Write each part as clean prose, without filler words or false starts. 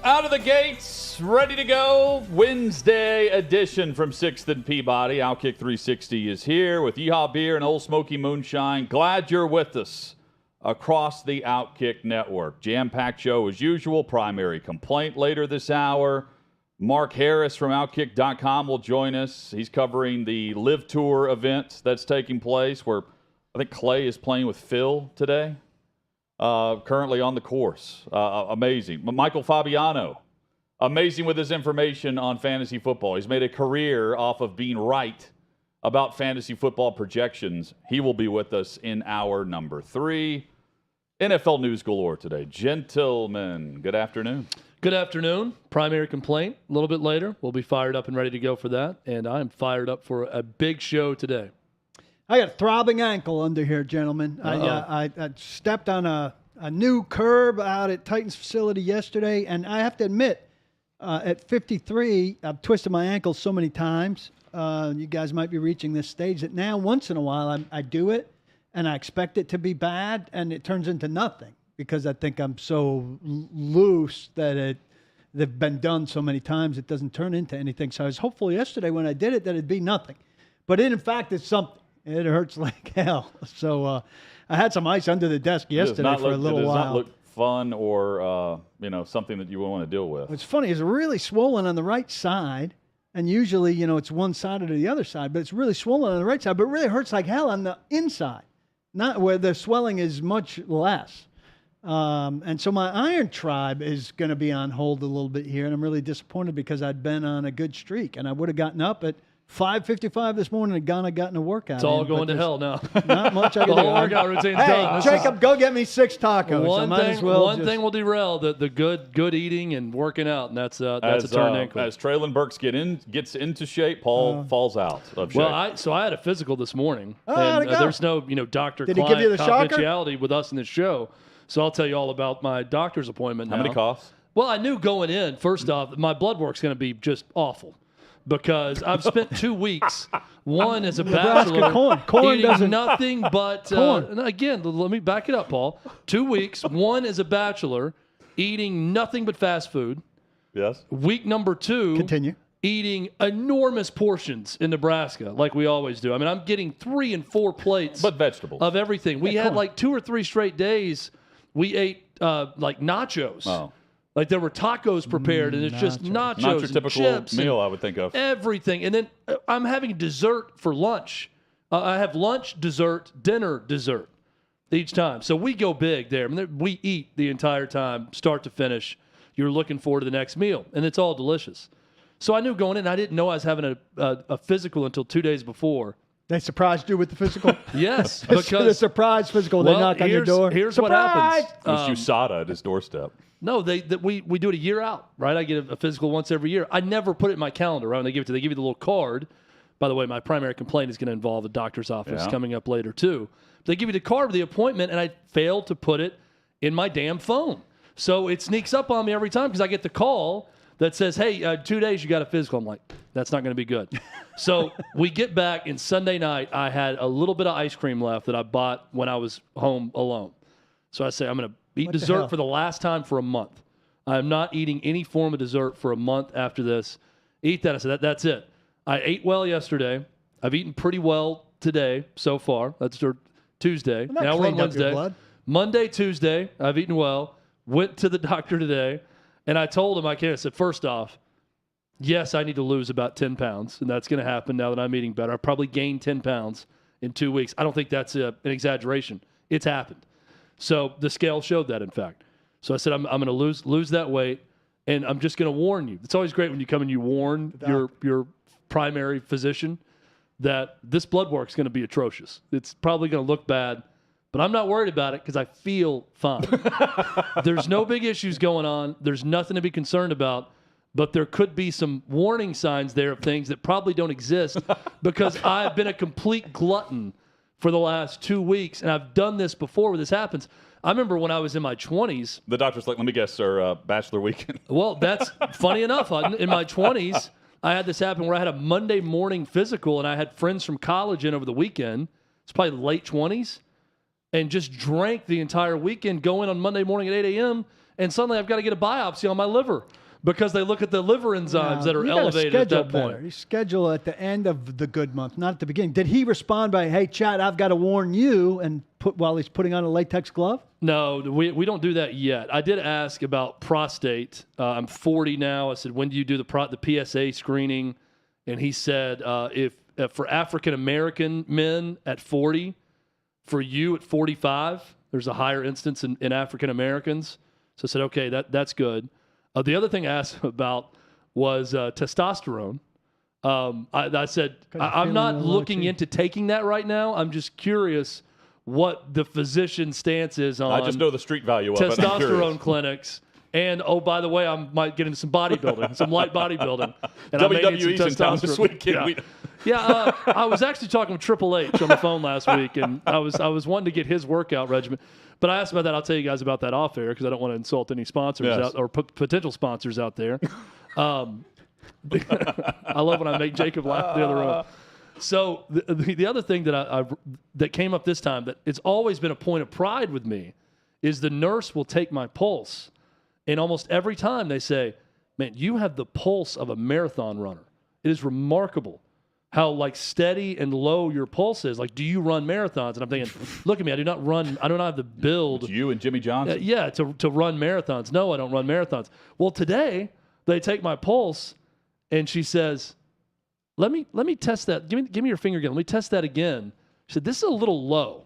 Out of the gates, ready to go. Wednesday edition from 6th and Peabody. OutKick 360 is here with Yeehaw Beer and Old Smoky Moonshine. Glad you're with us across the OutKick network. Jam-packed show as usual. Primary complaint later this hour. Mark Harris from OutKick.com will join us. He's covering the LIV Tour event that's taking place where I think Clay is playing with Phil today. Currently on the course. Amazing. Michael Fabiano, amazing with his information on fantasy football. He's made a career off of being right about fantasy football projections. He will be with us in hour number 3. NFL news galore today. Gentlemen, good afternoon. Good afternoon. Primary complaint a little bit later. We'll be fired up and ready to go for that. And I'm fired up for a big show today. I got a throbbing ankle under here, gentlemen. I stepped on a new curb out at Titan's facility yesterday, and I have to admit, at 53, I've twisted my ankle so many times. You guys might be reaching this stage that now, once in a while, I do it, and I expect it to be bad, and it turns into nothing because I think I'm so loose that they've been done so many times it doesn't turn into anything. So I was hopeful yesterday when I did it that it'd be nothing. But in fact, it's something. It hurts like hell. So I had some ice under the desk yesterday for a little while. It does not look fun or something that you would want to deal with. What's funny is it's really swollen on the right side, and usually it's one side or the other side, but it's really swollen on the right side, but it really hurts like hell on the inside, not where the swelling is much less. And so my Iron Tribe is going to be on hold a little bit here, and I'm really disappointed because I'd been on a good streak, and I would have gotten up at 5:55 this morning and gotten a workout. It's all going to hell now. Not much I can do. The whole workout routine's done. Jacob, go get me 6 tacos. One thing will derail the good eating and working out, and that's a torn ankle. As Treylon Burks gets into shape, Paul falls out of shape. Well, I had a physical this morning, and there's no doctor-client confidentiality with us in this show. So I'll tell you all about my doctor's appointment now. How many costs? Well, I knew going in, first off, my blood work's going to be just awful. Because I've spent 2 weeks, one as a bachelor, eating nothing but, again, let me back it up, Paul. 2 weeks, one as a bachelor, eating nothing but fast food. Yes. Week number 2, continue, eating enormous portions in Nebraska, like we always do. I mean, I'm getting 3 and 4 plates. But vegetables. Of everything. We had like 2 or 3 straight days, we ate like nachos. Oh. Like there were tacos prepared, and it's just nachos Not your typical chips meal, I would think of. Everything. And then I'm having dessert for lunch. I have lunch, dessert, dinner, dessert each time. So we go big there. I mean, we eat the entire time, start to finish. You're looking forward to the next meal, and it's all delicious. So I knew going in, I didn't know I was having a physical until 2 days before. They surprised you with the physical? Yes. Because the surprise physical, they knock on your door. Here's Surprise! what happens. It was USADA at his doorstep. No, we do it a year out, right? I get a physical once every year. I never put it in my calendar, right? When they give you the little card. By the way, my primary complaint is going to involve a doctor's office coming up later too. But they give you the card with the appointment, and I failed to put it in my damn phone. So it sneaks up on me every time because I get the call that says, hey, 2 days you got a physical. I'm like, that's not going to be good. So we get back, and Sunday night I had a little bit of ice cream left that I bought when I was home alone. So I say, I'm going to eat dessert for the last time for a month. I'm not eating any form of dessert for a month after this. Eat that. I said, that's it. I ate well yesterday. I've eaten pretty well today so far. That's Tuesday. Now we're on Wednesday. Monday, Tuesday, I've eaten well. Went to the doctor today, and I told him, I said, first off, yes, I need to lose about 10 pounds, and that's going to happen now that I'm eating better. I probably gained 10 pounds in 2 weeks. I don't think that's an exaggeration. It's happened. So the scale showed that, in fact. So I said, I'm going to lose that weight, and I'm just going to warn you. It's always great when you come and you warn your primary physician that this blood work is going to be atrocious. It's probably going to look bad, but I'm not worried about it because I feel fine. There's no big issues going on. There's nothing to be concerned about, but there could be some warning signs there of things that probably don't exist because I've been a complete glutton for the last 2 weeks, and I've done this before where this happens. I remember when I was in my 20s. The doctor's like, let me guess, sir, bachelor weekend. Well, that's funny enough. In my 20s, I had this happen where I had a Monday morning physical, and I had friends from college in over the weekend. It's probably late 20s, and just drank the entire weekend, go in on Monday morning at 8 a.m., and suddenly I've got to get a biopsy on my liver because they look at the liver enzymes that are elevated at that point. You schedule at the end of the good month, not at the beginning. Did he respond by, hey, Chad, I've got to warn you, and while he's putting on a latex glove? No, we don't do that yet. I did ask about prostate. I'm 40 now. I said, when do you do the PSA screening? And he said, if for African-American men at 40, for you at 45, there's a higher instance in African-Americans. So I said, okay, that's good. The other thing I asked about was testosterone. I said, I'm not looking into taking that right now. I'm just curious what the physician's stance is on I just know the street value of testosterone clinics. And, oh, by the way, I might get into some bodybuilding, some light bodybuilding. And WWE's in town this weekend. I was actually talking with Triple H on the phone last week, and I was wanting to get his workout regimen. But I asked about that. I'll tell you guys about that off air because I don't want to insult any sponsors or potential sponsors out there. I love when I make Jacob laugh the other room. So the other thing that that came up this time that it's always been a point of pride with me is the nurse will take my pulse. And almost every time they say, man, you have the pulse of a marathon runner. It is remarkable how steady and low your pulse is. Like, do you run marathons? And I'm thinking, look at me, I do not have the build. It's you and Jimmy Johnson. To run marathons. No, I don't run marathons. Well, today they take my pulse and she says, let me test that. Give me your finger again. Let me test that again. She said, this is a little low.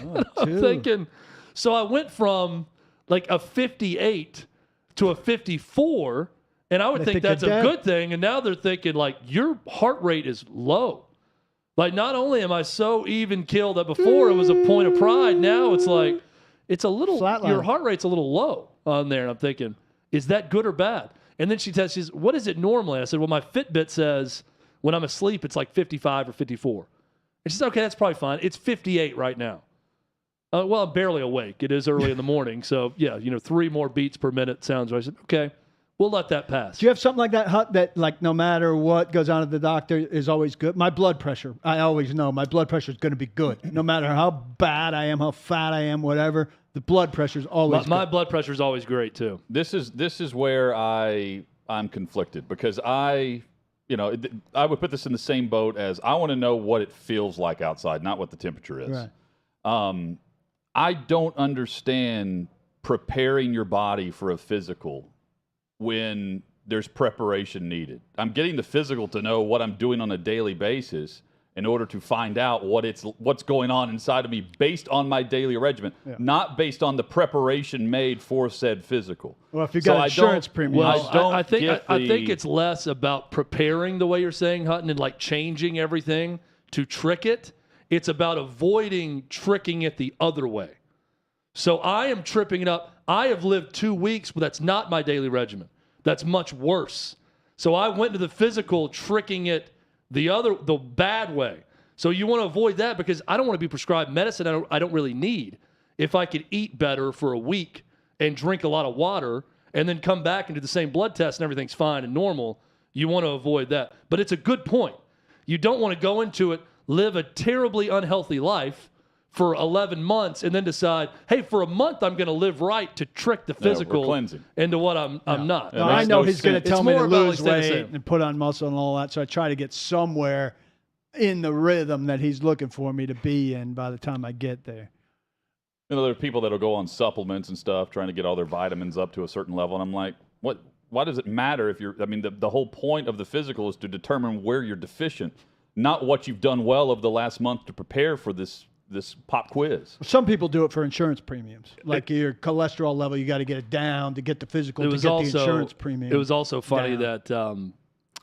I'm thinking, so I went from a 58 to a 54, and I would think that's a good thing. And now they're thinking, your heart rate is low. Not only am I so even killed that before it was a point of pride, now it's it's a little, your heart rate's a little low on there. And I'm thinking, is that good or bad? And then she says, what is it normally? I said, well, my Fitbit says when I'm asleep, it's 55 or 54. And she said, okay, that's probably fine. It's 58 right now. Well, I'm barely awake. It is early in the morning. So, 3 more beats per minute sounds right. I said, okay, we'll let that pass. Do you have something like that, Hut, that no matter what goes on at the doctor is always good? My blood pressure, I always know my blood pressure is going to be good. No matter how bad I am, how fat I am, whatever, the blood pressure is always good. My blood pressure is always great, too. This is where I'm conflicted because I would put this in the same boat as I want to know what it feels like outside, not what the temperature is. Right. I don't understand preparing your body for a physical when there's preparation needed. I'm getting the physical to know what I'm doing on a daily basis in order to find out what's going on inside of me based on my daily regimen, not based on the preparation made for said physical. Well, if you got insurance premium, I think it's less about preparing the way you're saying, Hutton, and changing everything to trick it. It's about avoiding tricking it the other way. So I am tripping it up. I have lived 2 weeks, but that's not my daily regimen. That's much worse. So I went to the physical tricking it the bad way. So you want to avoid that because I don't want to be prescribed medicine I don't really need. If I could eat better for a week and drink a lot of water and then come back and do the same blood test and everything's fine and normal, you want to avoid that. But it's a good point. You don't want to go into it, live a terribly unhealthy life for 11 months and then decide, hey, for a month I'm going to live right to trick the physical into what I'm not. No, I know he's going to tell me to lose weight and put on muscle and all that, so I try to get somewhere in the rhythm that he's looking for me to be in by the time I get there. There are people that will go on supplements and stuff trying to get all their vitamins up to a certain level, and I'm like, what? Why does it matter if you're – the whole point of the physical is to determine where you're deficient, not what you've done well over the last month to prepare for this pop quiz. Some people do it for insurance premiums. Like your cholesterol level, you got to get it down to get the physical the insurance premium. It was also funny that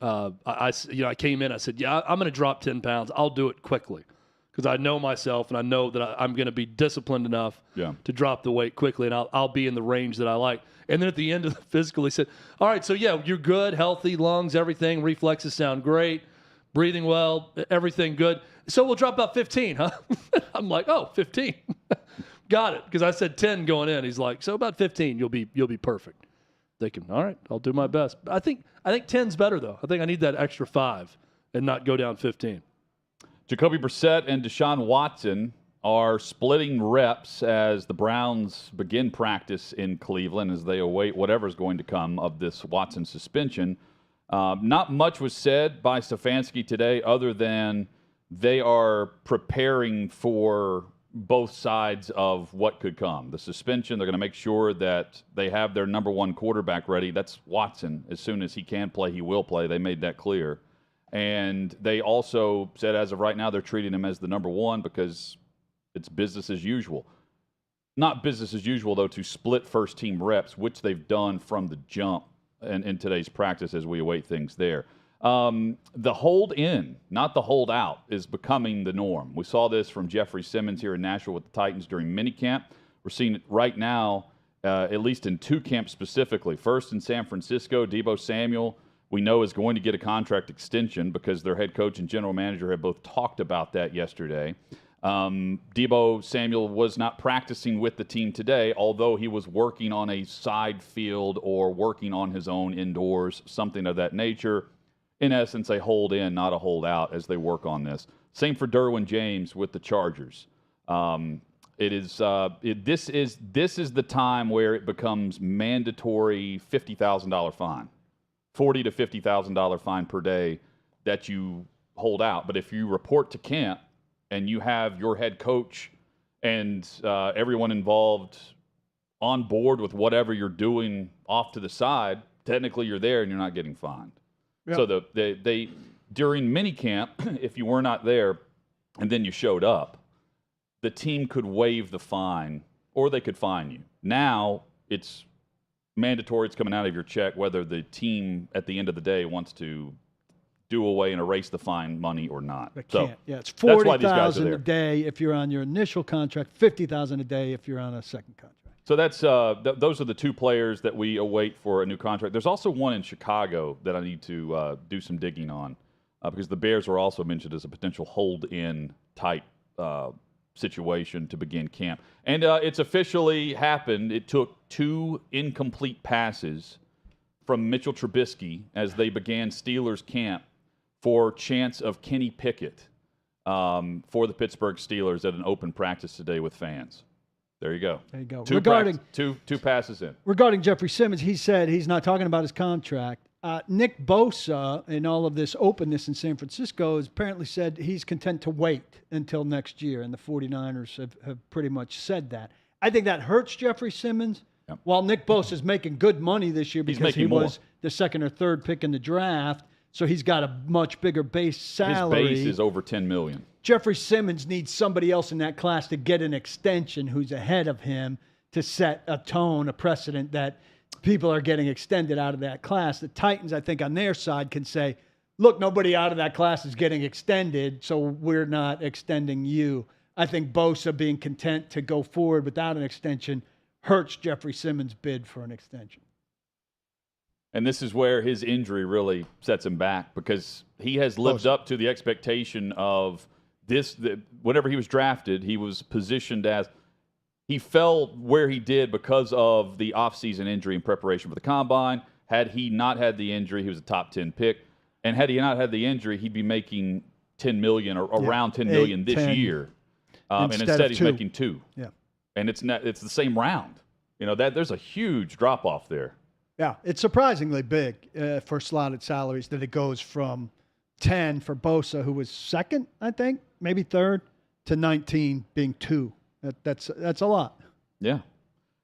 I came in, I said, I'm going to drop 10 pounds. I'll do it quickly because I know myself and I know that I'm going to be disciplined enough to drop the weight quickly and I'll be in the range that I like. And then at the end of the physical, he said, all right, so you're good, healthy, lungs, everything, reflexes sound great, breathing well, everything good. So we'll drop about 15, huh? I'm like, 15. Got it. Because I said 10 going in. He's like, so about 15, you'll be perfect. Thinking, all right, I'll do my best. I think 10's better, though. I think I need that extra 5 and not go down 15. Jacoby Brissett and Deshaun Watson are splitting reps as the Browns begin practice in Cleveland as they await whatever's going to come of this Watson suspension. Not much was said by Stefanski today other than they are preparing for both sides of what could come. The suspension, they're going to make sure that they have their number one quarterback ready. That's Watson. As soon as he can play, he will play. They made that clear. And they also said as of right now, they're treating him as the number one because it's business as usual. Not business as usual, though, to split first-team reps, which they've done from the jump in today's practice as we await things there. The hold in, not the hold out, is becoming the norm. We saw this from Jeffrey Simmons here in Nashville with the Titans during minicamp. We're seeing it right now, at least in two camps specifically. First in San Francisco, Deebo Samuel, we know is going to get a contract extension because their head coach and general manager have both talked about that yesterday. Deebo Samuel was not practicing with the team today, although he was working on a side field or working on his own indoors, something of that nature. In essence, a hold in, not a hold out as they work on this. Same for Derwin James with the Chargers. This is the time where it becomes mandatory $50,000 fine, $40,000 to $50,000 fine per day that you hold out. But if you report to camp and you have your head coach and everyone involved on board with whatever you're doing off to the side, technically you're there and you're not getting fined. Yep. So they during minicamp, if you were not there and then you showed up, the team could waive the fine or they could fine you. Now it's mandatory. It's coming out of your check whether the team at the end of the day wants to do away and erase the fine money or not. They can't. Yeah, it's $40,000 a day if you're on your initial contract, $50,000 a day if you're on a second contract. So that's those are the two players that we await for a new contract. There's also one in Chicago that I need to do some digging on because the Bears were also mentioned as a potential hold-in type situation to begin camp. And it's officially happened. It took 2 incomplete passes from Mitchell Trubisky as they began Steelers camp for chance of Kenny Pickett for the Pittsburgh Steelers at an open practice today with fans. There you go. There you go. Two passes in. Regarding Jeffrey Simmons, he said he's not talking about his contract. Nick Bosa, in all of this openness in San Francisco, has apparently said he's content to wait until next year, and the 49ers have pretty much said that. I think that hurts Jeffrey Simmons. Yep. While Nick Bosa is making good money this year because he was the second or third pick in the draft, so he's got a much bigger base salary. His base is over $10 million. Jeffrey Simmons needs somebody else in that class to get an extension who's ahead of him to set a tone, a precedent that people are getting extended out of that class. The Titans, I think, on their side can say, look, nobody out of that class is getting extended, so we're not extending you. I think Bosa being content to go forward without an extension hurts Jeffrey Simmons' bid for an extension. And this is where his injury really sets him back because he has lived up to the expectation of this. Whenever he was drafted, he was positioned as he fell where he did because of the offseason injury in preparation for the combine. Had he not had the injury, he was a top 10 pick. And had he not had the injury, he'd be making $10 million or around $10 million this year. And instead he's making $2 million. Yeah. And it's the same round. You know, there's a huge drop off there. Yeah, it's surprisingly big for slotted salaries that it goes from 10 for Bosa, who was second, I think, maybe third, to 19 being 2. That's a lot. Yeah.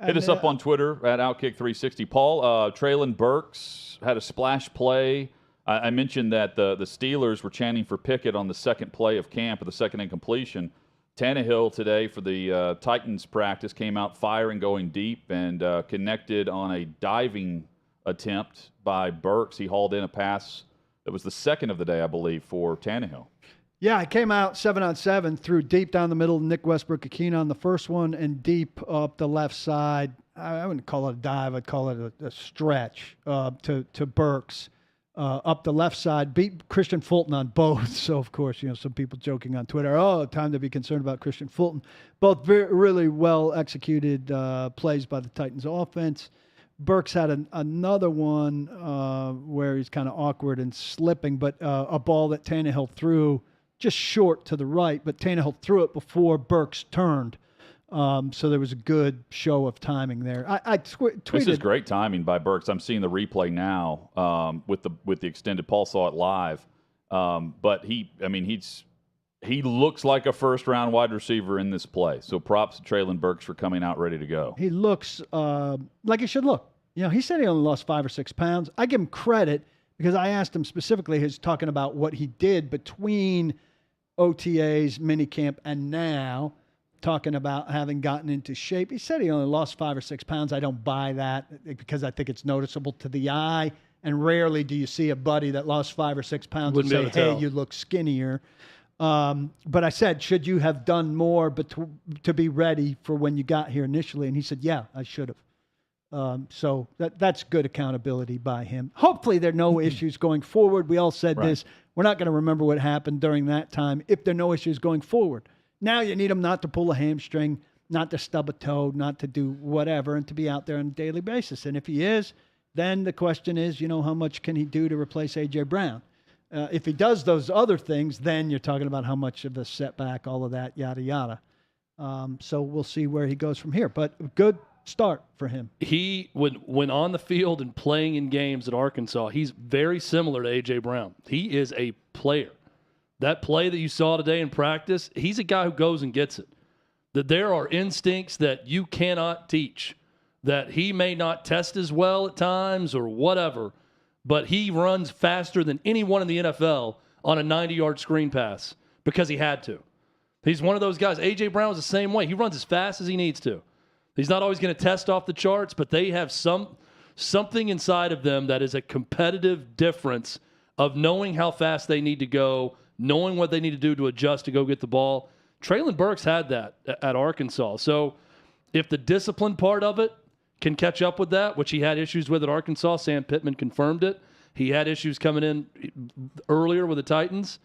Hit us up on Twitter at OutKick360. Paul, Treylon Burks had a splash play. I mentioned that the Steelers were chanting for Pickett on the second play of camp, or the second incompletion. Tannehill today for the Titans practice came out firing, going deep, and connected on a diving attempt by Burks. He hauled in a pass that was the second of the day, I believe, for Tannehill. Yeah, he came out 7-on-7, threw deep down the middle, Nick Westbrook-Akina on the first one, and deep up the left side. I wouldn't call it a dive. I'd call it a stretch to Burks. Up the left side, beat Christian Fulton on both. So, of course, some people joking on Twitter, time to be concerned about Christian Fulton. Both really well-executed plays by the Titans offense. Burks had another one where he's kind of awkward and slipping, but a ball that Tannehill threw just short to the right, but Tannehill threw it before Burks turned. So there was a good show of timing there. I tweeted. This is great timing by Burks. I'm seeing the replay now with the extended. Paul saw it live, but he looks like a first-round wide receiver in this play. So props to Treylon Burks for coming out ready to go. He looks like he should look. He said he only lost 5 or 6 pounds. I give him credit because I asked him specifically. He's talking about what he did between OTAs, minicamp, and now, talking about having gotten into shape. He said he only lost 5 or 6 pounds. I don't buy that because I think it's noticeable to the eye. And rarely do you see a buddy that lost 5 or 6 pounds and say, hey, you look skinnier. But I said, should you have done more to be ready for when you got here initially? And he said, yeah, I should have. So that's good accountability by him. Hopefully there are no issues going forward. We all said this. We're not going to remember what happened during that time if there are no issues going forward. Now you need him not to pull a hamstring, not to stub a toe, not to do whatever, and to be out there on a daily basis. And if he is, then the question is, how much can he do to replace A.J. Brown? If he does those other things, then you're talking about how much of a setback, all of that, yada, yada. So we'll see where he goes from here. But a good start for him. He, when on the field and playing in games at Arkansas, he's very similar to A.J. Brown. He is a player. That play that you saw today in practice, he's a guy who goes and gets it. That there are instincts that you cannot teach, that he may not test as well at times or whatever, but he runs faster than anyone in the NFL on a 90-yard screen pass because he had to. He's one of those guys. A.J. Brown is the same way. He runs as fast as he needs to. He's not always going to test off the charts, but they have something inside of them that is a competitive difference of knowing how fast they need to go, knowing what they need to do to adjust to go get the ball. Treylon Burks had that at Arkansas. So if the discipline part of it can catch up with that, which he had issues with at Arkansas, Sam Pittman confirmed it. He had issues coming in earlier with the Titans.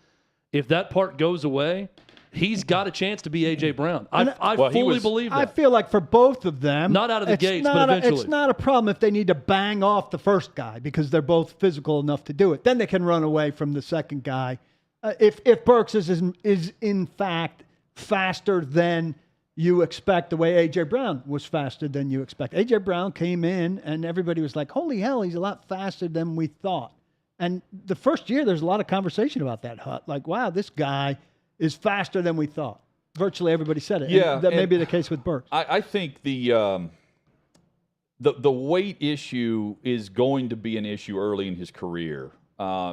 If that part goes away, he's got a chance to be A.J. Brown. I fully believe that. I feel like for both of them, not out of the gates, but eventually. It's not a problem if they need to bang off the first guy because they're both physical enough to do it. Then they can run away from the second guy. If Burks is in fact faster than you expect, the way A.J. Brown was faster than you expect. A.J. Brown came in and everybody was like, holy hell, he's a lot faster than we thought. And the first year, there's a lot of conversation about that, Hut. Like, wow, this guy is faster than we thought. Virtually everybody said it. Yeah, and that may be the case with Burks. I think the weight issue is going to be an issue early in his career.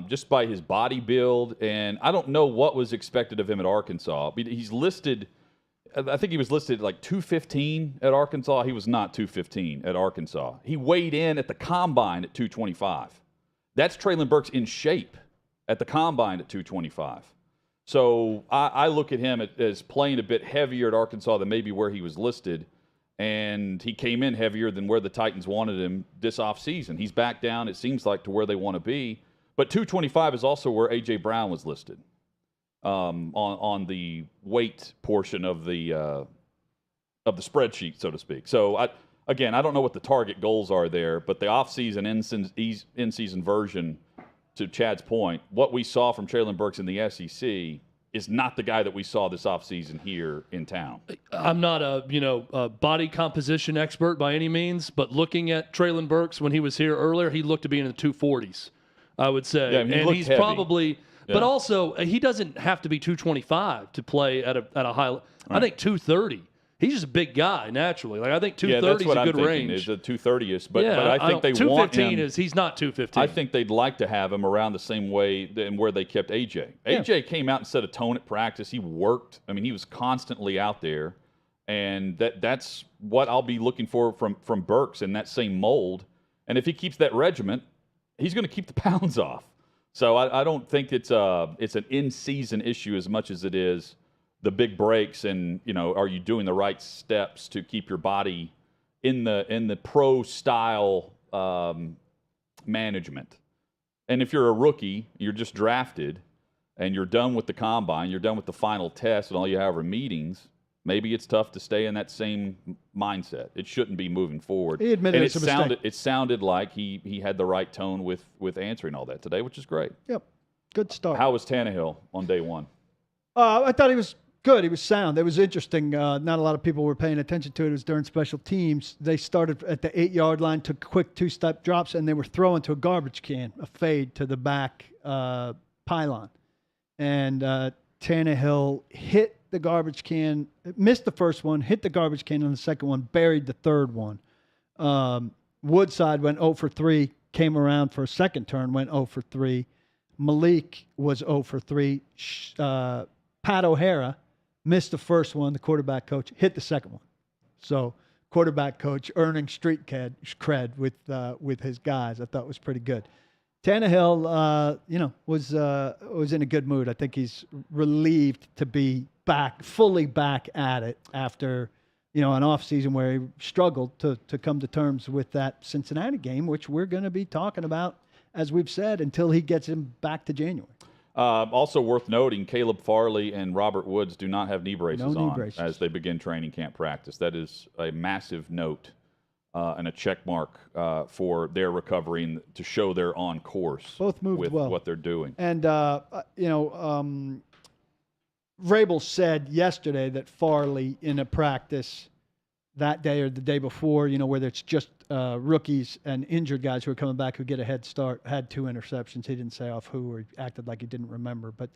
Just by his body build, and I don't know what was expected of him at Arkansas. He's listed, I think he was listed like 215 at Arkansas. He was not 215 at Arkansas. He weighed in at the combine at 225. That's Treylon Burks in shape at the combine at 225. So I look at him as playing a bit heavier at Arkansas than maybe where he was listed, and he came in heavier than where the Titans wanted him this offseason. He's back down, it seems like, to where they want to be. But 225 is also where A.J. Brown was listed on the weight portion of the spreadsheet, so to speak. So, I don't know what the target goals are there, but the offseason, in-season version, to Chad's point, what we saw from Treylon Burks in the SEC is not the guy that we saw this offseason here in town. I'm not a body composition expert by any means, but looking at Treylon Burks when he was here earlier, he looked to be in the 240s. I would say. Yeah, and he's heavy. Probably, but also he doesn't have to be 225 to play at a high level. Right. I think 230. He's just a big guy naturally. Like I think 230 is a good range. Is a 230ish, but I think they want him. 215 is he's not 215. I think they'd like to have him around the same way than where they kept AJ. Yeah. AJ came out and set a tone at practice. He worked. I mean, he was constantly out there, and that's what I'll be looking for from Burks in that same mold. And if he keeps that regiment, he's going to keep the pounds off. So I don't think it's an in-season issue as much as it is the big breaks and, are you doing the right steps to keep your body in the pro style management. And if you're a rookie, you're just drafted and you're done with the combine, you're done with the final test and all you have are meetings, maybe it's tough to stay in that same mindset. It shouldn't be moving forward. He admitted it's a mistake. It sounded like he had the right tone with answering all that today, which is great. Yep. Good start. How was Tannehill on day one? I thought he was good. He was sound. It was interesting. Not a lot of people were paying attention to it. It was during special teams. They started at the 8-yard line, took quick 2-step drops, and they were throwing to a garbage can, a fade to the back pylon. And Tannehill hit the garbage can, missed the first one, hit the garbage can on the second one, buried the third one. Woodside went 0 for 3, came around for a second turn, went 0 for 3. Malik was 0 for 3. Pat O'Hara missed the first one, the quarterback coach, hit the second one. So quarterback coach earning street cred with his guys. I thought was pretty good. Tannehill, was in a good mood. I think he's relieved to be fully back at it after, an offseason where he struggled to come to terms with that Cincinnati game, which we're going to be talking about, as we've said, until he gets him back to January. Also worth noting, Caleb Farley and Robert Woods do not have knee braces braces as they begin training camp practice. That is a massive note and a check mark for their recovery and to show they're on course. Both moved with well. What they're doing. And, Vrabel said yesterday that Farley in a practice that day or the day before, where it's just rookies and injured guys who are coming back who get a head start, had 2 interceptions. He didn't say off who, or he acted like he didn't remember, but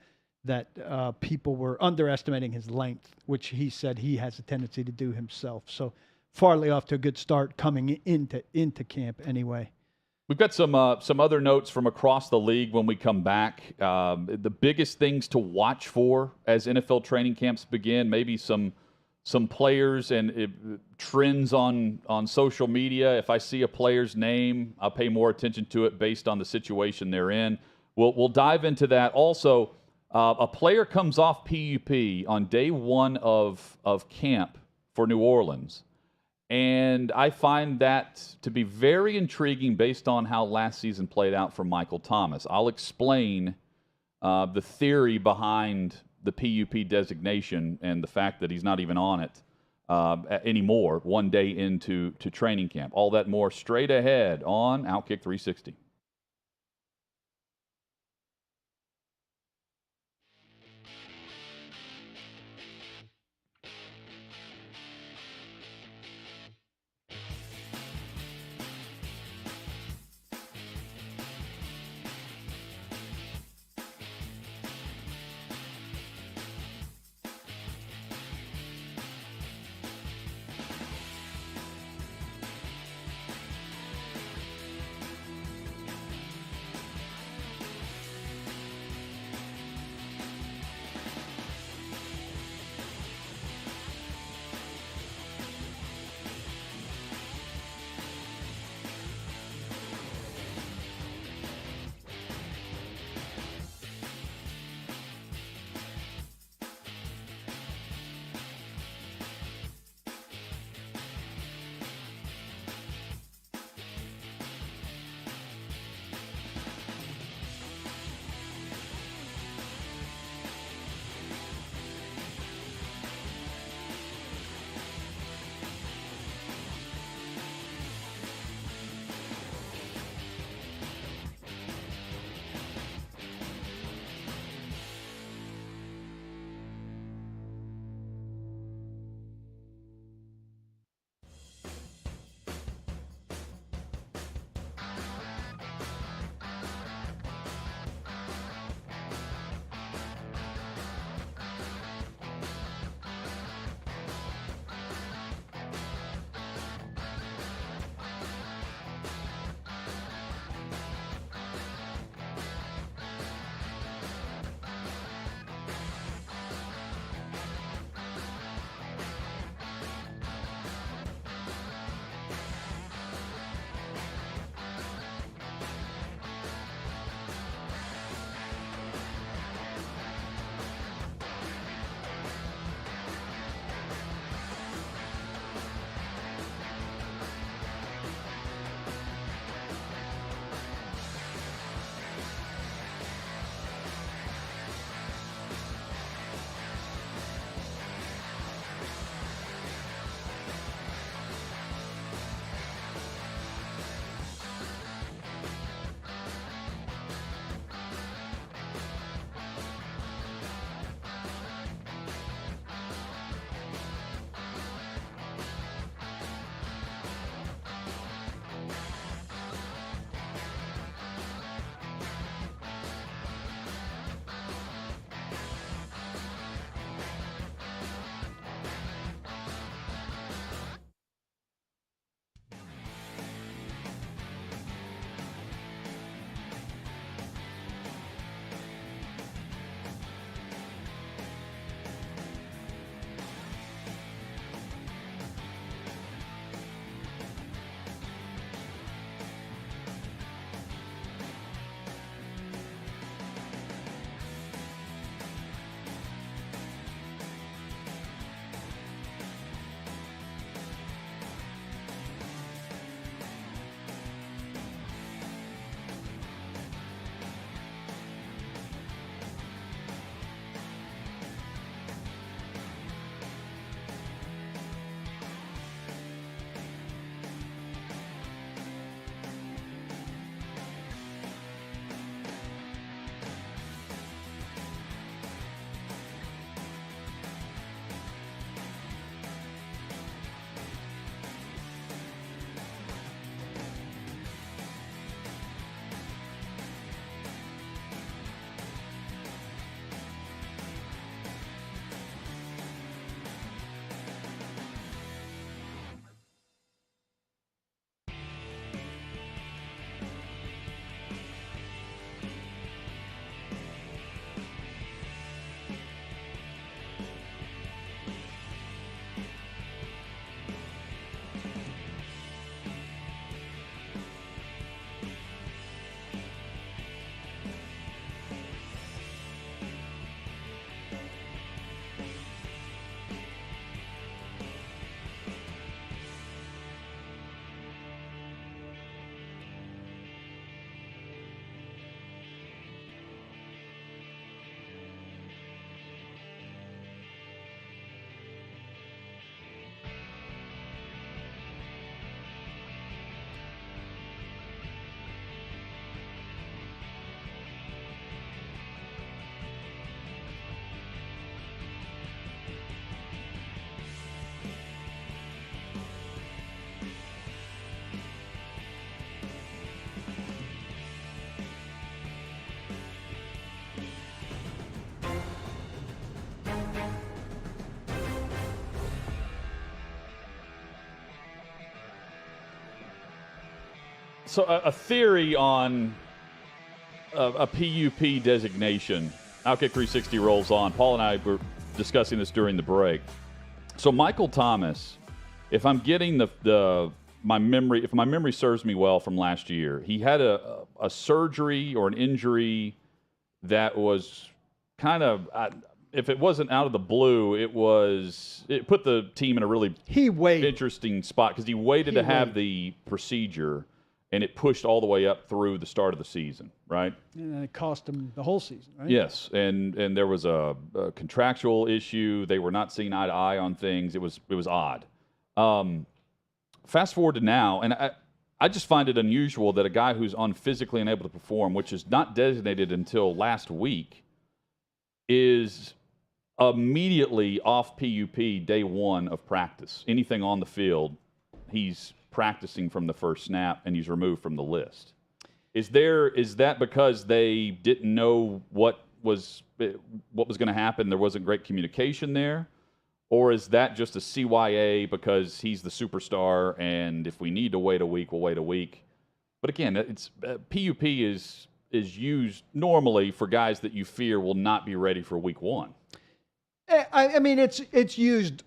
that people were underestimating his length, which he said he has a tendency to do himself. So Farley off to a good start coming into camp anyway. We've got some other notes from across the league when we come back. The biggest things to watch for as NFL training camps begin, maybe some players and trends on social media. If I see a player's name, I'll pay more attention to it based on the situation they're in. We'll dive into that. Also, a player comes off PUP on day 1 of camp for New Orleans. And I find that to be very intriguing based on how last season played out for Michael Thomas. I'll explain the theory behind the PUP designation and the fact that he's not even on it anymore 1 day into training camp. All that more straight ahead on OutKick 360. So a theory on a PUP designation. OutKick 360 rolls on. Paul and I were discussing this during the break. So Michael Thomas, if I'm getting my memory, if my memory serves me well from last year, he had a surgery or an injury that was kind of, if it wasn't out of the blue, it put the team in a really interesting spot because he waited to have the procedure, and it pushed all the way up through the start of the season, right? And it cost him the whole season, right? Yes, and there was a contractual issue. They were not seeing eye to eye on things. It was odd. Fast forward to now, and I just find it unusual that a guy who's unphysically unable to perform, which is not designated until last week, is immediately off PUP day one of practice. Anything on the field, he's practicing from the first snap, and he's removed from the list. Is that because they didn't know what was going to happen? There wasn't great communication there, or is that just a CYA because he's the superstar, and if we need to wait a week, we'll wait a week? But again, it's PUP is used normally for guys that you fear will not be ready for week one. I mean, it's used.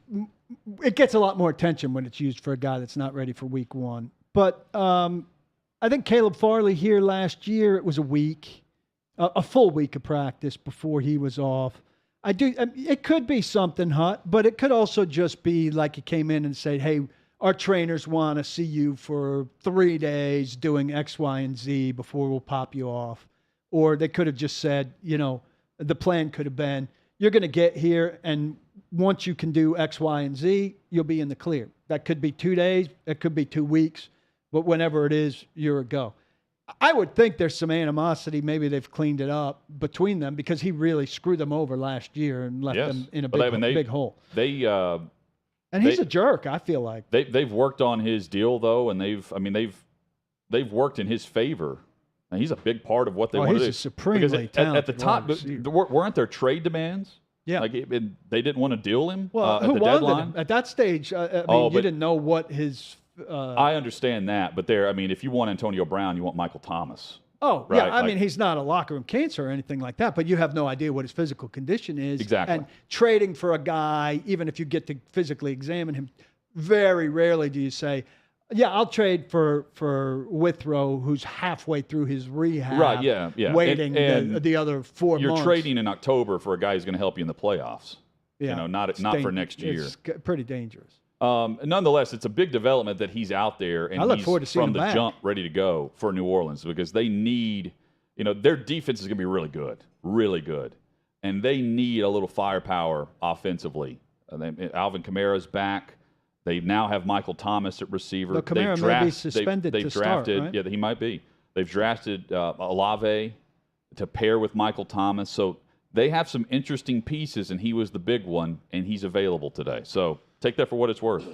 It gets a lot more attention when it's used for a guy that's not ready for week one. But I think Caleb Farley here last year, it was a week, a full week of practice before he was off. It could be something, Hut, but it could also just be like he came in and said, hey, our trainers want to see you for 3 days doing X, Y, and Z before we'll pop you off. Or they could have just said, the plan could have been, you're going to get here, and once you can do X, Y, and Z, you'll be in the clear. That could be 2 days. It could be 2 weeks. But whenever it is, you're a go. I would think there's some animosity. Maybe they've cleaned it up between them because he really screwed them over last year and left them in a big hole. And he's a jerk, I feel like. They've worked on his deal, though, and they've worked in his favor. And he's a big part of what they want to do. He's a supremely talented at the top, weren't there trade demands? Yeah. Like they didn't want to deal him at the deadline? At that stage, you didn't know what his... I understand that, but if you want Antonio Brown, you want Michael Thomas. Oh, right? Yeah. I mean, he's not a locker room cancer or anything like that, but you have no idea what his physical condition is. Exactly. And trading for a guy, even if you get to physically examine him, very rarely do you say, yeah, I'll trade for Withrow, who's halfway through his rehab. Right, yeah. Waiting and the other 4 months. You're trading in October for a guy who's going to help you in the playoffs. Yeah. Not for next year. It's pretty dangerous. Nonetheless, it's a big development that he's out there, and I look forward to seeing from the him back. jump ready to go for New Orleans because they need, their defense is going to be really good, and they need a little firepower offensively. Alvin Kamara's back. They now have Michael Thomas at receiver. Kamara may be suspended to start, right? Yeah, he might be. They've drafted Olave to pair with Michael Thomas, so they have some interesting pieces, and he was the big one, and he's available today. So take that for what it's worth.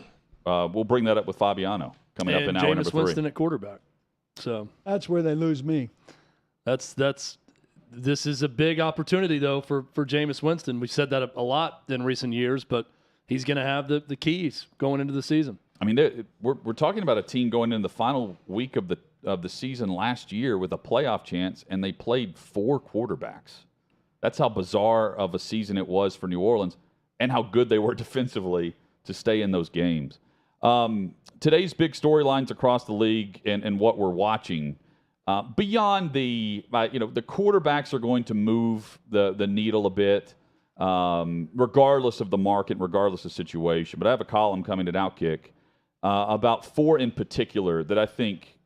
We'll bring that up with Fabiano coming up in hour number 3. Jameis Winston at quarterback. So that's where they lose me. This is a big opportunity though for Jameis Winston. We've said that a lot in recent years, but he's going to have the keys going into the season. I mean, we're talking about a team going into the final week of the season last year with a playoff chance, and they played 4 quarterbacks. That's how bizarre of a season it was for New Orleans, and how good they were defensively to stay in those games. Today's big storylines across the league and what we're watching, beyond the quarterbacks are going to move the needle a bit, regardless of the market, regardless of situation. But I have a column coming at OutKick about 4 in particular that I think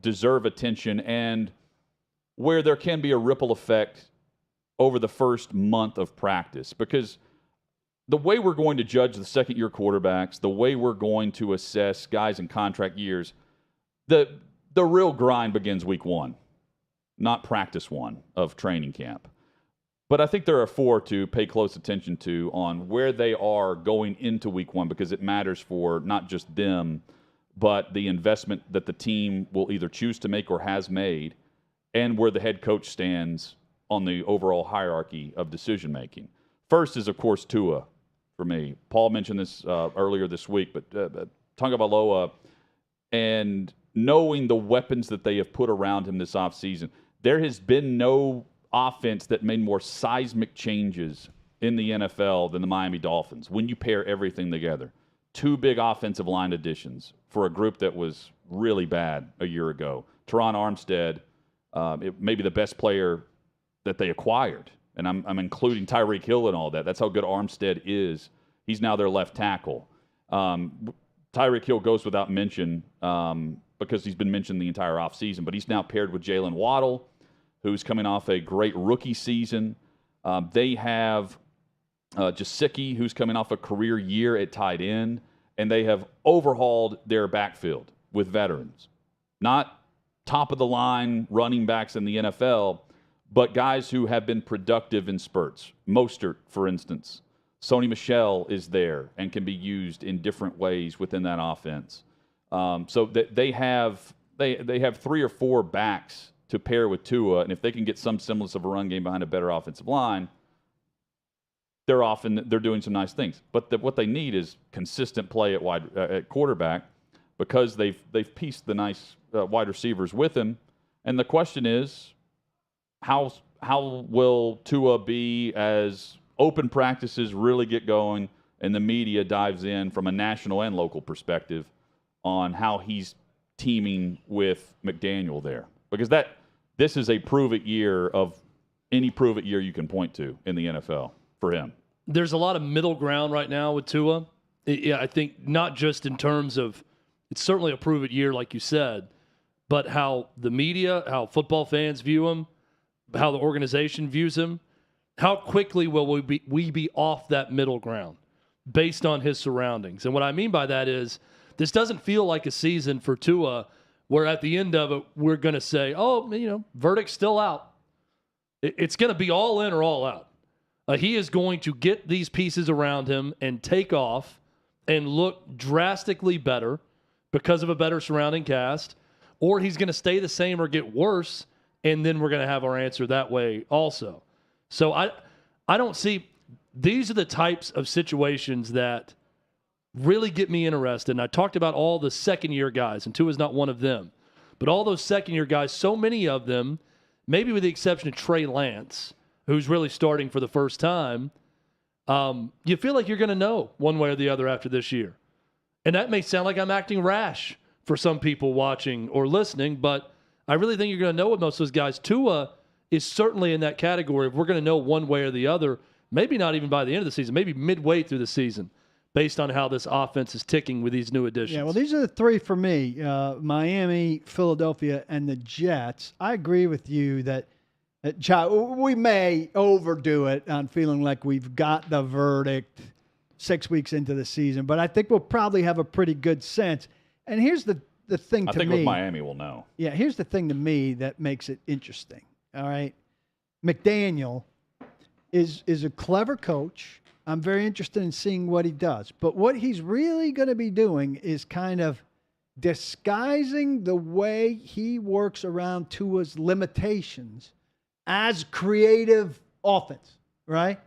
deserve attention and where there can be a ripple effect over the first month of practice. Because the way we're going to judge the second-year quarterbacks, the way we're going to assess guys in contract years, the real grind begins week 1, not practice 1 of training camp. But I think there are 4 to pay close attention to on where they are going into week 1 because it matters for not just them, but the investment that the team will either choose to make or has made and where the head coach stands on the overall hierarchy of decision-making. First is, of course, Tua for me. Paul mentioned this earlier this week, but Tagovailoa, and knowing the weapons that they have put around him this offseason, there has been no offense that made more seismic changes in the NFL than the Miami Dolphins when you pair everything together. 2 big offensive line additions for a group that was really bad a year ago. Teron Armstead, maybe the best player that they acquired. And I'm including Tyreek Hill and all that. That's how good Armstead is. He's now their left tackle. Tyreek Hill goes without mention because he's been mentioned the entire offseason, but he's now paired with Jalen Waddle, who's coming off a great rookie season. They have Gesicki, who's coming off a career year at tight end, and they have overhauled their backfield with veterans. Not top-of-the-line running backs in the NFL, but guys who have been productive in spurts. Mostert, for instance. Sony Michel is there and can be used in different ways within that offense. So they have 3 or 4 backs to pair with Tua, and if they can get some semblance of a run game behind a better offensive line, they're doing some nice things. But what they need is consistent play at quarterback because they've pieced the nice wide receivers with him. And the question is, how will Tua be as open practices really get going and the media dives in from a national and local perspective on how he's teaming with McDaniel there? Because this is a prove-it year of any prove-it year you can point to in the NFL for him. There's a lot of middle ground right now with Tua. I think not just in terms of it's certainly a prove-it year, like you said, but how the media, how football fans view him, how the organization views him. How quickly will we be off that middle ground based on his surroundings? And what I mean by that is this doesn't feel like a season for Tua where at the end of it we're going to say, verdict's still out. It's going to be all in or all out. He is going to get these pieces around him and take off and look drastically better because of a better surrounding cast, or he's going to stay the same or get worse, and then we're going to have our answer that way also. So I don't see – these are the types of situations that really get me interested. And I talked about all the second-year guys, and Tua's not one of them. But all those second-year guys, so many of them, maybe with the exception of Trey Lance, who's really starting for the first time, you feel like you're going to know one way or the other after this year. And that may sound like I'm acting rash for some people watching or listening, but I really think you're going to know with most of those guys. Tua is certainly in that category. If we're going to know one way or the other, maybe not even by the end of the season, maybe midway through the season, based on how this offense is ticking with these new additions. Yeah, well, these are the 3 for me, Miami, Philadelphia, and the Jets. I agree with you that we may overdo it on feeling like we've got the verdict 6 weeks into the season, but I think we'll probably have a pretty good sense. And here's the thing to me. I think with Miami we'll know. Yeah, here's the thing to me that makes it interesting. All right. McDaniel is a clever coach. I'm very interested in seeing what he does. But what he's really going to be doing is kind of disguising the way he works around Tua's limitations as creative offense, right?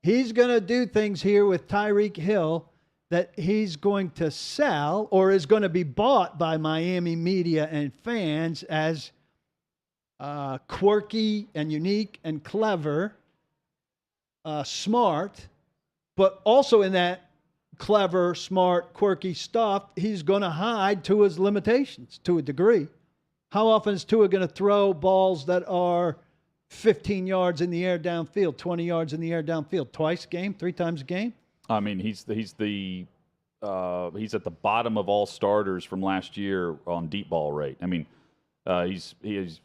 He's going to do things here with Tyreek Hill that he's going to sell or is going to be bought by Miami media and fans as quirky and unique and clever, smart, but also in that clever, smart, quirky stuff, he's going to hide Tua's limitations to a degree. How often is Tua going to throw balls that are 15 yards in the air downfield, 20 yards in the air downfield? Twice a game, 3 times a game? I mean, he's at the bottom of all starters from last year on deep ball rate. I mean, he is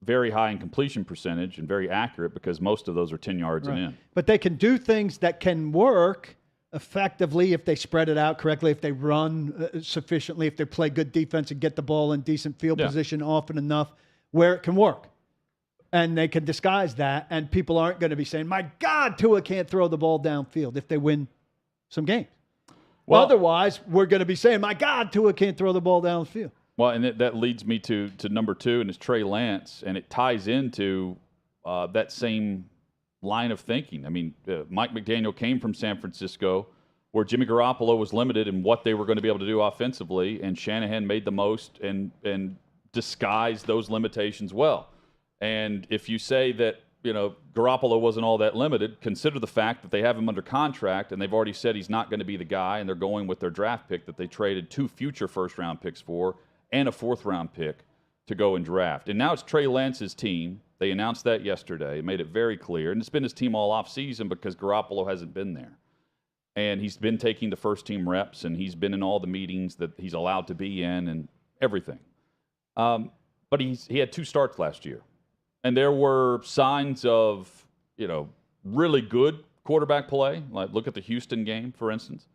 very high in completion percentage and very accurate because most of those are 10 yards and in. But they can do things that can work effectively if they spread it out correctly, if they run sufficiently, if they play good defense and get the ball in decent field position often enough where it can work. And they can disguise that, and people aren't going to be saying, my God, Tua can't throw the ball downfield if they win some games. Well, otherwise, we're going to be saying, my God, Tua can't throw the ball downfield. Well, and that leads me to number 2, and it's Trey Lance, and it ties into that same line of thinking. I mean, Mike McDaniel came from San Francisco, where Jimmy Garoppolo was limited in what they were going to be able to do offensively, and Shanahan made the most and disguised those limitations well. And if you say that, Garoppolo wasn't all that limited, consider the fact that they have him under contract, and they've already said he's not going to be the guy, and they're going with their draft pick that they traded 2 future first-round picks for and a 4th-round pick to go and draft. And now it's Trey Lance's team. They announced that yesterday, made it very clear, and it's been his team all offseason because Garoppolo hasn't been there. And he's been taking the first-team reps, and he's been in all the meetings that he's allowed to be in and everything. But he had 2 starts last year. And there were signs of, really good quarterback play. Like look at the Houston game, for instance.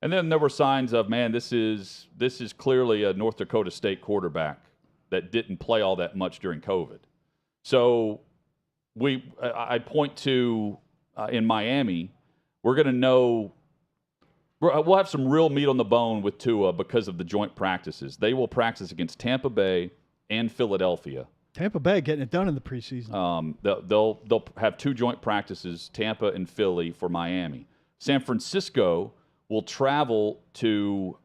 And then there were signs of, man, this is clearly a North Dakota State quarterback that didn't play all that much during COVID. So I point to in Miami, we're going to know. We'll have some real meat on the bone with Tua because of the joint practices. They will practice against Tampa Bay and Philadelphia. Tampa Bay getting it done in the preseason. They'll have 2 joint practices, Tampa and Philly, for Miami. San Francisco will travel to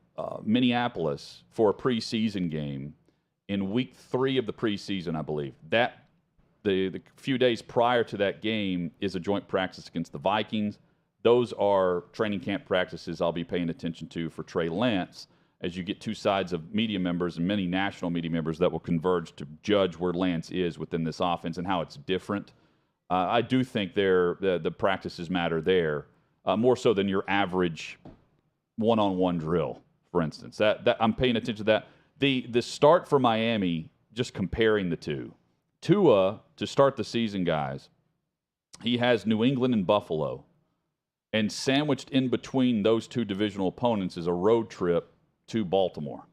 Minneapolis for a preseason game in week 3 of the preseason, I believe. That the few days prior to that game is a joint practice against the Vikings. Those are training camp practices I'll be paying attention to for Trey Lance, as you get 2 sides of media members and many national media members that will converge to judge where Lance is within this offense and how it's different. I do think the practices matter there, more so than your average one-on-one drill, for instance. That I'm paying attention to that. The start for Miami, just comparing the two. Tua, to start the season, guys, he has New England and Buffalo. And sandwiched in between those 2 divisional opponents is a road trip to Baltimore.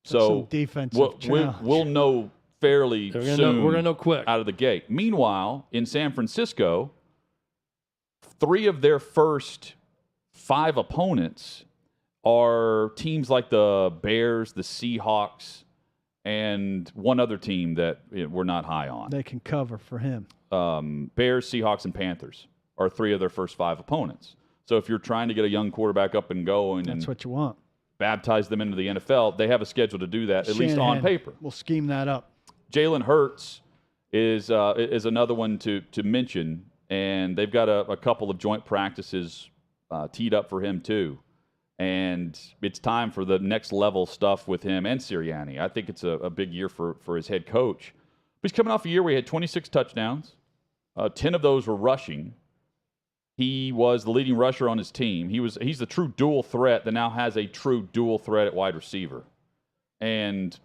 So we'll know fairly soon. We're going to know quick out of the gate. Meanwhile, in San Francisco, 3 of their first 5 opponents are teams like the Bears, the Seahawks, and one other team that we're not high on. They can cover for him. Bears, Seahawks, and Panthers are 3 of their first 5 opponents. So if you're trying to get a young quarterback up and going, that's what you want. Baptize them into the NFL, they have a schedule to do that, at least on paper. We'll scheme that up. Jalen Hurts is another one to mention, and they've got a couple of joint practices teed up for him too. And it's time for the next level stuff with him and Sirianni. I think it's a big year for his head coach. But he's coming off a year where he had 26 touchdowns. 10 of those were rushing. He was the leading rusher on his team. He's the true dual threat that now has a true dual threat at wide receiver. And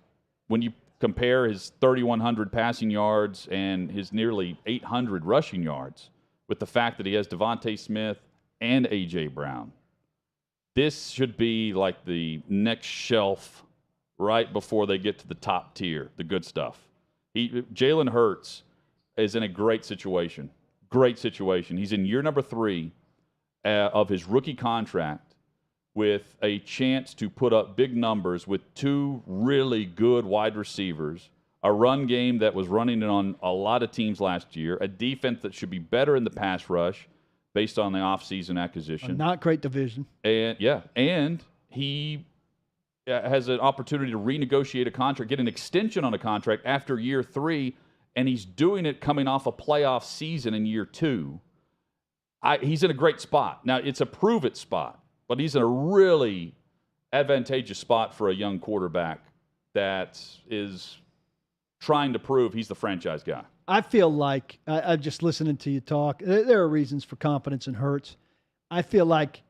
when you compare his 3,100 passing yards and his nearly 800 rushing yards with the fact that he has Devontae Smith and A.J. Brown, this should be like the next shelf right before they get to the top tier, the good stuff. Jalen Hurts is in a great situation. Great situation. He's in year number 3 of his rookie contract with a chance to put up big numbers with 2 really good wide receivers, a run game that was running on a lot of teams last year, a defense that should be better in the pass rush based on the offseason acquisition. A not great division. And he has an opportunity to renegotiate a contract, get an extension on a contract after year 3, and he's doing it coming off a playoff season in year 2. He's in a great spot. Now, it's a prove-it spot, but he's in a really advantageous spot for a young quarterback that is trying to prove he's the franchise guy. I feel like, I'm just listening to you talk, there are reasons for confidence in Hurts. I feel like,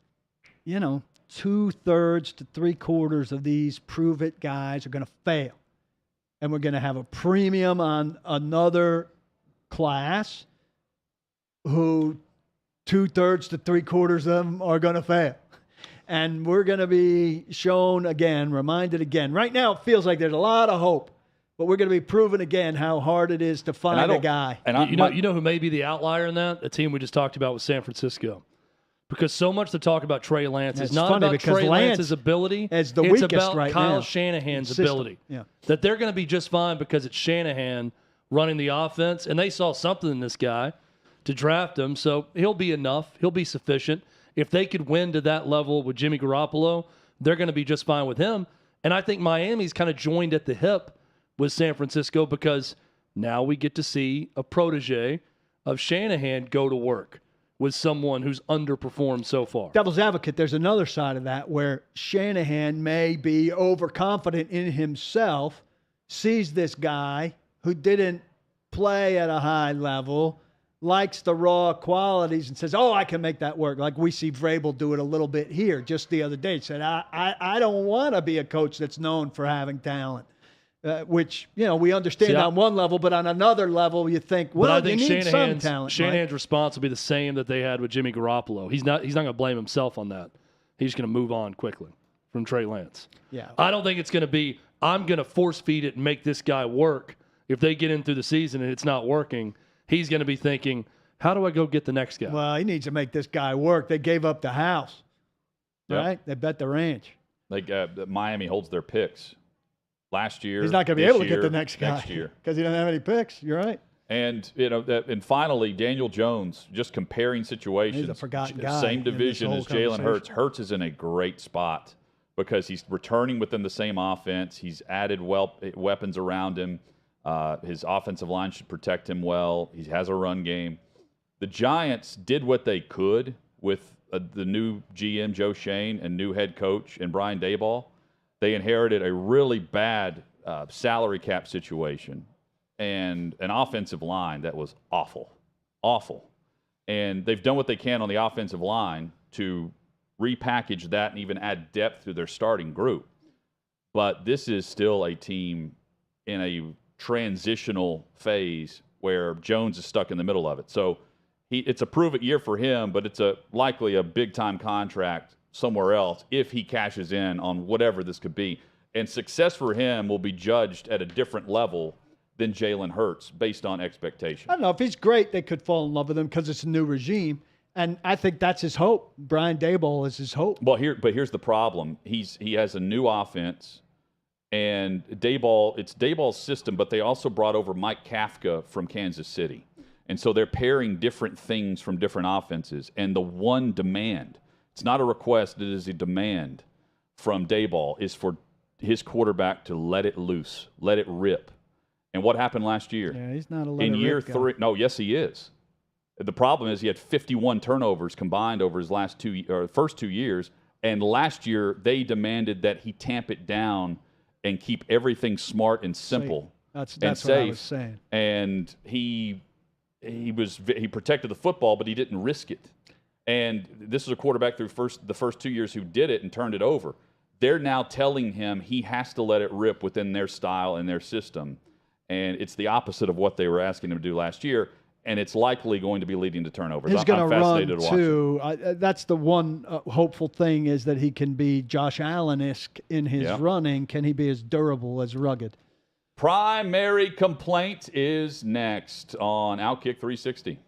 2/3 to 3/4 of these prove-it guys are going to fail. And we're going to have a premium on another class who 2/3 to 3/4 of them are going to fail. And we're going to be shown again, reminded again. Right now, it feels like there's a lot of hope, but we're going to be proven again how hard it is to find a guy. And you know who may be the outlier in that? The team we just talked about with San Francisco. Because so much to talk about Trey Lance is not about Trey Lance's ability. It's about Kyle Shanahan's ability. Yeah. That they're going to be just fine because it's Shanahan running the offense, and they saw something in this guy to draft him, so he'll be enough. He'll be sufficient. if they could win to that level with Jimmy Garoppolo, they're going to be just fine with him. And I think Miami's kind of joined at the hip with San Francisco because now we get to see a protege of Shanahan go to work with someone who's underperformed so far. Devil's advocate, there's another side of that where Shanahan may be overconfident in himself, sees this guy who didn't play at a high level, likes the raw qualities and says, I can make that work. Like we see Vrabel do it a little bit here just the other day. He said, I don't want to be a coach that's known for having talent. Which, we understand on one level, but on another level, you think, well, I think you need some talent. Shanahan's response will be the same that they had with Jimmy Garoppolo. He's not going to blame himself on that. He's going to move on quickly from Trey Lance. Yeah. I don't think it's going to be, I'm going to force feed it and make this guy work. If they get in through the season and it's not working, he's going to be thinking, how do I go get the next guy? Well, he needs to make this guy work. They gave up the house, right? They bet the ranch. Miami holds their picks. Last year, he's not going to be able to get the next guy next year because he doesn't have any picks. You're right. And and finally, Daniel Jones, just comparing situations. He's a forgotten guy. Same division as Jalen Hurts. Hurts is in a great spot because he's returning within the same offense. He's added weapons around him. His offensive line should protect him well. He has a run game. The Giants did what they could with the new GM, Joe Shane, and new head coach, and Brian Daboll. They inherited a really bad salary cap situation and an offensive line that was awful. And they've done what they can on the offensive line to repackage that and even add depth to their starting group. But this is still a team in a transitional phase where Jones is stuck in the middle of it. So it's a prove-it year for him, but it's likely a big-time contract somewhere else if he cashes in on whatever this could be. And success for him will be judged at a different level than Jalen Hurts based on expectation. I don't know. If he's great, they could fall in love with him because it's a new regime. And I think that's his hope. Brian Daboll is his hope. Well, here's the problem. He has a new offense, and it's Daboll's system, but they also brought over Mike Kafka from Kansas City. And so they're pairing different things from different offenses. And the one demand, it's not a request, it is a demand from Daboll, is for his quarterback to let it loose, let it rip. And what happened last year? Yeah, he's not a let in it year rip guy. 3. No, yes, he is. The problem is he had 51 turnovers combined over his first 2 years. And last year they demanded that he tamp it down and keep everything smart and simple. That's and what safe. I was saying. And he protected the football, but he didn't risk it. And this is a quarterback through the first 2 years who did it and turned it over. They're now telling him he has to let it rip within their style and their system. And it's the opposite of what they were asking him to do last year. And it's likely going to be leading to turnovers. He's going to run, to too. That's the one hopeful thing is that he can be Josh Allen-esque in his running. Can he be as durable, as rugged? Primary Complaint is next on OutKick 360.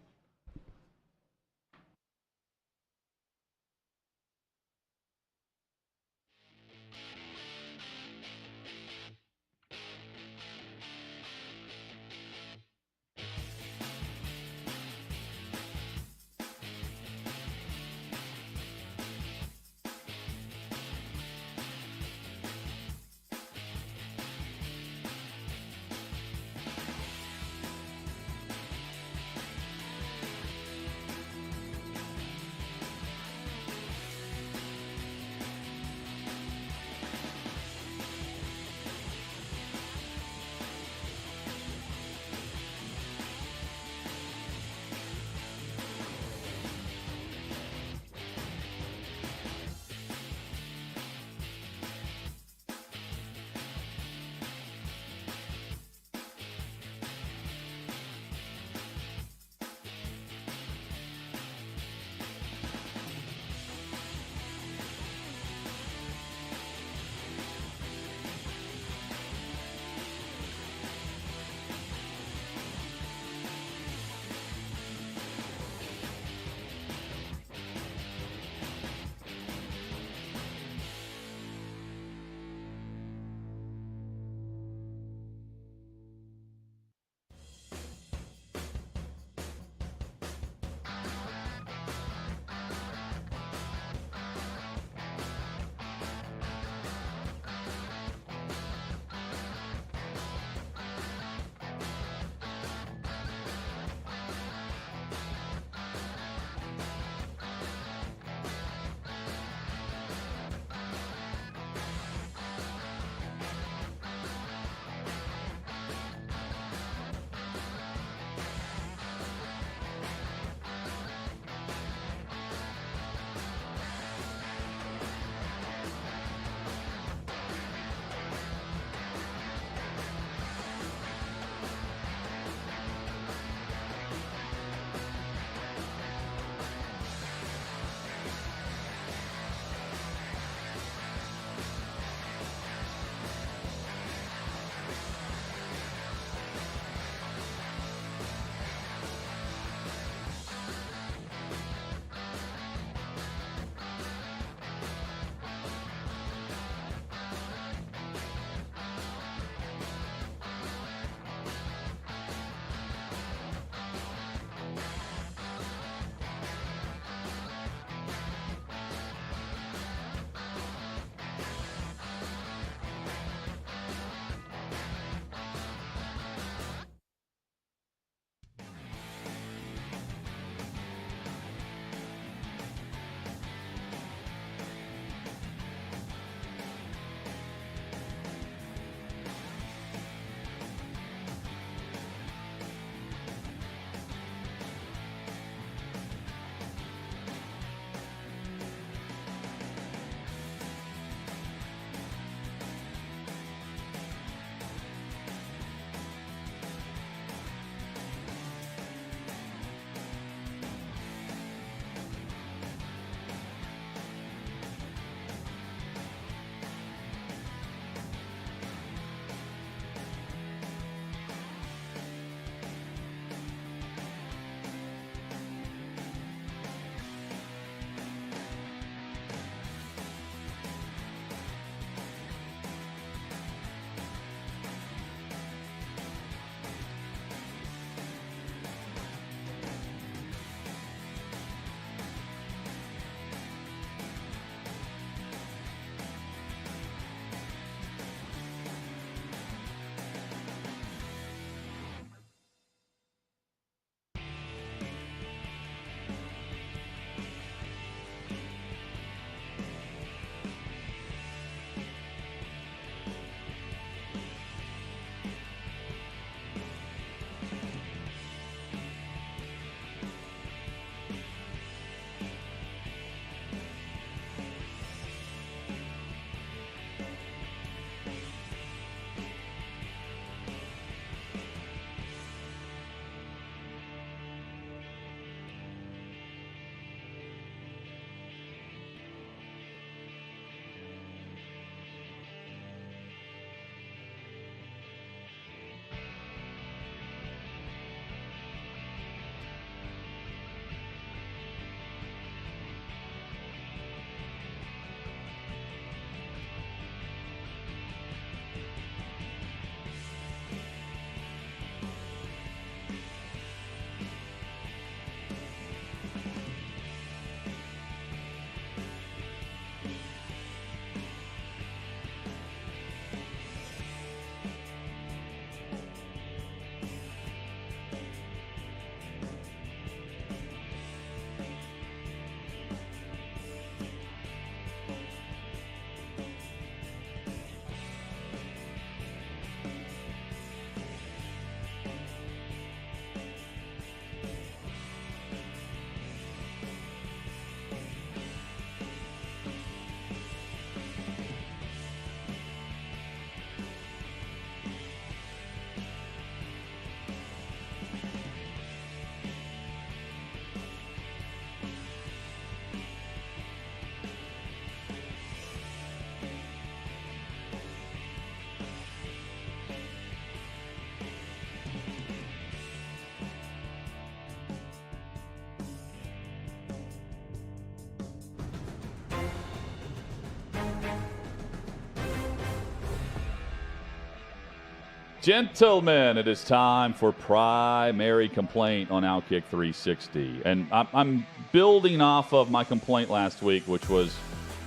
Gentlemen, it is time for primary complaint on OutKick 360. And I'm building off of my complaint last week, which was,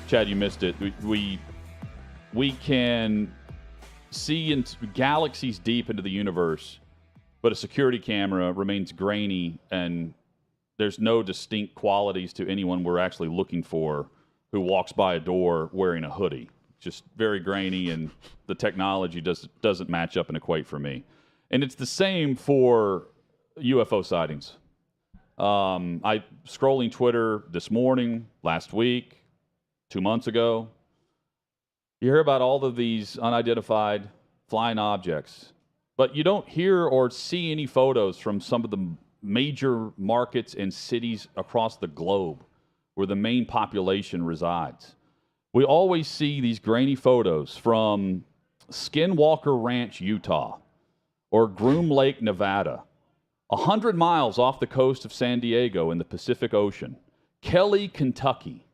Chad, you missed it. We can see into galaxies deep into the universe, but a security camera remains grainy, and there's no distinct qualities to anyone we're actually looking for who walks by a door wearing a hoodie. Just very grainy, and the technology doesn't match up and equate for me. And it's the same for UFO sightings. I scrolling Twitter this morning, last week, 2 months ago. You hear about all of these unidentified flying objects, but you don't hear or see any photos from some of the major markets and cities across the globe where the main population resides. We always see these grainy photos from Skinwalker Ranch, Utah, or Groom Lake, Nevada, 100 miles off the coast of San Diego in the Pacific Ocean, Kelly, Kentucky.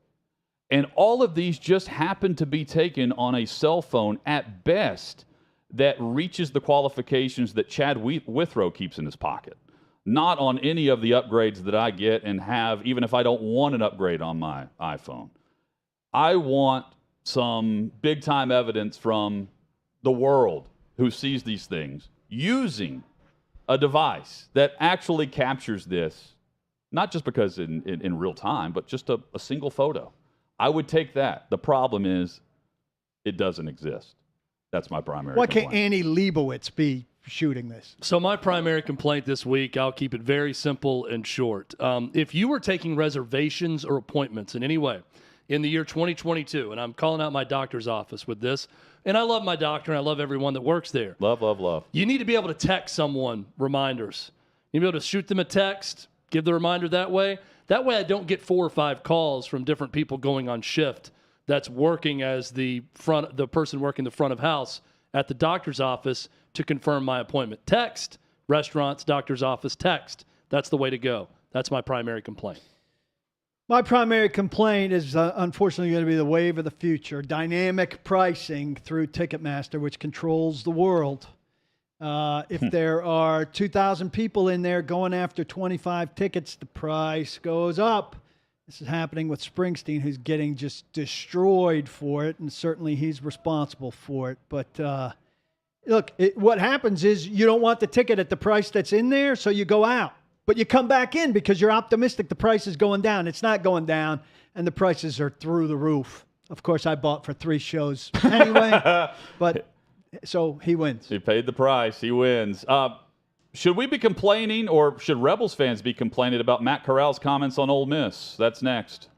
And all of these just happen to be taken on a cell phone at best that reaches the qualifications that Chad Withrow keeps in his pocket. Not on any of the upgrades that I get and have, even if I don't want an upgrade on my iPhone. I want some big-time evidence from the world who sees these things using a device that actually captures this, not just because in real time, but just a single photo. I would take that. The problem is it doesn't exist. That's my primary Why complaint. can't Annie Leibovitz be shooting this? So my primary complaint this week, I'll keep it very simple and short. If you were taking reservations or appointments in any way in the year 2022, and I'm calling out my doctor's office with this, and I love my doctor and I love everyone that works there. Love, love, love. You need to be able to text someone reminders. You need to be able to shoot them a text, give the reminder that way. That way I don't get 4 or 5 calls from different people going on shift that's working as the person working the front of house at the doctor's office to confirm my appointment. Text, restaurants, doctor's office, text. That's the way to go. That's my primary complaint. My primary complaint is unfortunately going to be the wave of the future, dynamic pricing through Ticketmaster, which controls the world. If there are 2,000 people in there going after 25 tickets, the price goes up. This is happening with Springsteen, who's getting just destroyed for it, and certainly he's responsible for it. But look, what happens is you don't want the ticket at the price that's in there, so you go out. But you come back in because you're optimistic the price is going down. It's not going down, and the prices are through the roof. Of course, I bought for 3 shows anyway, but so he wins. He paid the price. He wins. Should we be complaining, or should Rebels fans be complaining about Matt Corral's comments on Ole Miss? That's next.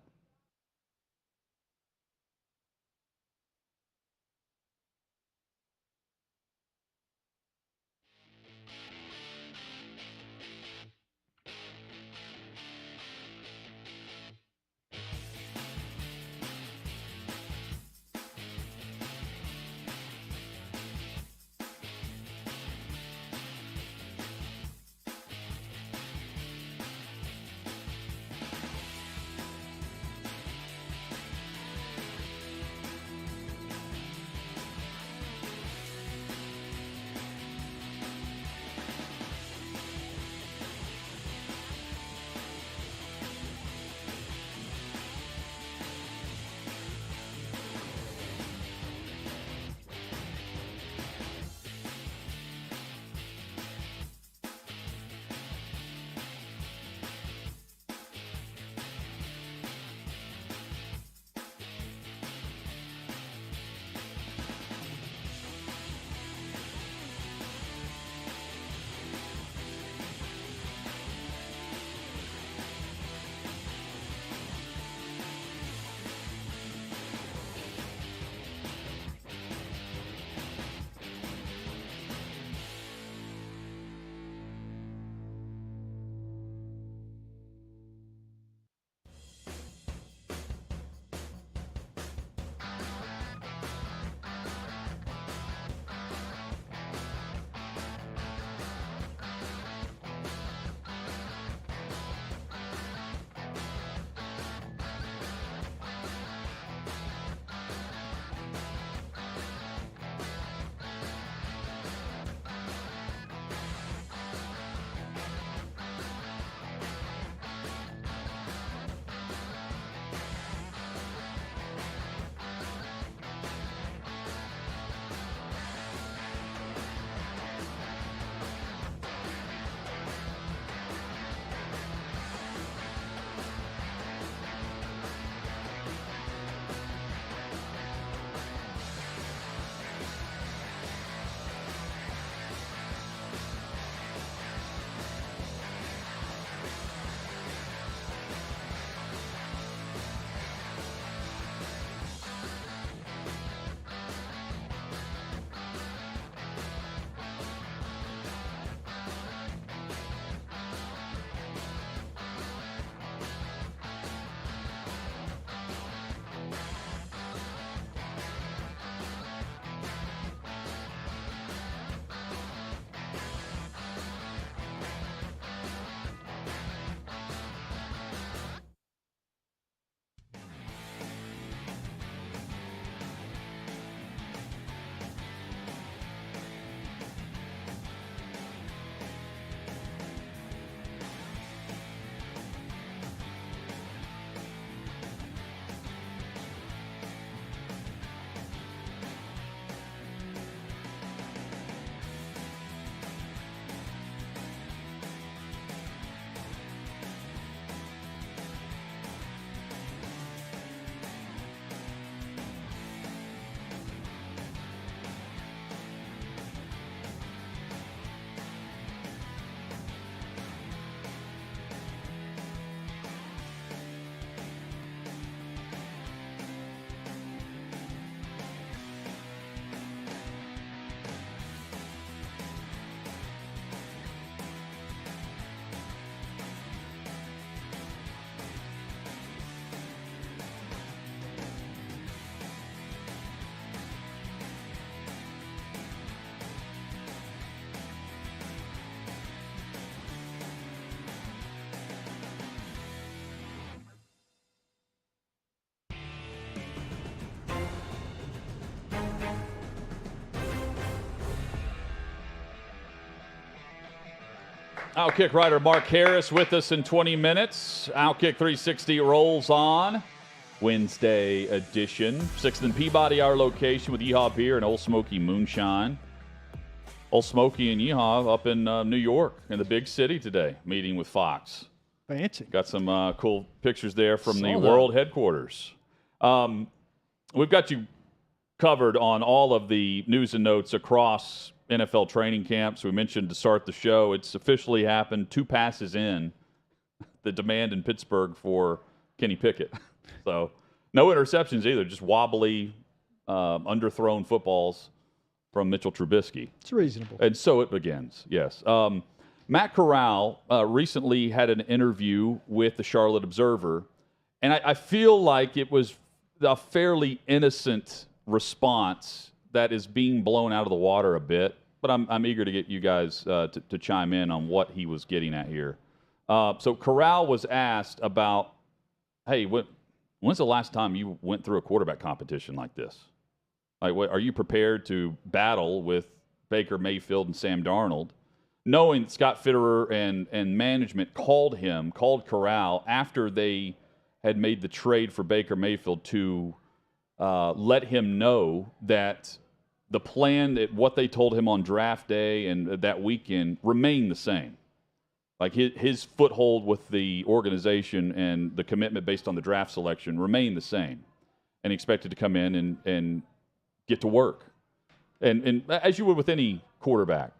OutKick writer Mark Harris with us in 20 minutes. OutKick 360 rolls on. Wednesday edition. 6th and Peabody, our location with Yeehaw Beer and Old Smoky Moonshine. Old Smoky and Yeehaw up in New York, in the big city today, meeting with Fox. Fancy. Got some cool pictures there from the world headquarters. We've got you covered on all of the news and notes across NFL training camps. We mentioned to start the show, it's officially happened. 2 passes in, the demand in Pittsburgh for Kenny Pickett. So no interceptions either, just wobbly, underthrown footballs from Mitchell Trubisky. It's reasonable. And so it begins, yes. Matt Corral recently had an interview with the Charlotte Observer, and I feel like it was a fairly innocent response that is being blown out of the water a bit, but I'm eager to get you guys to chime in on what he was getting at here. So Corral was asked about, hey, when's the last time you went through a quarterback competition like this? Like, are you prepared to battle with Baker Mayfield and Sam Darnold, knowing that Scott Fitterer and management called Corral after they had made the trade for Baker Mayfield to let him know that the plan, what they told him on draft day and that weekend, remained the same. Like his foothold with the organization and the commitment based on the draft selection remained the same, and he expected to come in and get to work, and as you would with any quarterback.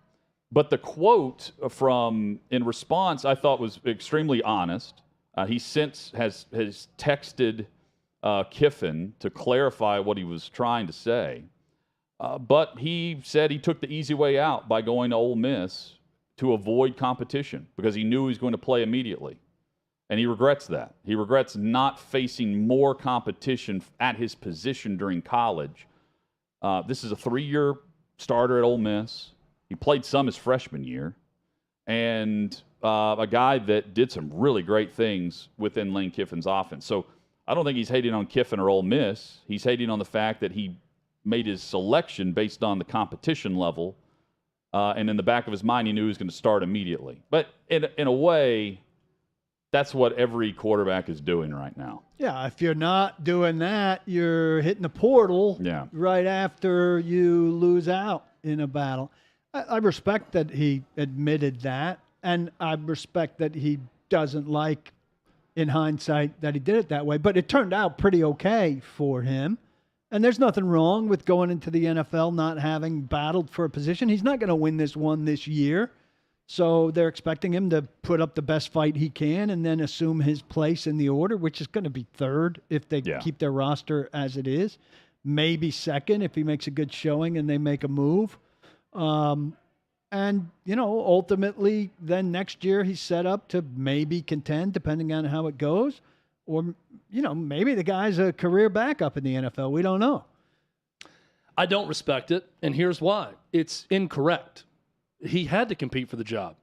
But the quote in response, I thought was extremely honest. He since has texted Kiffin to clarify what he was trying to say, but he said he took the easy way out by going to Ole Miss to avoid competition because he knew he was going to play immediately. And he regrets that. He regrets not facing more competition at his position during college. This is a 3-year starter at Ole Miss. He played some his freshman year. And a guy that did some really great things within Lane Kiffin's offense. So I don't think he's hating on Kiffin or Ole Miss. He's hating on the fact that he made his selection based on the competition level. And in the back of his mind, he knew he was going to start immediately. But in a way, that's what every quarterback is doing right now. Yeah, if you're not doing that, you're hitting the portal right after you lose out in a battle. I respect that he admitted that, and I respect that he doesn't like, in hindsight, that he did it that way. But it turned out pretty okay for him. And there's nothing wrong with going into the NFL not having battled for a position. He's not going to win this one this year. So they're expecting him to put up the best fight he can and then assume his place in the order, which is going to be third if they keep their roster as it is. Maybe second if he makes a good showing and they make a move. And, ultimately then next year he's set up to maybe contend depending on how it goes. Or, maybe the guy's a career backup in the NFL. We don't know. I don't respect it, and here's why. It's incorrect. He had to compete for the job.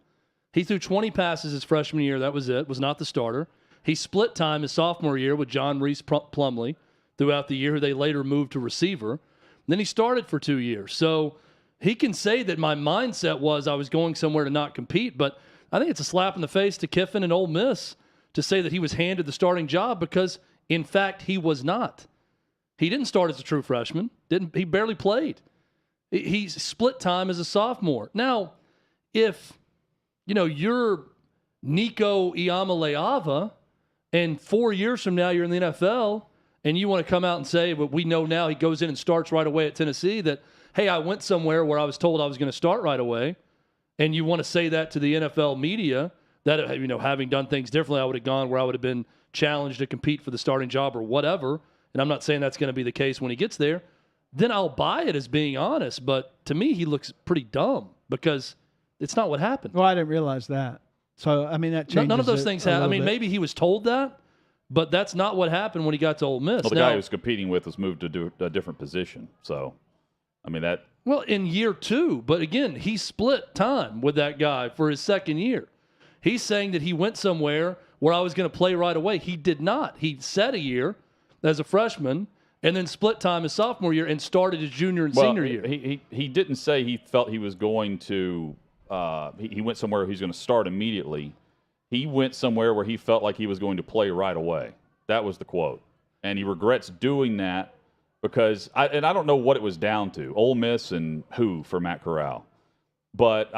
He threw 20 passes his freshman year. That was it. Was not the starter. He split time his sophomore year with John Reese Plumlee throughout the year, who they later moved to receiver. Then he started for 2 years. So he can say that my mindset was I was going somewhere to not compete, but I think it's a slap in the face to Kiffin and Ole Miss to say that he was handed the starting job because, in fact, he was not. He didn't start as a true freshman. He barely played. He split time as a sophomore. Now, if, you're Nico Iamaleava and 4 years from now you're in the NFL and you want to come out and say, but we know now he goes in and starts right away at Tennessee that, hey, I went somewhere where I was told I was going to start right away, and you want to say that to the NFL media, that, having done things differently, I would have gone where I would have been challenged to compete for the starting job or whatever, and I'm not saying that's going to be the case when he gets there, then I'll buy it as being honest. But to me, he looks pretty dumb because it's not what happened. Well, I didn't realize that. So, that changes none of those things happen. Maybe he was told that, but that's not what happened when he got to Ole Miss. Well, the guy he was competing with was moved to do a different position. So, that... Well, in year 2, but again, he split time with that guy for his second year. He's saying that he went somewhere where I was going to play right away. He did not. He sat a year as a freshman and then split time his sophomore year and started his junior and senior year. He didn't say he felt he was going to he went somewhere he's going to start immediately. He went somewhere where he felt like he was going to play right away. That was the quote. And he regrets doing that because I don't know what it was down to, Ole Miss and who for Matt Corral. But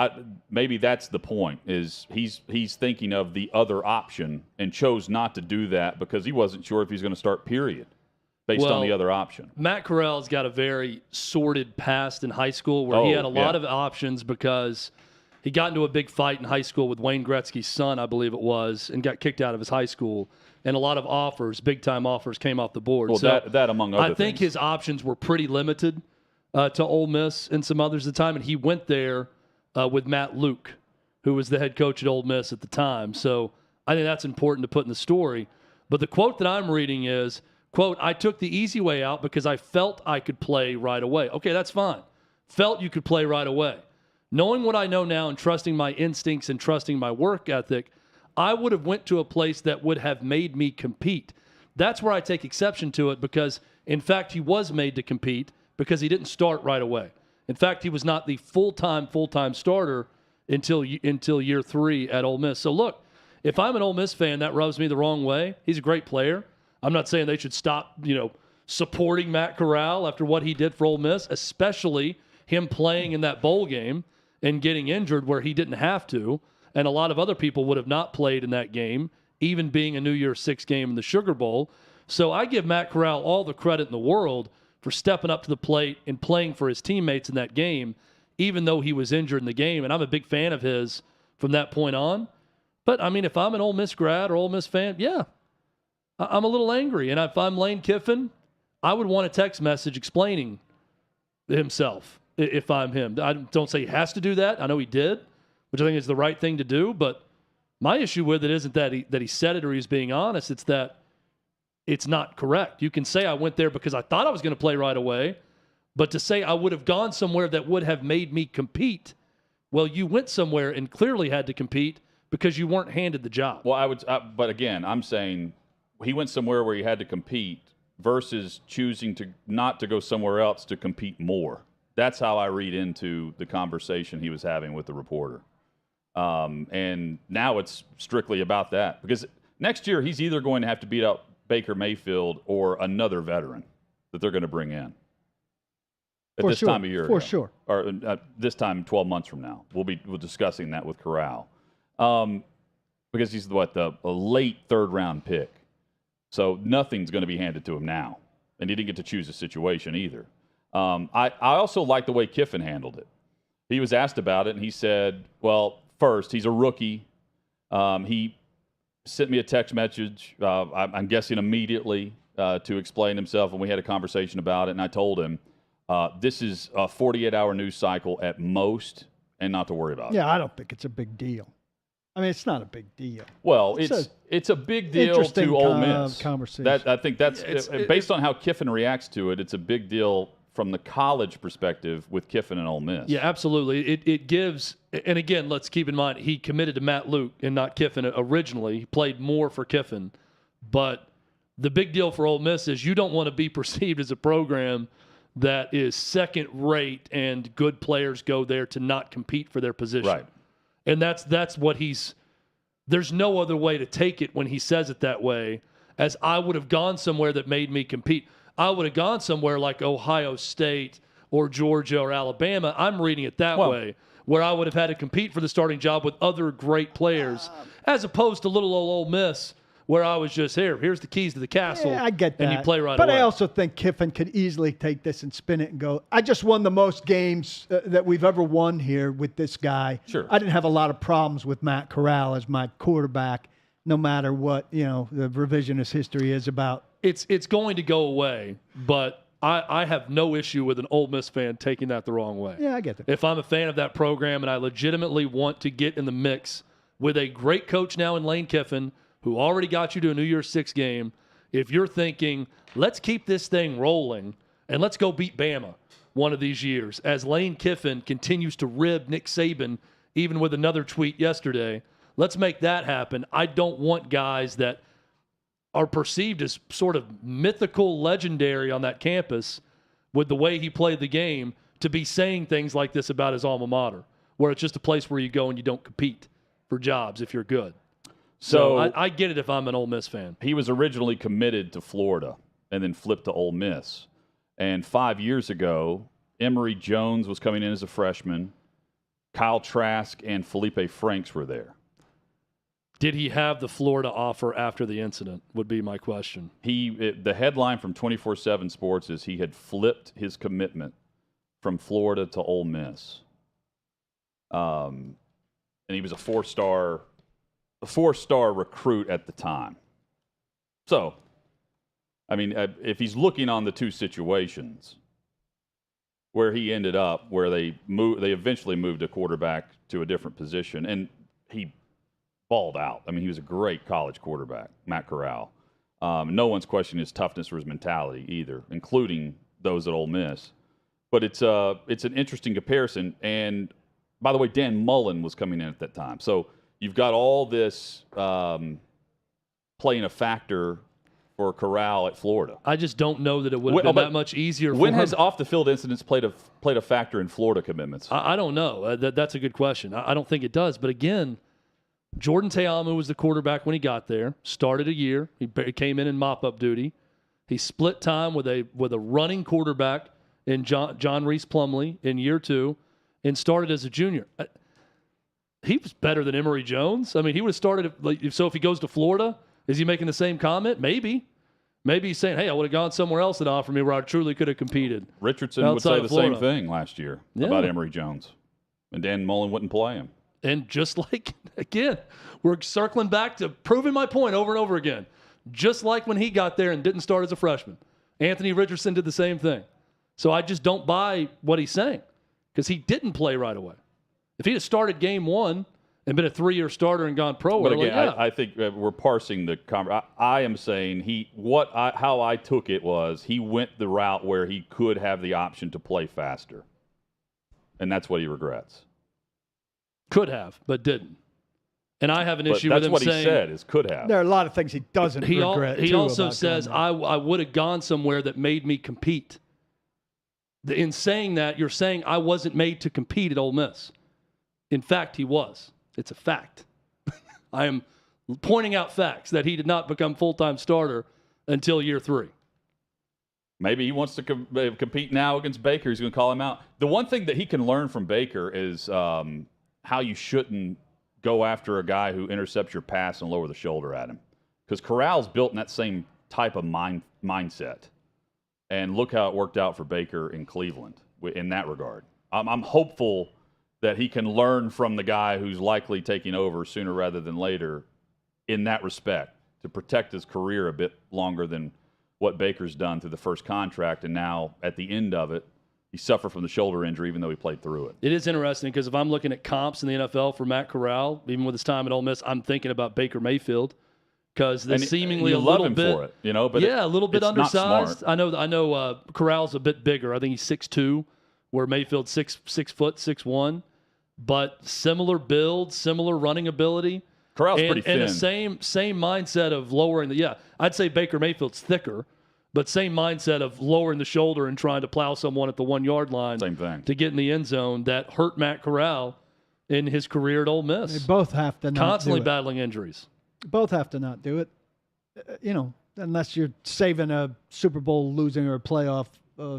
maybe that's the point, is he's thinking of the other option and chose not to do that because he wasn't sure if he's going to start, period, based on the other option. Matt Corral's got a very sordid past in high school where he had a lot of options because he got into a big fight in high school with Wayne Gretzky's son, I believe it was, and got kicked out of his high school. And a lot of offers, big-time offers, came off the board. Well, so that among other things. I think his options were pretty limited to Ole Miss and some others at the time, and he went there with Matt Luke, who was the head coach at Ole Miss at the time. So I think that's important to put in the story. But the quote that I'm reading is, quote, "I took the easy way out because I felt I could play right away." Okay, that's fine. Felt you could play right away. Knowing what I know now and trusting my instincts and trusting my work ethic, I would have went to a place that would have made me compete. That's where I take exception to it because, in fact, he was made to compete because he didn't start right away. In fact, he was not the full-time starter until year 3 at Ole Miss. So, look, if I'm an Ole Miss fan, that rubs me the wrong way. He's a great player. I'm not saying they should stop, supporting Matt Corral after what he did for Ole Miss, especially him playing in that bowl game and getting injured where he didn't have to. And a lot of other people would have not played in that game, even being a New Year's Six game in the Sugar Bowl. So I give Matt Corral all the credit in the world for stepping up to the plate and playing for his teammates in that game, even though he was injured in the game. And I'm a big fan of his from that point on. But, I mean, if I'm an Ole Miss grad or Ole Miss fan, yeah, I'm a little angry. And if I'm Lane Kiffin, I would want a text message explaining himself if I'm him. I don't say he has to do that. I know he did, which I think is the right thing to do. But my issue with it isn't that he said it or he's being honest. It's that it's not correct. You can say I went there because I thought I was going to play right away, but to say I would have gone somewhere that would have made me compete, well, you went somewhere and clearly had to compete because you weren't handed the job. Well, but again, I'm saying he went somewhere where he had to compete versus choosing to not to go somewhere else to compete more. That's how I read into the conversation he was having with the reporter. And now it's strictly about that because next year he's either going to have to beat out Baker Mayfield or another veteran that they're going to bring in at this time of year. For sure. Or this time 12 months from now. We'll be discussing that with Corral. Because he's a late third-round pick. So nothing's going to be handed to him now. And he didn't get to choose a situation either. I also like the way Kiffin handled it. He was asked about it, and he said, well, first, he's a rookie. He sent me a text message, I'm guessing immediately, to explain himself, and we had a conversation about it, and I told him, this is a 48-hour news cycle at most, and not to worry about it. Yeah, I don't think it's a big deal. I mean, it's not a big deal. Well, it's a big deal to Ole Miss. Conversation. I think that's based on how Kiffin reacts to it. It's a big deal from the college perspective with Kiffin and Ole Miss. Yeah, absolutely. It gives, and again, let's keep in mind he committed to Matt Luke and not Kiffin originally. He played more for Kiffin, but the big deal for Ole Miss is you don't want to be perceived as a program that is second rate and good players go there to not compete for their position. Right. And that's what there's no other way to take it when he says it that way, as I would have gone somewhere that made me compete. I would have gone somewhere like Ohio State or Georgia or Alabama. I'm reading it that way, where I would have had to compete for the starting job with other great players, as opposed to little old Ole Miss, where I was just here's the keys to the castle. Yeah, I get that. And you play right but away. I also think Kiffin could easily take this and spin it and go, I just won the most games that we've ever won here with this guy. Sure. I didn't have a lot of problems with Matt Corral as my quarterback, no matter what, the revisionist history is about. It's going to go away, but I have no issue with an Ole Miss fan taking that the wrong way. Yeah, I get that. If I'm a fan of that program and I legitimately want to get in the mix with a great coach now in Lane Kiffin, who already got you to a New Year's Six game, if you're thinking, let's keep this thing rolling and let's go beat Bama one of these years, as Lane Kiffin continues to rib Nick Saban, even with another tweet yesterday, let's make that happen. I don't want guys that are perceived as sort of mythical, legendary on that campus with the way he played the game to be saying things like this about his alma mater where it's just a place where you go and you don't compete for jobs if you're good. So I get it if I'm an Ole Miss fan. He was originally committed to Florida and then flipped to Ole Miss. And 5 years ago, Emory Jones was coming in as a freshman. Kyle Trask and Felipe Franks were there. Did he have the Florida offer after the incident would be my question. The headline from 24/7 Sports is he had flipped his commitment from Florida to Ole Miss. And he was a four-star recruit at the time. So, I mean, if he's looking on the two situations, where he ended up, where they eventually moved a quarterback to a different position, and he balled out. I mean, he was a great college quarterback, Matt Corral. No one's questioning his toughness or his mentality either, including those at Ole Miss. But it's an interesting comparison. And by the way, Dan Mullen was coming in at that time. So you've got all this playing a factor for Corral at Florida. I just don't know that it would have been that much easier for him. When has off-the-field incidents played a factor in Florida commitments? I don't know. That's a good question. I don't think it does. But again, Jordan Te'amu was the quarterback when he got there. Started a year. He came in mop-up duty. He split time with a running quarterback in John Reese Plumlee in year 2 and started as a junior. He was better than Emory Jones. I mean, he would have started. So if he goes to Florida, is he making the same comment? Maybe. Maybe he's saying, hey, I would have gone somewhere else that offered me where I truly could have competed. Richardson would say the same thing last year about Emory Jones. And Dan Mullen wouldn't play him. And just like, again, we're circling back to proving my point over and over again. Just like when he got there and didn't start as a freshman. Anthony Richardson did the same thing. So I just don't buy what he's saying because he didn't play right away. If he'd have started game 1 and been a 3-year starter and gone pro, but again, I think we're parsing the conversation. I am saying how I took it was he went the route where he could have the option to play faster, and that's what he regrets. Could have, but didn't. And I have an issue with him saying... That's what he said, is could have. There are a lot of things he doesn't regret. He also says, I would have gone somewhere that made me compete. In saying that, you're saying I wasn't made to compete at Ole Miss. In fact, he was. It's a fact. I am pointing out facts that he did not become full-time starter until year 3. Maybe he wants to compete now against Baker. He's going to call him out. The one thing that he can learn from Baker is how you shouldn't go after a guy who intercepts your pass and lower the shoulder at him. Because Corral's built in that same type of mindset. And look how it worked out for Baker in Cleveland in that regard. I'm hopeful that he can learn from the guy who's likely taking over sooner rather than later in that respect to protect his career a bit longer than what Baker's done through the first contract. And now at the end of it, he suffered from the shoulder injury even though he played through it. It is interesting because if I'm looking at comps in the NFL for Matt Corral, even with his time at Ole Miss, I'm thinking about Baker Mayfield because they're seemingly a little bit for it, but a little bit undersized. I know Corral's a bit bigger. I think he's 6'2", where Mayfield's 6 foot 6'1", but similar build, similar running ability. Corral's pretty thin. And the same mindset of lowering the I'd say Baker Mayfield's thicker. But same mindset of lowering the shoulder and trying to plow someone at the 1-yard line same thing. To get in the end zone that hurt Matt Corral in his career at Ole Miss. They both have to not constantly do it. battling injuries. Both have to not do it. Unless you're saving a Super Bowl losing or a playoff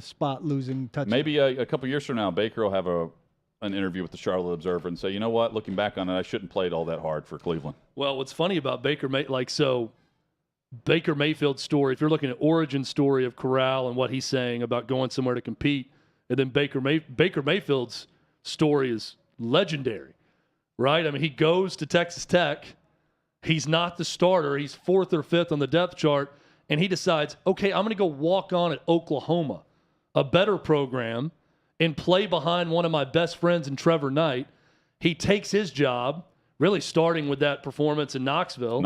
spot losing touchdown. Maybe a couple years from now, Baker will have an interview with the Charlotte Observer and say, you know what, looking back on it, I shouldn't played all that hard for Cleveland. Well, what's funny about Baker Mayfield's story, if you're looking at origin story of Corral and what he's saying about going somewhere to compete, and then Baker Mayfield's story is legendary, right? I mean, he goes to Texas Tech. He's not the starter. He's 4th or 5th on the depth chart, and he decides, okay, I'm going to go walk on at Oklahoma, a better program, and play behind one of my best friends in Trevor Knight. He takes his job, really starting with that performance in Knoxville.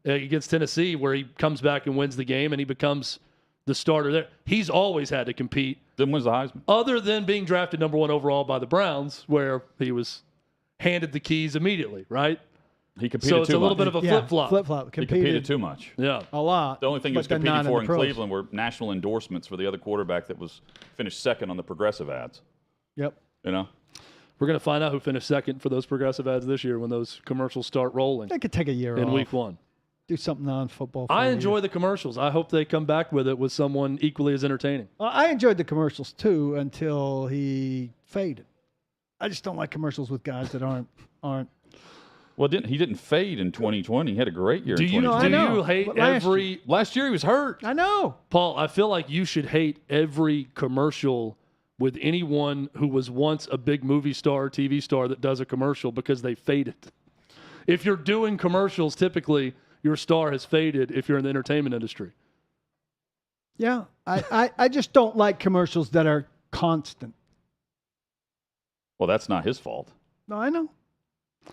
Against Tennessee, where he comes back and wins the game, and he becomes the starter there. He's always had to compete. Then wins the Heisman. Other than being drafted number 1 overall by the Browns, where he was handed the keys immediately, right? He competed too much. So it's a little bit of a flip-flop. Flip-flop. He competed too much. Yeah. A lot. The only thing he was competing for in Cleveland were national endorsements for the other quarterback that was finished second on the Progressive ads. Yep. We're going to find out who finished second for those Progressive ads this year when those commercials start rolling. They could take a year in off. week 1. Do something non-football. I enjoy the commercials. I hope they come back with it with someone equally as entertaining. Well, I enjoyed the commercials too until he faded. I just don't like commercials with guys that aren't. Well, he didn't fade in 2020. He had a great year. Do in you 2020. do you hate every? Last year he was hurt. I know, Paul. I feel like you should hate every commercial with anyone who was once a big movie star, TV star that does a commercial because they faded. If you're doing commercials, typically your star has faded if you're in the entertainment industry. Yeah, I just don't like commercials that are constant. Well, that's not his fault. No, I know.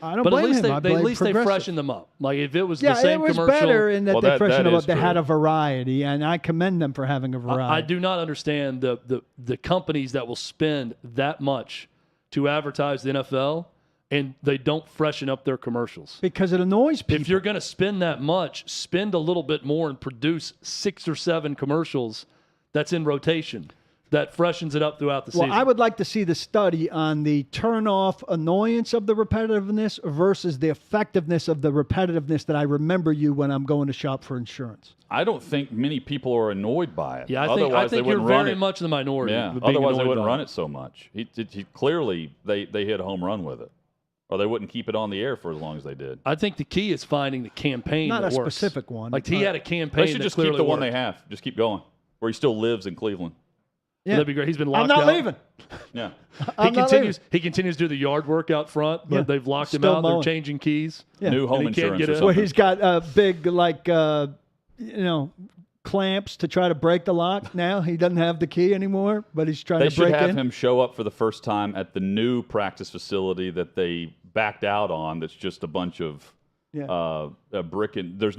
I don't but blame at least him. at least they freshen them up. Like if it was yeah, the same it was commercial. better in that they freshened them up. They true. had a variety, and I commend them for having a variety. I do not understand the companies that will spend that much to advertise the NFL and they don't freshen up their commercials. Because it annoys people. If you're going to spend that much, spend a little bit more and produce 6 or 7 commercials that's in rotation that freshens it up throughout the season. Well, I would like to see the study on the turn-off annoyance of the repetitiveness versus the effectiveness of the repetitiveness that I remember you when I'm going to shop for insurance. I don't think many people are annoyed by it. Yeah, I Otherwise, think they you're wouldn't run very it. much in the minority. Yeah. with being Otherwise, they annoyed wouldn't by run it so much. He clearly they hit a home run with it, or they wouldn't keep it on the air for as long as they did. I think the key is finding the campaign Not that a works. specific one. Like he had a campaign They should that just keep clearly the one worked. they have. Just keep going, where he still lives in Cleveland. Yeah. That'd be great. He's been locked I'm out. not leaving. Yeah. I'm not leaving. He continues to do the yard work out front, but Yeah. they've locked him Still out. mowing. They're changing keys. Yeah. New home And he can't insurance get or in. something. Where he's got big, clamps to try to break the lock now. He doesn't have the key anymore, but he's trying They to break should have in. him show up for the first time at the new practice facility that they backed out on. That's just a bunch of brick and there's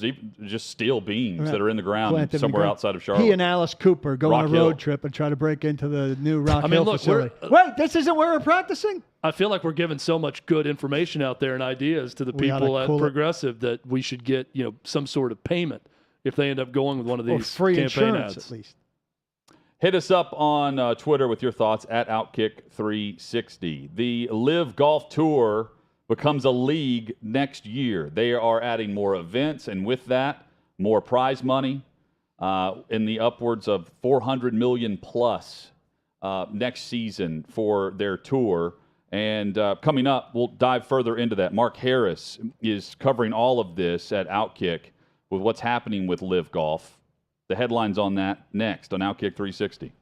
even just steel beams that are in the ground Planted in somewhere ground. outside of Charlotte. He and Alice Cooper go on a Rock road Hill. trip and try to break into the new Rock mean, Hill look, facility. Wait, this isn't where we're practicing? I feel like we're giving so much good information out there and ideas to the We oughta people at cool it. Progressive that we should get some sort of payment if they end up going with one of Or these free campaign insurance, ads. at least. Hit us up on Twitter with your thoughts at OutKick360. The LIV Golf Tour becomes a league next year. They are adding more events, and with that, more prize money in the upwards of $400 million plus next season for their tour. And coming up, we'll dive further into that. Mark Harris is covering all of this at OutKick with what's happening with LIV Golf. The headlines on that next on OutKick 360.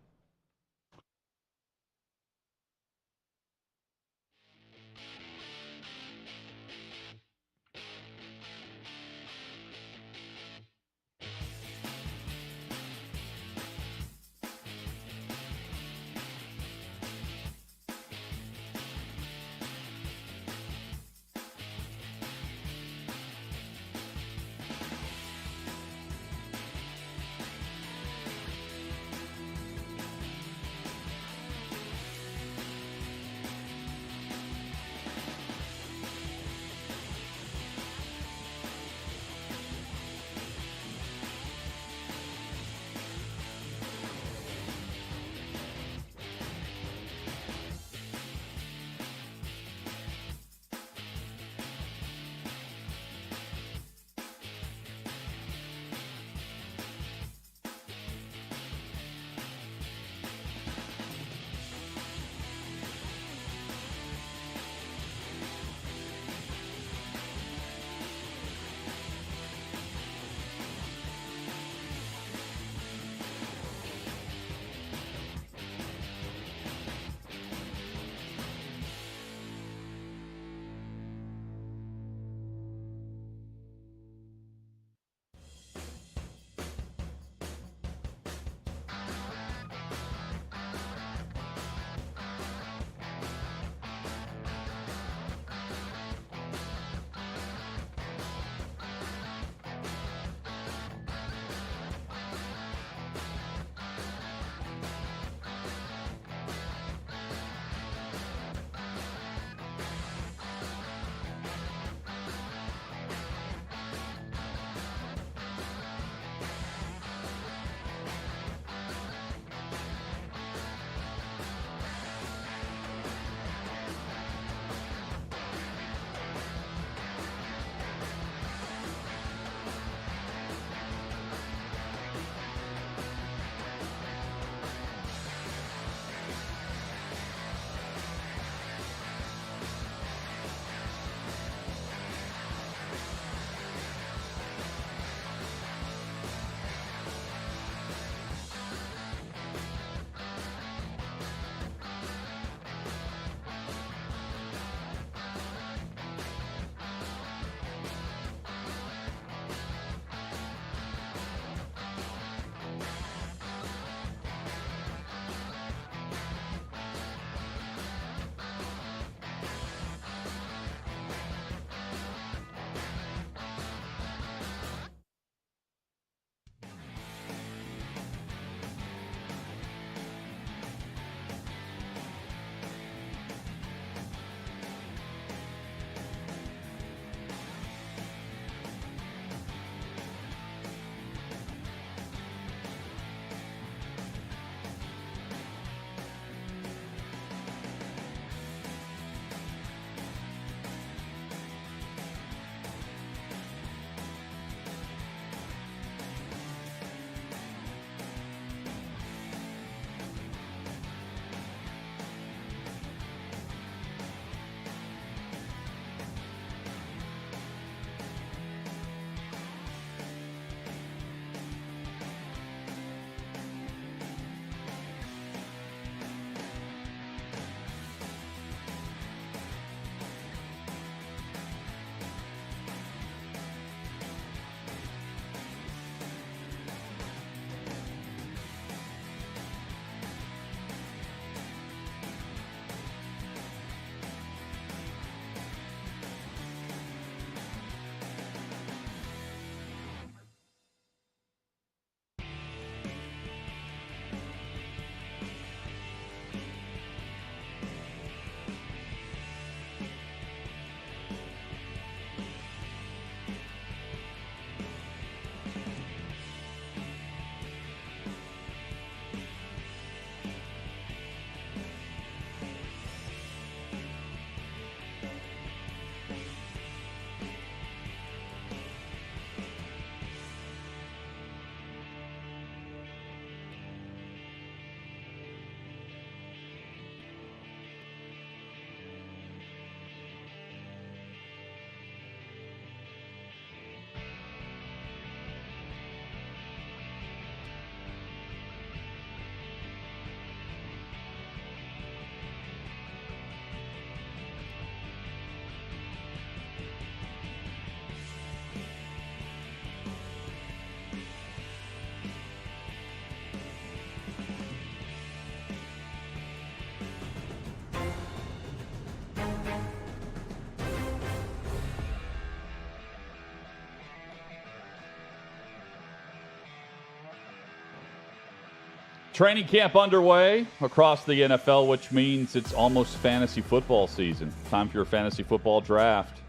Training camp underway across the NFL, which means it's almost fantasy football season. Time for your fantasy football draft.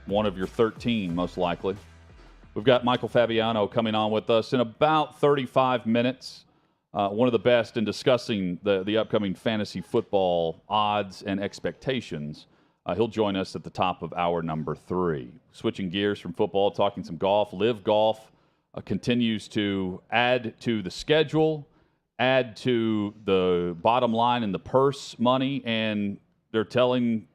One of your 13, most likely. We've got Michael Fabiano coming on with us in about 35 minutes. One of the best in discussing the upcoming fantasy football odds and expectations. He'll join us at the top of hour number 3. Switching gears from football, talking some golf. LIV Golf continues to add to the schedule, add to the bottom line and the purse money, and they're telling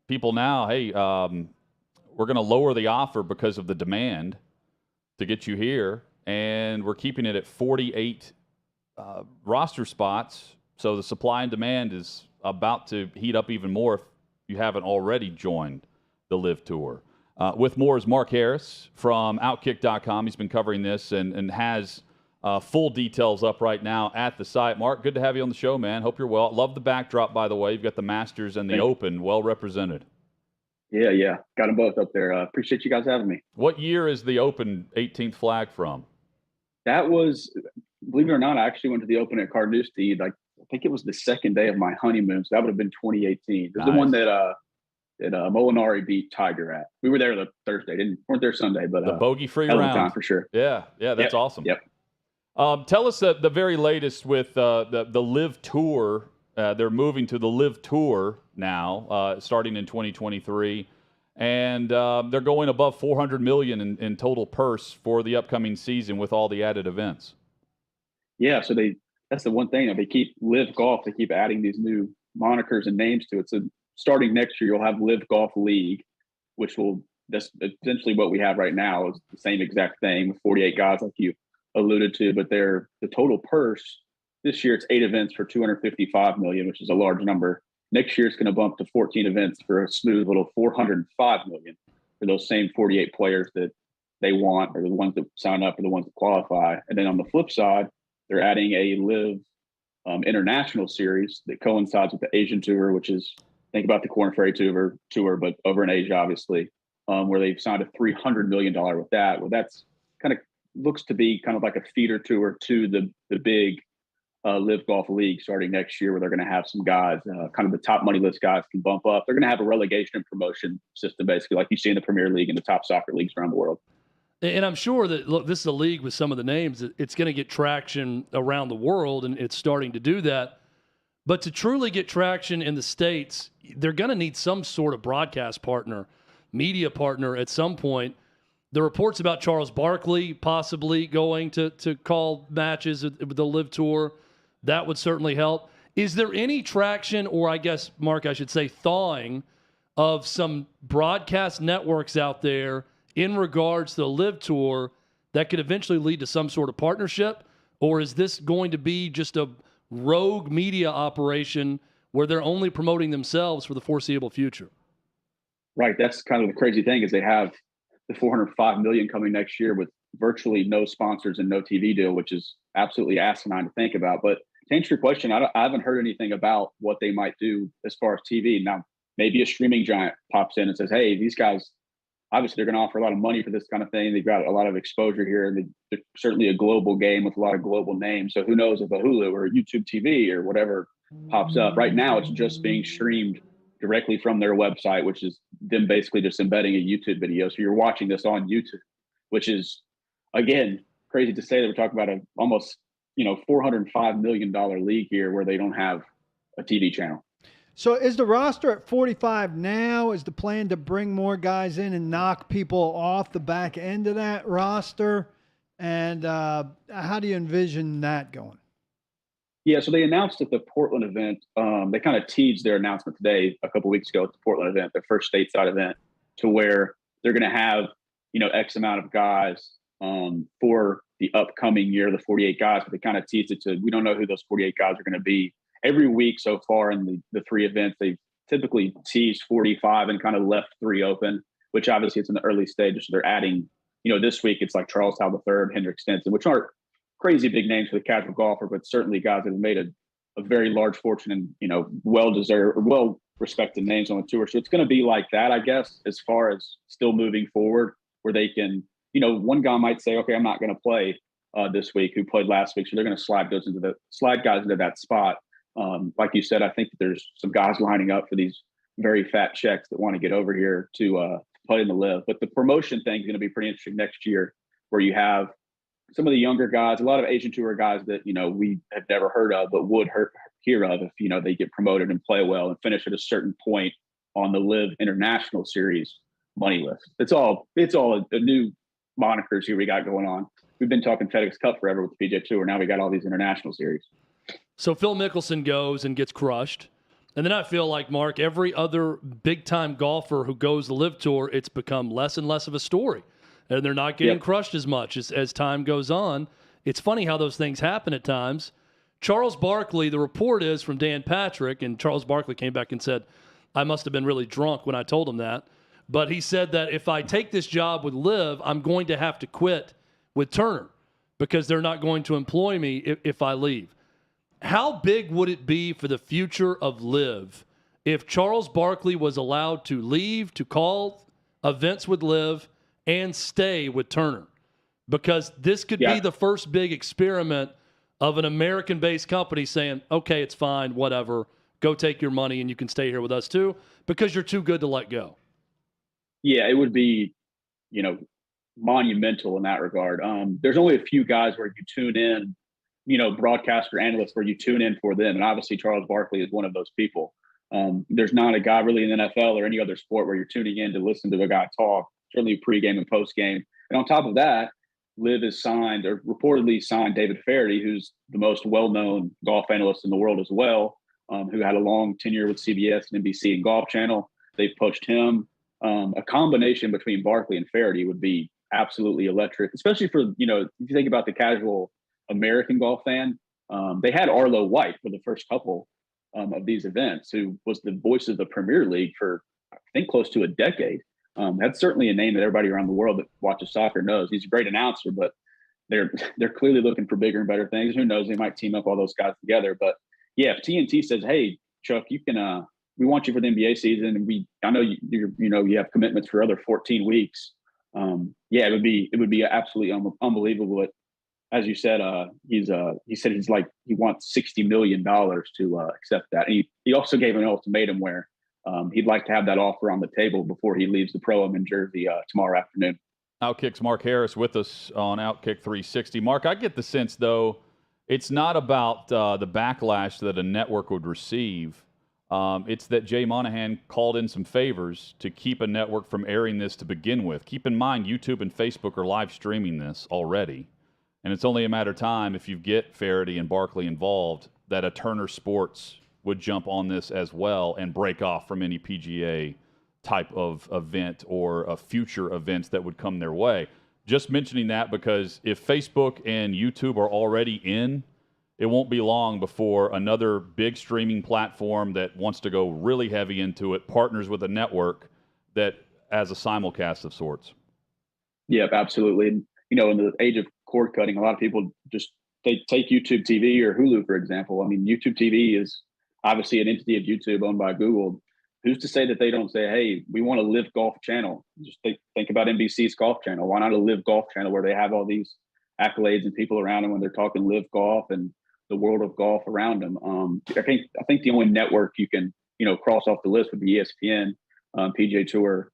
people now, hey, we're going to lower the offer because of the demand to get you here, and we're keeping it at 48 roster spots, so the supply and demand is about to heat up even more if you haven't already joined the LIV Tour. With more is Mark Harris from OutKick.com. He's been covering this and has full details up right now at the site. Mark, good to have you on the show, man. Hope you're well. Love the backdrop, by the way. You've got the Masters and the Open well represented. Yeah. Got them both up there. Appreciate you guys having me. What year is the Open 18th flag from? That was, believe it or not, I actually went to the Open at Carnoustie. I think it was the second day of my honeymoon, so that would have been 2018. It was the one that Molinari beat Tiger at. We were there the Thursday. Weren't there Sunday, but the bogey-free round time for sure. Yeah, that's awesome. Yep. Tell us the very latest with the LIV Tour. They're moving to the LIV Tour now, starting in 2023, and they're going above $400 million in total purse for the upcoming season with all the added events. Yeah, so that's the one thing. They keep LIV Golf. They keep adding these new monikers and names to it. So starting next year, you'll have LIV Golf League, that's essentially what we have right now is the same exact thing with 48 guys like you alluded to, but the total purse this year, it's 8 events for $255 million, which is a large number. Next year, it's going to bump to 14 events for a smooth little $405 million for those same 48 players that they want, or the ones that sign up, or the ones that qualify. And then on the flip side, they're adding a LIV international series that coincides with the Asian Tour, which is, think about the Corn Ferry Tour, but over in Asia, obviously, where they've signed a $300 million with that. Well, that's kind of looks to be kind of like a feeder tour to the big LIV Golf League starting next year, where they're going to have some guys, kind of the top money list guys can bump up. They're going to have a relegation and promotion system, basically, like you see in the Premier League and the top soccer leagues around the world. And I'm sure that, look, this is a league with some of the names. It's going to get traction around the world, and it's starting to do that. But to truly get traction in the States, they're going to need some sort of broadcast partner, media partner at some point. The reports about Charles Barkley possibly going to call matches with the LIV Tour, that would certainly help. Is there any traction, or I guess, Mark, I should say thawing, of some broadcast networks out there in regards to the LIV Tour that could eventually lead to some sort of partnership? Or is this going to be just a rogue media operation where they're only promoting themselves for the foreseeable future? Right. That's kind of the crazy thing, is they have the $405 million coming next year with virtually no sponsors and no TV deal, which is absolutely asinine to think about. But to answer your question, I haven't heard anything about what they might do as far as TV. Now, maybe a streaming giant pops in and says, hey, these guys, obviously they're going to offer a lot of money for this kind of thing. They've got a lot of exposure here, and they're certainly a global game with a lot of global names. So who knows if a Hulu or a YouTube TV or whatever pops up. Right now, it's just being streamed directly from their website, which is them basically just embedding a YouTube video. So you're watching this on YouTube, which is, again, crazy to say that we're talking about a almost, $405 million league here where they don't have a TV channel. So is the roster at 45 now? Is the plan to bring more guys in and knock people off the back end of that roster? And how do you envision that going? Yeah, so they announced at the Portland event, they kind of teased their announcement today, a couple weeks ago at the Portland event, their first stateside event, to where they're going to have, X amount of guys for the upcoming year, the 48 guys, but they kind of teased it to, we don't know who those 48 guys are going to be. Every week so far in the 3 events, they've typically teased 45 and kind of left 3 open, which obviously it's in the early stages. So they're adding, this week it's like Charles Howell III, Hendrik Stenson, which aren't crazy big names for the casual golfer, but certainly guys that have made a very large fortune and, well-deserved, well-respected names on the tour. So it's going to be like that, I guess, as far as still moving forward, where they can, one guy might say, okay, I'm not going to play this week who played last week, so they're going to slide guys into that spot. Like you said, I think that there's some guys lining up for these very fat checks that want to get over here to play in the LIV. But the promotion thing is going to be pretty interesting next year, where you have some of the younger guys, a lot of Asian Tour guys that, we have never heard of, but would hear of if, they get promoted and play well and finish at a certain point on the LIV International Series money list. It's all a new monikers here we got going on. We've been talking FedEx Cup forever with the PGA Tour. Now we got all these international series. So Phil Mickelson goes and gets crushed. And then I feel like, Mark, every other big-time golfer who goes the LIV Tour, it's become less and less of a story. And they're not getting crushed as much as time goes on. It's funny how those things happen at times. Charles Barkley, the report is from Dan Patrick, and Charles Barkley came back and said, I must have been really drunk when I told him that. But he said that if I take this job with LIV, I'm going to have to quit with Turner because they're not going to employ me if I leave. How big would it be for the future of LIV if Charles Barkley was allowed to leave, to call events with LIV, and stay with Turner? Because this could be the first big experiment of an American-based company saying, okay, it's fine, whatever, go take your money and you can stay here with us too, because you're too good to let go. Yeah, it would be, monumental in that regard. There's only a few guys where you tune in, broadcaster analysts where you tune in for them. And obviously Charles Barkley is one of those people. There's not a guy really in the NFL or any other sport where you're tuning in to listen to a guy talk, certainly pregame and postgame. And on top of that, LIV has signed or reportedly signed David Feherty, who's the most well-known golf analyst in the world as well, who had a long tenure with CBS and NBC and Golf Channel. They've poached him. A combination between Barkley and Feherty would be absolutely electric, especially for, if you think about the casual American golf fan. They had Arlo White for the first couple of these events, who was the voice of the Premier League for, I think, close to a decade. That's certainly a name that everybody around the world that watches soccer knows. He's a great announcer, but they're clearly looking for bigger and better things. Who knows? They might team up all those guys together. But yeah, if TNT says, "Hey, Chuck, you can, we want you for the NBA season, and I know you have commitments for other 14 weeks." It would be absolutely unbelievable. But as you said, he wants $60 million to accept that. And he also gave an ultimatum where he'd like to have that offer on the table before he leaves the Pro-Am in Jersey tomorrow afternoon. OutKick's Mark Harris with us on OutKick 360. Mark, I get the sense, though, it's not about the backlash that a network would receive. It's that Jay Monahan called in some favors to keep a network from airing this to begin with. Keep in mind, YouTube and Facebook are live streaming this already. And it's only a matter of time, if you get Feherty and Barkley involved, that a Turner Sports would jump on this as well and break off from any PGA type of event or future events that would come their way. Just mentioning that because if Facebook and YouTube are already in, it won't be long before another big streaming platform that wants to go really heavy into it partners with a network that has a simulcast of sorts. Yep, absolutely. And, in the age of cord cutting, a lot of people they take YouTube TV or Hulu, for example. I mean, YouTube TV is obviously an entity of YouTube owned by Google. Who's to say that they don't say, hey, we want a LIV Golf channel? Just think about NBC's Golf Channel. Why not a LIV Golf channel where they have all these accolades and people around them when they're talking LIV Golf and the world of golf around them? I think the only network you can, cross off the list would be ESPN. PGA Tour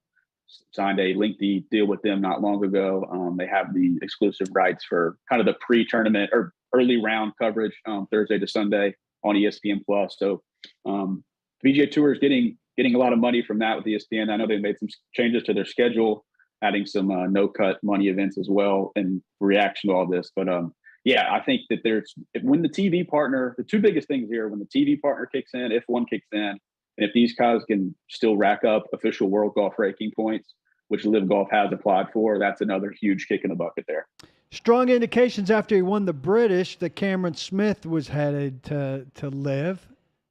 signed a lengthy deal with them not long ago. They have the exclusive rights for kind of the pre-tournament or early round coverage Thursday to Sunday on ESPN Plus. So PGA Tour is getting a lot of money from that with ESPN. I know they made some changes to their schedule, adding some no-cut money events as well in reaction to all this. But I think that when the TV partner, the two biggest things here, when the TV partner kicks in, if one kicks in, and if these guys can still rack up official world golf ranking points, which LIV Golf has applied for, that's another huge kick in the bucket there. Strong indications after he won the British that Cameron Smith was headed to LIV.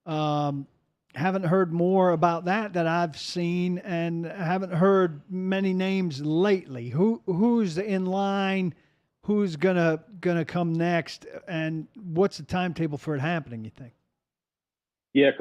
Haven't heard more about that I've seen, and haven't heard many names lately. Who's in line? Who's gonna come next? And what's the timetable for it happening, you think? Yeah,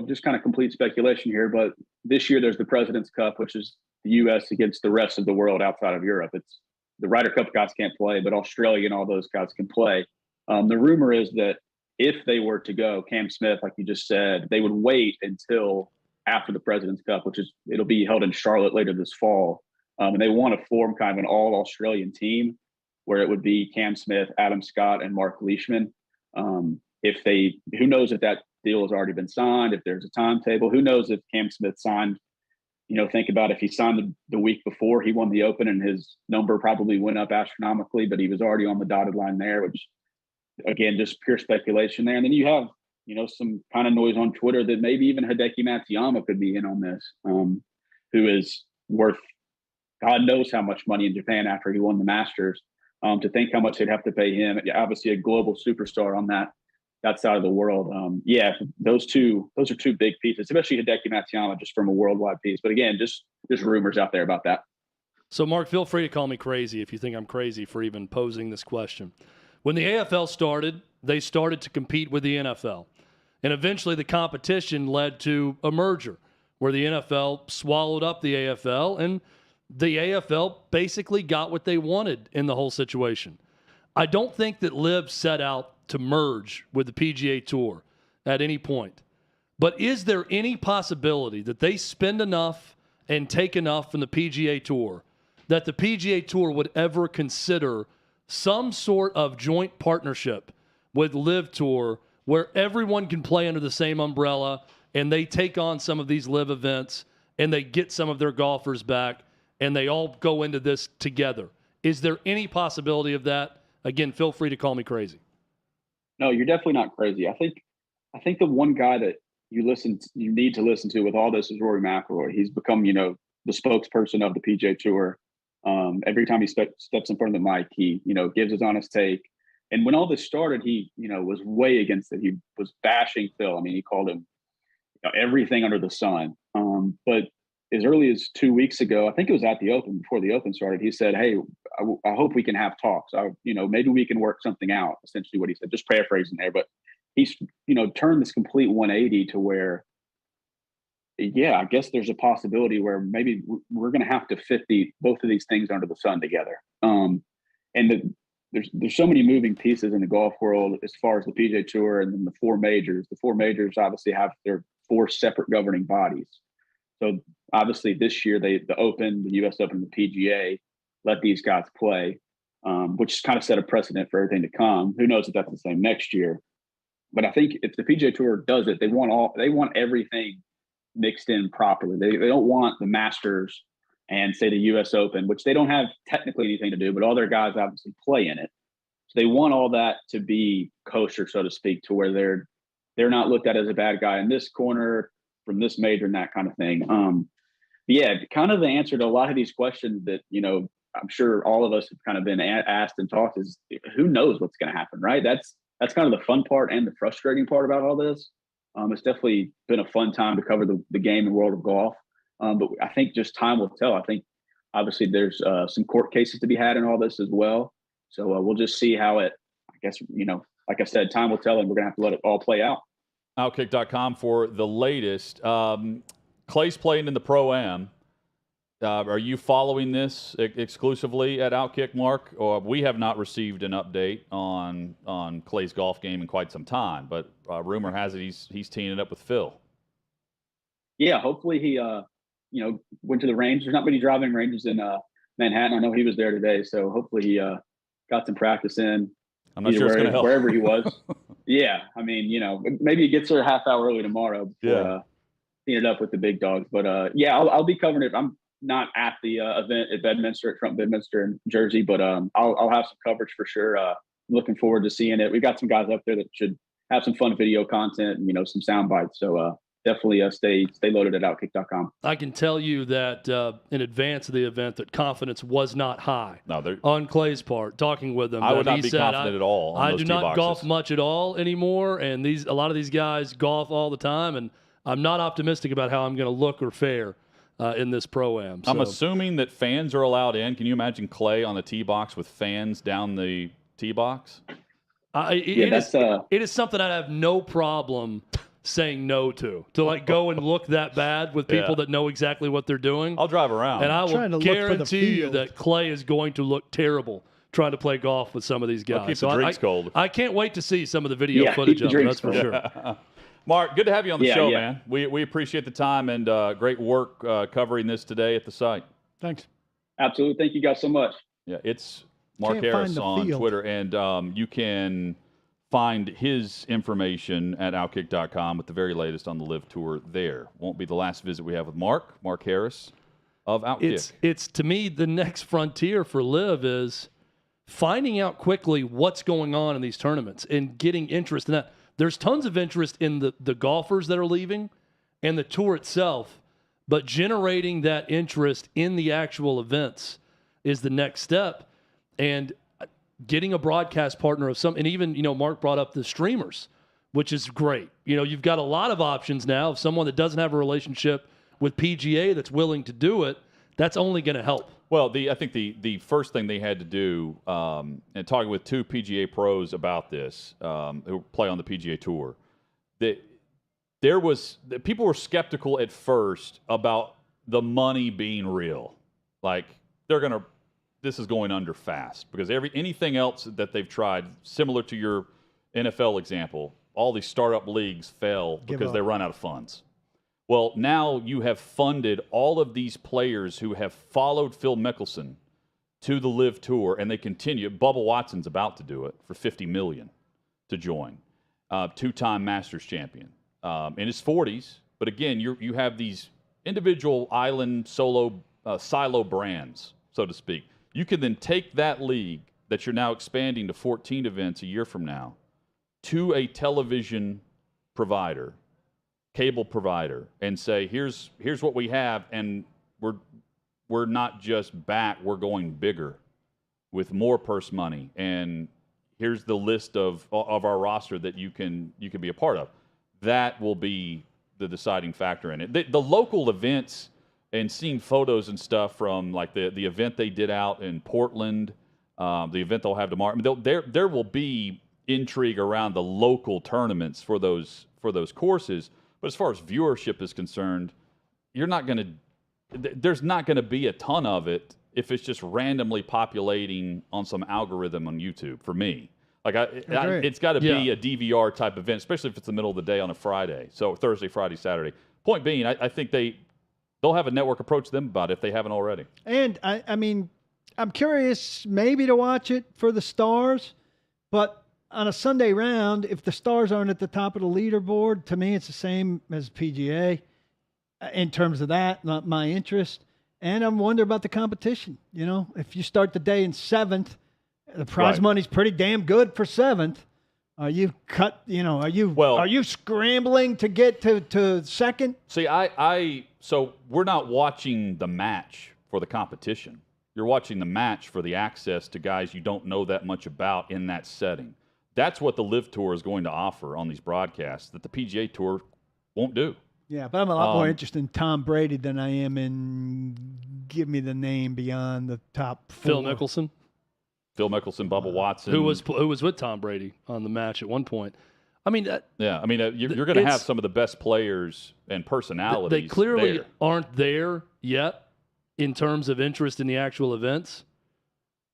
just kind of complete speculation here, but this year there's the President's Cup, which is the U.S. against the rest of the world outside of Europe. It's the Ryder Cup guys can't play, but Australia and all those guys can play. The rumor is that if they were to go, Cam Smith, like you just said, they would wait until after the President's Cup, it'll be held in Charlotte later this fall. And they want to form kind of an all-Australian team where it would be Cam Smith, Adam Scott, and Mark Leishman. Who knows if that deal has already been signed, if there's a timetable, who knows if Cam Smith signed, think about if he signed the week before he won the Open and his number probably went up astronomically, but he was already on the dotted line there, which again, just pure speculation there. And then you have, some kind of noise on Twitter that maybe even Hideki Matsuyama could be in on this, who is worth God knows how much money in Japan after he won the Masters. To think how much they'd have to pay him. Obviously a global superstar on that side of the world. Those are two big pieces, especially Hideki Matsuyama, just from a worldwide piece. But again, just rumors out there about that. So, Mark, feel free to call me crazy if you think I'm crazy for even posing this question. When the AFL started, they started to compete with the NFL. And eventually the competition led to a merger where the NFL swallowed up the AFL, and the AFL basically got what they wanted in the whole situation. I don't think that LIV set out to merge with the PGA Tour at any point. But is there any possibility that they spend enough and take enough from the PGA Tour that the PGA Tour would ever consider some sort of joint partnership with LIV Tour where everyone can play under the same umbrella and they take on some of these LIV events and they get some of their golfers back and they all go into this together? Is there any possibility of that? Again, feel free to call me crazy. No, you're definitely not crazy. I think the one guy that you need to listen to with all this is Rory McIlroy. He's become, the spokesperson of the PGA Tour. Every time he steps in front of the mic, he, gives his honest take. And when all this started, he, was way against it. He was bashing Phil. I mean, he called him everything under the sun. But as early as 2 weeks ago, I think it was at the Open, before the Open started, he said, hey, I hope we can have talks. Maybe we can work something out, essentially what he said, just paraphrasing there. But he's, turned this complete 180 to where, I guess there's a possibility where maybe we're going to have to fit both of these things under the sun together. There's so many moving pieces in the golf world as far as the PGA Tour and then the four majors. The four majors obviously have their four separate governing bodies. So obviously this year, the Open, the U.S. Open, the PGA let these guys play, which kind of set a precedent for everything to come. Who knows if that's the same next year? But I think if the PGA Tour does it, they want everything mixed in properly. They don't want the Masters and say the U.S. Open, which they don't have technically anything to do, but all their guys obviously play in it. So they want all that to be kosher, so to speak, to where they're not looked at as a bad guy in this corner from this major and that kind of thing. Kind of the answer to a lot of these questions that, I'm sure all of us have kind of been asked and talked is who knows what's going to happen, right? That's kind of the fun part and the frustrating part about all this. It's definitely been a fun time to cover the game and world of golf. But I think just time will tell. I think obviously there's some court cases to be had in all this as well. So we'll just see how it, I guess, like I said, time will tell, and we're going to have to let it all play out. OutKick.com for the latest. Clay's playing in the Pro-Am. Are you following this exclusively at OutKick, Mark? Or we have not received an update on Clay's golf game in quite some time, but rumor has it he's teeing it up with Phil. Yeah, hopefully he went to the range. There's not many driving ranges in Manhattan. I know he was there today, so hopefully he got some practice in. I'm not sure it's going to help. Wherever he was. Yeah, I mean, maybe he gets there a half hour early tomorrow before teeing it up with the big dogs. But I'll be covering it. I'm not at the event at Bedminster, at Trump Bedminster in Jersey, but I'll have some coverage for sure. Looking forward to seeing it. We got some guys up there that should have some fun video content and some sound bites. So definitely stay loaded at OutKick.com. I can tell you that in advance of the event that confidence was not high on Clay's part. Talking with him, I would not be confident at all on I those do tee not boxes. golf much at all anymore, and a lot of these guys golf all the time, and I'm not optimistic about how I'm going to look or fare in this Pro-Am. I'm assuming that fans are allowed in. Can you imagine Clay on the tee box with fans down the tee box? It is something I'd have no problem saying no to like go and look that bad with people that know exactly what they're doing. I'll drive around. And I will guarantee you that Clay is going to look terrible trying to play golf with some of these guys. I'll keep the drinks cold. I can't wait to see some of the video footage of it, that's for sure. Mark, good to have you on the show, man. We appreciate the time and great work covering this today at the site. Thanks. Absolutely. Thank you guys so much. Yeah, it's Mark Harris on Twitter, and you can find his information at OutKick.com with the very latest on the LIV Tour there. Won't be the last visit we have with Mark Harris of OutKick. It's to me, the next frontier for LIV is finding out quickly what's going on in these tournaments and getting interest in that. There's tons of interest in the golfers that are leaving and the tour itself, but generating that interest in the actual events is the next step. And getting a broadcast partner of some, and even, Mark brought up the streamers, which is great. You've got a lot of options now. Of someone that doesn't have a relationship with PGA that's willing to do it, that's only going to help. Well, I think the first thing they had to do, and talking with two PGA pros about this, who play on the PGA Tour, people were skeptical at first about the money being real. Like, this is going under fast, because anything else that they've tried, similar to your NFL example, all these startup leagues fail because they run out of funds. Well, now you have funded all of these players who have followed Phil Mickelson to the LIV Tour, and they continue. Bubba Watson's about to do it for $50 million to join. Two-time Masters champion in his 40s. But again, you have these individual island silo brands, so to speak. You can then take that league that you're now expanding to 14 events a year from now to a television provider, cable provider, and say, here's what we have, and we're not just back, we're going bigger with more purse money, and here's the list of our roster that you can be a part of. That will be the deciding factor in it. The local events, and seeing photos and stuff from like the event they did out in Portland, the event they'll have tomorrow. I mean, there will be intrigue around the local tournaments for those courses. But as far as viewership is concerned, there's not going to be a ton of it if it's just randomly populating on some algorithm on YouTube. For me, it's got to be a DVR type event, especially if it's the middle of the day on a Friday. So Thursday, Friday, Saturday. Point being, I think they'll have a network approach them about it if they haven't already. And I mean, I'm curious maybe to watch it for the stars, but on a Sunday round, if the stars aren't at the top of the leaderboard, to me it's the same as PGA in terms of that, not my interest. And I'm wondering about the competition. If you start the day in 7th, the prize money's pretty damn good for 7th. Are you are you scrambling to get to second? See, so we're not watching the match for the competition. You're watching the match for the access to guys you don't know that much about in that setting. That's what the LIV Tour is going to offer on these broadcasts that the PGA Tour won't do. Yeah, but I'm a lot more interested in Tom Brady than I am in, give me the name beyond the top 4. Phil Mickelson, Bubba Watson, who was with Tom Brady on the match at one point. I mean, you're going to have some of the best players and personalities. They clearly aren't there yet in terms of interest in the actual events.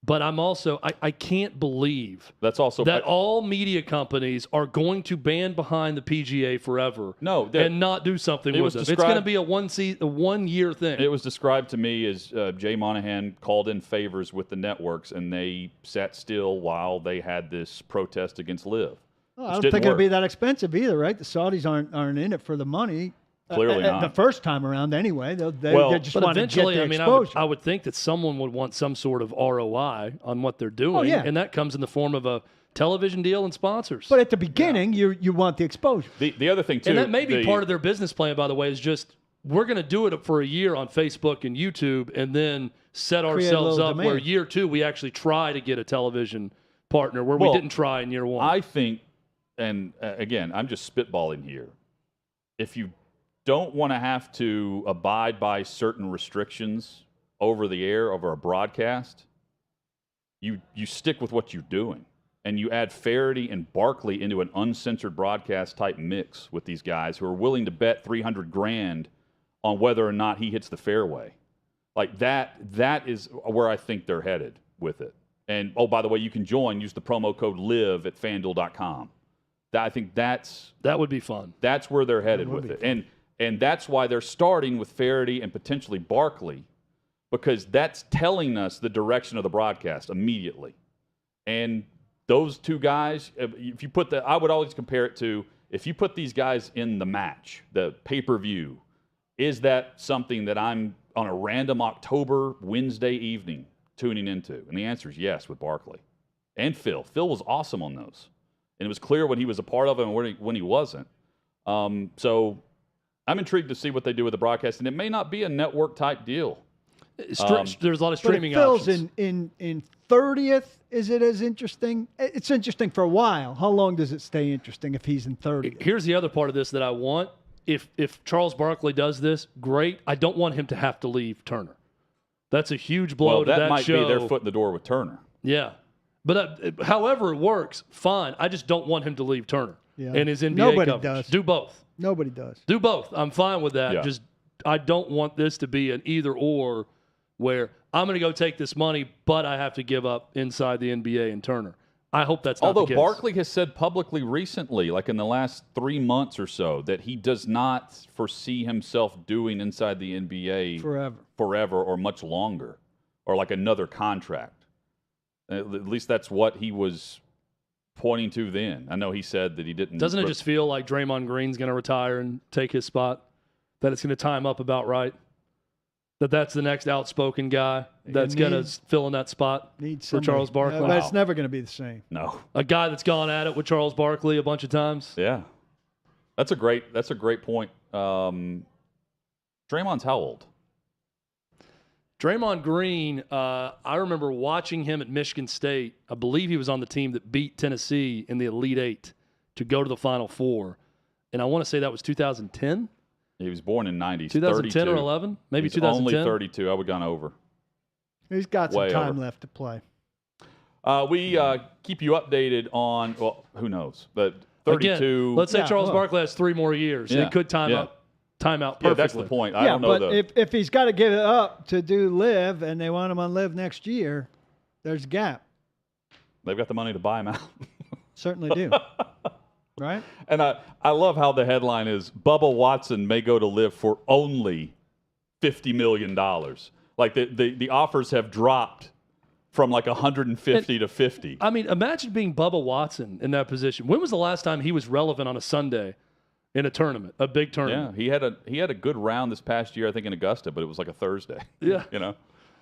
But I'm also, I can't believe that all media companies are going to band behind the PGA forever and not do something with them. It's going to be a 1 year thing. It was described to me as Jay Monahan called in favors with the networks, and they sat still while they had this protest against LIV. Well, I don't think it'll be that expensive either, right? The Saudis aren't in it for the money. Clearly not. The first time around, anyway. They just want to get the exposure. I would think that someone would want some sort of ROI on what they're doing, and that comes in the form of a television deal and sponsors. But at the beginning, you want the exposure. The other thing, too. And that may be part of their business plan, by the way, is just we're going to do it for a year on Facebook and YouTube and then set ourselves up where year 2 we actually try to get a television partner where we didn't try in year 1. I think, and again, I'm just spitballing here, if you don't want to have to abide by certain restrictions over the air over a broadcast, you stick with what you're doing. and you add Faraday and Barkley into an uncensored broadcast type mix with these guys who are willing to bet $300,000 on whether or not he hits the fairway. Like that is where I think they're headed with it. And, oh, by the way, you can join. Use the promo code LIVE at FanDuel.com. I think that would be fun. That's where they're headed with it. And that's why they're starting with Faraday and potentially Barkley, because that's telling us the direction of the broadcast immediately. And those two guys, if you put I would always compare it to, if you put these guys in the match, the pay-per-view, is that something that I'm on a random October Wednesday evening tuning into? And the answer is yes with Barkley. And Phil. Phil was awesome on those. And it was clear when he was a part of it and when he wasn't. So I'm intrigued to see what they do with the broadcast. And it may not be a network-type deal. There's a lot of streaming Phil's options. in 30th, is it as interesting? It's interesting for a while. How long does it stay interesting if he's in 30th? Here's the other part of this that I want. If Charles Barkley does this, great. I don't want him to have to leave Turner. That's a huge blow to that show. That might be their foot in the door with Turner. Yeah. But however it works, fine. I just don't want him to leave Turner and his NBA Nobody coverage. does. Do both. Nobody does. Do both. I'm fine with that. Yeah. I don't want this to be an either-or where I'm going to go take this money, but I have to give up inside the NBA and Turner. I hope that's not the case. Although Barkley has said publicly recently, like in the last 3 months or so, that he does not foresee himself doing inside the NBA forever or much longer, or like another contract. At least that's what he was pointing to then. I know he said that he didn't. Doesn't it just feel like Draymond Green's going to retire and take his spot? That it's going to time up about right? That's the next outspoken guy that's going to fill in that spot for Charles Barkley. But it's never going to be the same. No. A guy that's gone at it with Charles Barkley a bunch of times. Yeah. That's a great point. Draymond's how old? Draymond Green, I remember watching him at Michigan State. I believe he was on the team that beat Tennessee in the Elite Eight to go to the Final Four. And I want to say that was 2010. He was born in 90s. 2010 or 11? Maybe 2010. Only 32. I would have gone over. He's got some time left to play. We keep you updated on, well, who knows? But 32. Again, let's say Charles Barkley has 3 more years. Yeah, it could time out perfectly. Yeah, that's the point. I don't know, but if he's got to give it up to do LIV and they want him on LIV next year, there's a gap. They've got the money to buy him out. Certainly do. Right? And I love how the headline is, Bubba Watson may go to LIV for only $50 million. Like the offers have dropped from like 150 to 50. I mean, imagine being Bubba Watson in that position. When was the last time he was relevant on a Sunday in a tournament, a big tournament? Yeah, he had a good round this past year, I think, in Augusta, but it was like a Thursday. Yeah. You know?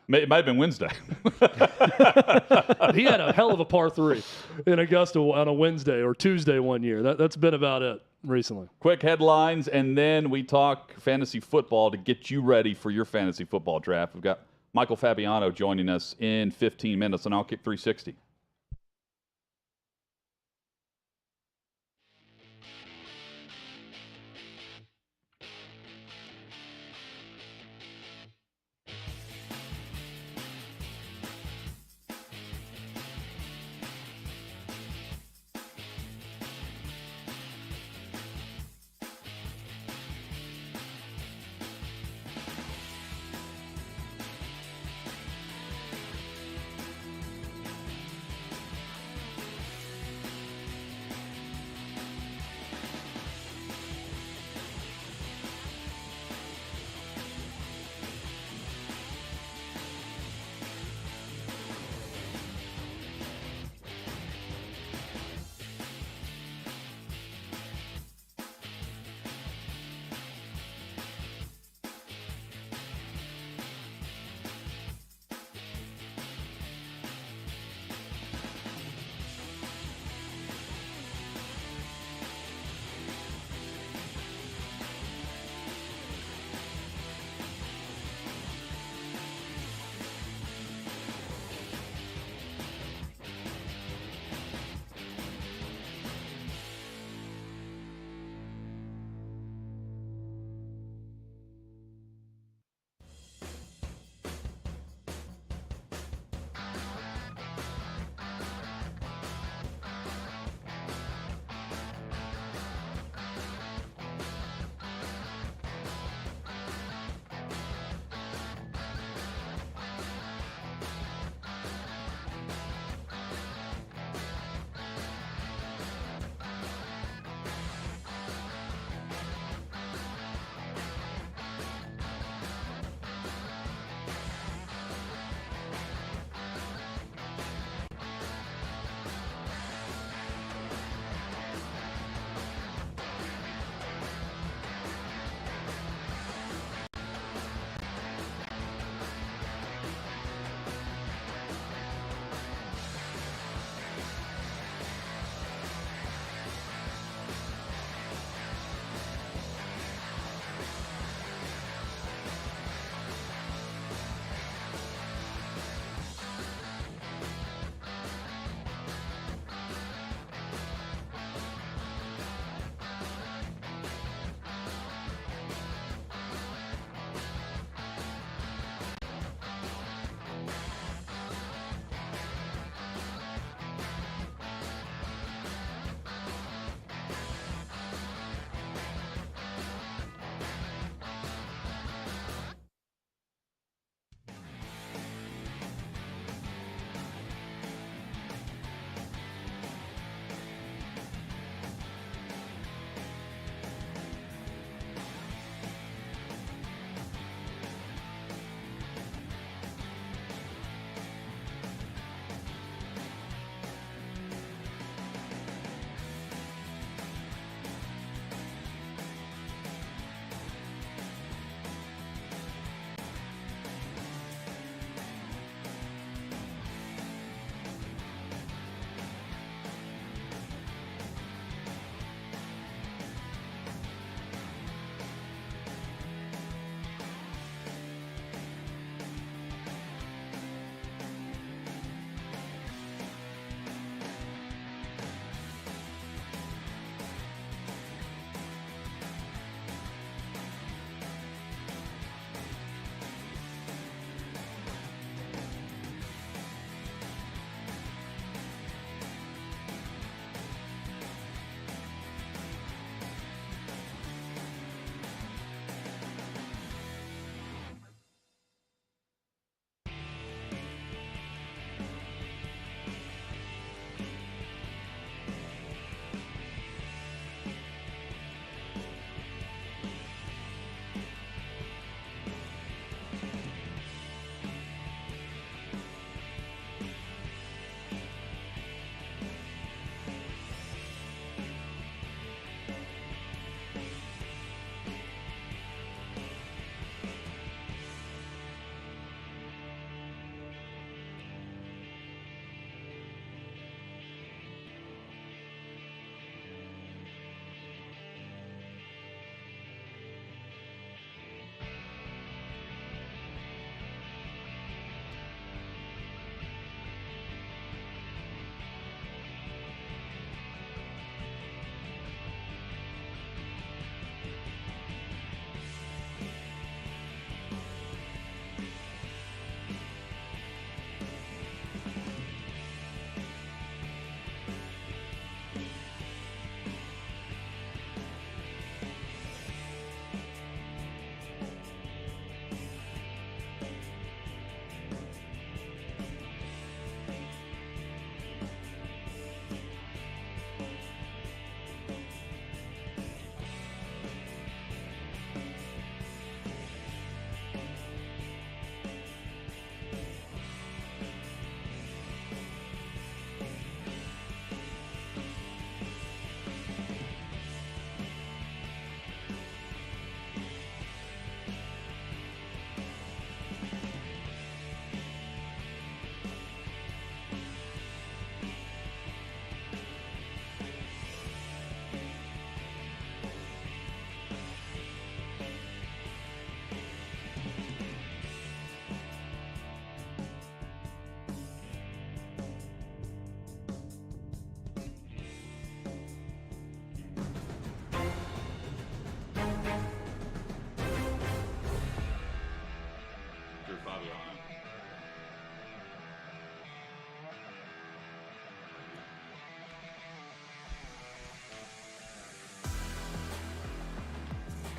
It might have been Wednesday. He had a hell of a par 3 in Augusta on a Wednesday or Tuesday one year. That's been about it recently. Quick headlines, and then we talk fantasy football to get you ready for your fantasy football draft. We've got Michael Fabiano joining us in 15 minutes on OutKick 360.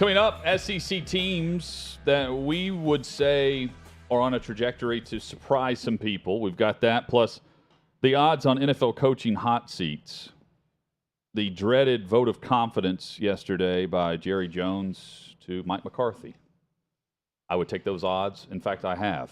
Coming up, SEC teams that we would say are on a trajectory to surprise some people. We've got that, plus the odds on NFL coaching hot seats. The dreaded vote of confidence yesterday by Jerry Jones to Mike McCarthy. I would take those odds. In fact, I have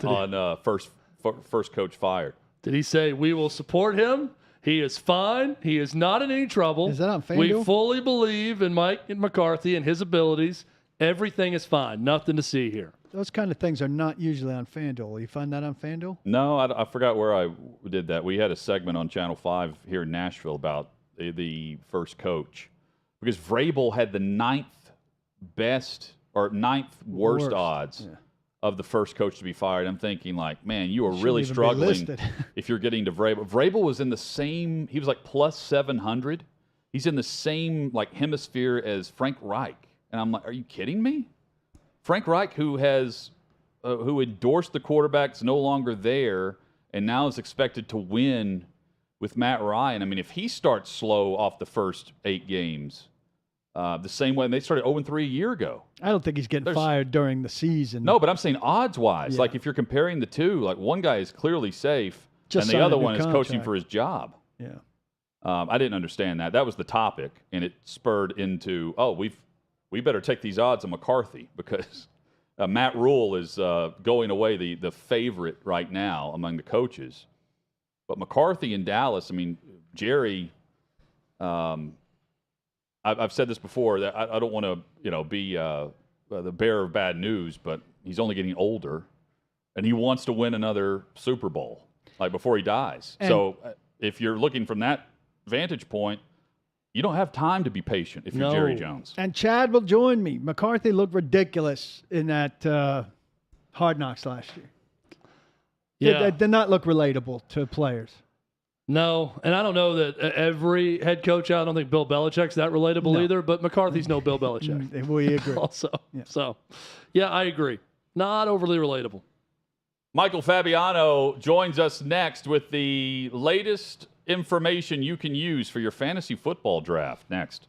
on first coach fired. Did he say, we will support him? He is fine. He is not in any trouble. Is that on FanDuel? We fully believe in Mike McCarthy and his abilities. Everything is fine. Nothing to see here. Those kind of things are not usually on FanDuel. You find that on FanDuel? No, I forgot where I did that. We had a segment on Channel 5 here in Nashville about the first coach. Because Vrabel had the ninth worst odds of the first coach to be fired. I'm thinking, like, man, you are really struggling if you're getting to Vrabel. Vrabel was in the same, he was like plus 700. He's in the same, like, hemisphere as Frank Reich. And I'm like, are you kidding me? Frank Reich, who endorsed the quarterbacks, no longer there, and now is expected to win with Matt Ryan. I mean, if he starts slow off the first 8 games, the same way they started 0-3 a year ago. I don't think he's getting fired during the season. No, but I'm saying odds-wise. Like, if you're comparing the two, like, one guy is clearly safe, and the other one is coaching for his job. Yeah. I didn't understand that. That was the topic, and it spurred into, we better take these odds on McCarthy because Matt Rule is going away the favorite right now among the coaches. But McCarthy in Dallas, I mean, Jerry, I've said this before, that I don't want to be the bearer of bad news, but he's only getting older, and he wants to win another Super Bowl, like, before he dies. And so if you're looking from that vantage point, you don't have time to be patient if you're Jerry Jones. And Chad will join me. McCarthy looked ridiculous in that Hard Knocks last year. Yeah. It did not look relatable to players. No, and I don't know that every head coach, I don't think Bill Belichick's that relatable either, but McCarthy's no Bill Belichick. We agree. Also. Yeah. So, yeah, I agree. Not overly relatable. Michael Fabiano joins us next with the latest information you can use for your fantasy football draft. Next.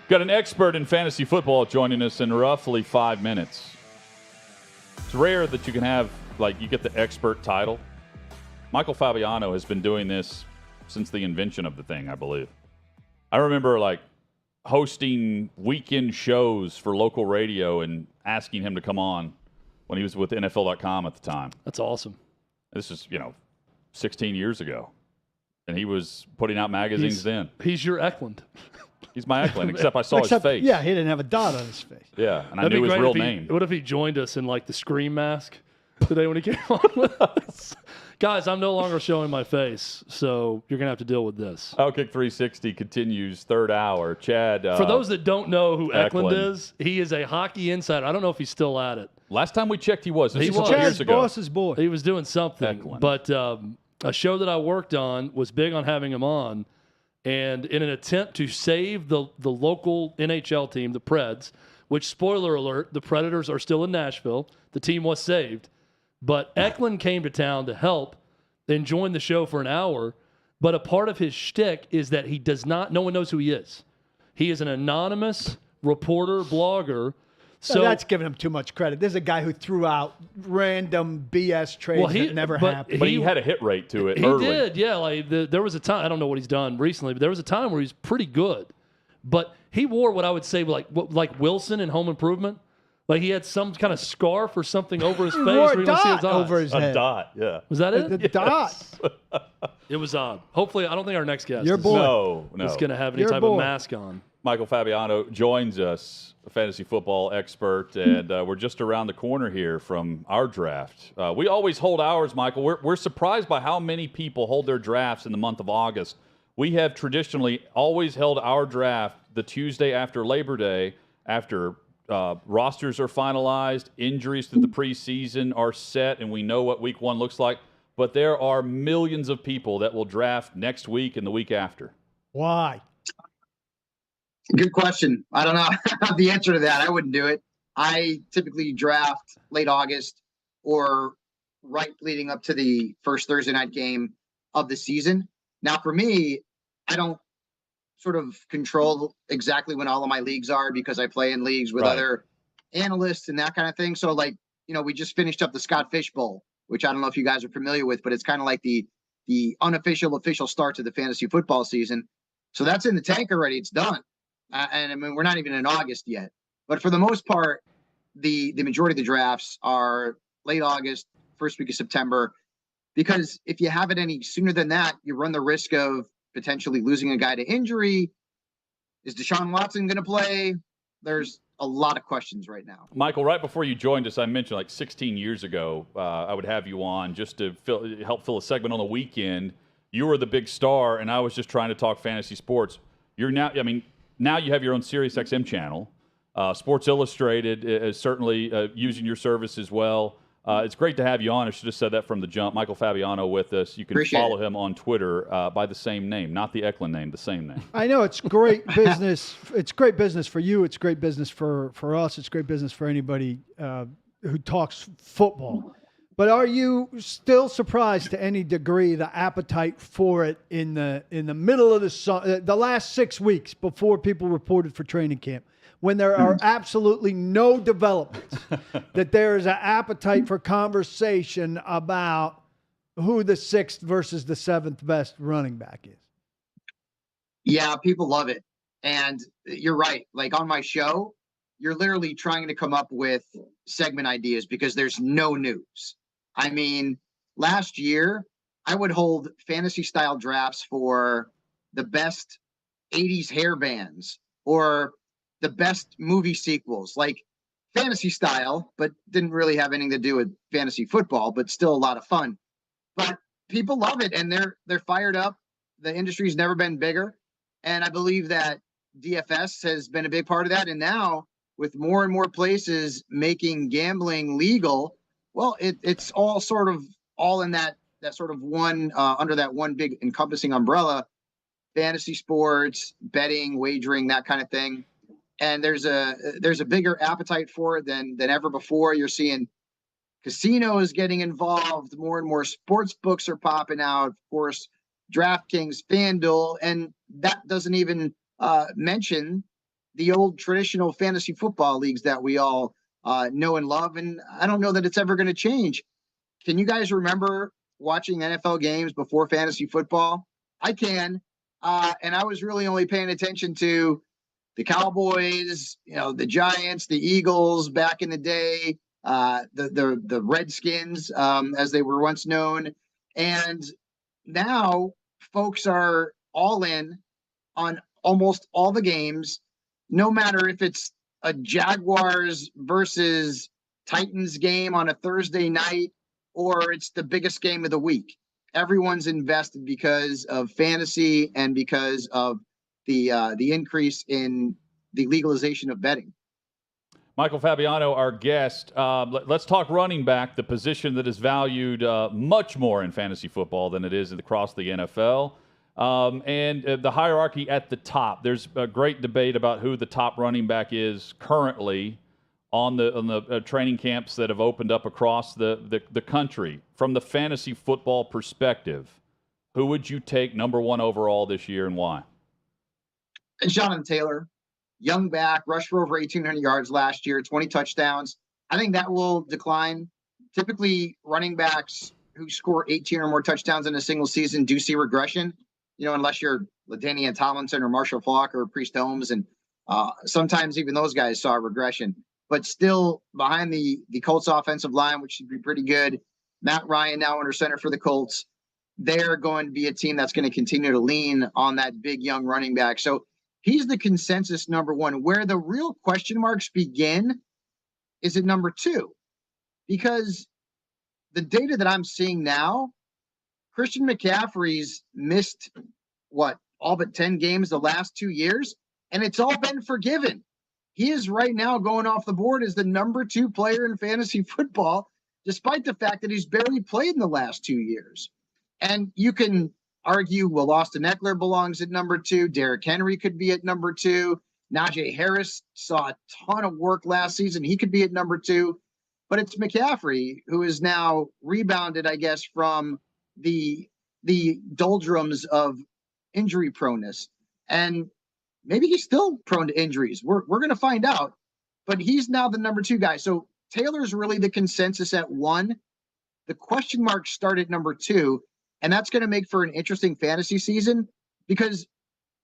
Got an expert in fantasy football joining us in roughly 5 minutes. It's rare that you can have, you get the expert title. Michael Fabiano has been doing this since the invention of the thing, I believe. I remember, hosting weekend shows for local radio and asking him to come on when he was with NFL.com at the time. That's awesome. This is, 16 years ago. And he was putting out magazines then. He's your Eklund. He's my Eklund, except I saw his face. Yeah, he didn't have a dot on his face. Yeah, and I knew his real name. What if he joined us in, the Scream mask today when he came on with us? Guys, I'm no longer showing my face, so you're going to have to deal with this. OutKick 360 continues, third hour. Chad. For those that don't know who Eklund is, he is a hockey insider. I don't know if he's still at it. Last time we checked, he was. This he was was. 2 years ago. Boss's boy. He was doing something. Eklund. But a show that I worked on was big on having him on. And in an attempt to save the local NHL team, the Preds, which, spoiler alert, the Predators are still in Nashville. The team was saved. But Eklund came to town to help and joined the show for an hour. But a part of his shtick is that he does not – no one knows who he is. He is an anonymous reporter, blogger. So that's giving him too much credit. This is a guy who threw out random BS trades that never happened. But he had a hit rate to it he early. He did, yeah. There was a time – I don't know what he's done recently, but there was a time where he's pretty good. But he wore what I would say like Wilson in Home Improvement. He had some kind of scarf or something over his face. Wore where a you don't see his dot eyes. over his head. A dot, yeah. Was that it? The dot. It was odd. Hopefully, I don't think our next guest Your boy. is going to have any Your type boy. of mask on. Michael Fabiano joins us, a fantasy football expert, and we're just around the corner here from our draft. We always hold ours, Michael. We're surprised by how many people hold their drafts in the month of August. We have traditionally always held our draft the Tuesday after Labor Day, after rosters are finalized, injuries through the preseason are set, and we know what week one looks like. But there are millions of people that will draft next week and the week after. Why? Good question. I don't know the answer to that. I wouldn't do it. I typically draft late August or right leading up to the first Thursday night game of the season. Now, for me, I don't sort of control exactly when all of my leagues are because I play in leagues with other analysts and that kind of thing. So, we just finished up the Scott Fish Bowl, which I don't know if you guys are familiar with, but it's kind of like the unofficial, official start to the fantasy football season. So that's in the tank already. It's done. And I mean, we're not even in August yet. But for the most part, the majority of the drafts are late August, first week of September, because if you have it any sooner than that, you run the risk of potentially losing a guy to injury. Is Deshaun Watson going to play? There's a lot of questions right now. Michael, right before you joined us, I mentioned 16 years ago, I would have you on just to help fill a segment on the weekend. You were the big star, and I was just trying to talk fantasy sports. You're now, now you have your own SiriusXM channel. Sports Illustrated is certainly using your service as well. It's great to have you on. I should have said that from the jump. Michael Fabiano with us. You can follow him on Twitter by the same name, not the Eklund name, the same name. I know it's great business. It's great business for you. It's great business for us. It's great business for anybody who talks football. But are you still surprised to any degree the appetite for it in the middle of the last 6 weeks before people reported for training camp? When there are absolutely no developments, that there is an appetite for conversation about who the 6th versus the 7th best running back is. Yeah, people love it. And you're right. On my show, you're literally trying to come up with segment ideas because there's no news. I mean, last year, I would hold fantasy-style drafts for the best 80s hair bands or the best movie sequels, fantasy style, but didn't really have anything to do with fantasy football, but still a lot of fun. But people love it, and they're fired up. The industry's never been bigger, and I believe that DFS has been a big part of that. And now, with more and more places making gambling legal, well, it's all sort of all in that sort of one under that one big encompassing umbrella: fantasy sports, betting, wagering, that kind of thing. And there's a bigger appetite for it than ever before. You're seeing casinos getting involved. More and more sports books are popping out. Of course, DraftKings, FanDuel, and that doesn't even mention the old traditional fantasy football leagues that we all know and love. And I don't know that it's ever going to change. Can you guys remember watching NFL games before fantasy football? I can. And I was really only paying attention to the Cowboys, the Giants, the Eagles back in the day, the Redskins, as they were once known. And now folks are all in on almost all the games, no matter if it's a Jaguars versus Titans game on a Thursday night or it's the biggest game of the week. Everyone's invested because of fantasy and because of the increase in the legalization of betting. Michael Fabiano, our guest. Let's talk running back, the position that is valued much more in fantasy football than it is across the NFL. And the hierarchy at the top. There's a great debate about who the top running back is currently on the training camps that have opened up across the country. From the fantasy football perspective, who would you take number one overall this year and why? Jonathan Taylor, young back, rushed for over 1,800 yards last year, 20 touchdowns. I think that will decline. Typically, running backs who score 18 or more touchdowns in a single season do see regression, unless you're LaDainian Tomlinson or Marshall Faulk or Priest Holmes. And sometimes even those guys saw regression. But still, behind the Colts offensive line, which should be pretty good, Matt Ryan now under center for the Colts, they're going to be a team that's going to continue to lean on that big young running back. So he's the consensus number one. Where the real question marks begin is at number two, because the data that I'm seeing now, Christian McCaffrey's missed all but 10 games the last 2 years, and it's all been forgiven. He is right now going off the board as the number two player in fantasy football, despite the fact that he's barely played in the last 2 years. And you can argue, well, Austin Eckler belongs at number two. Derrick Henry could be at number two. Najee Harris saw a ton of work last season. He could be at number two. But it's McCaffrey who is now rebounded, I guess, from the doldrums of injury proneness. And maybe he's still prone to injuries. We're going to find out. But he's now the number two guy. So Taylor's really the consensus at one. The question marks start at number two. And that's going to make for an interesting fantasy season, because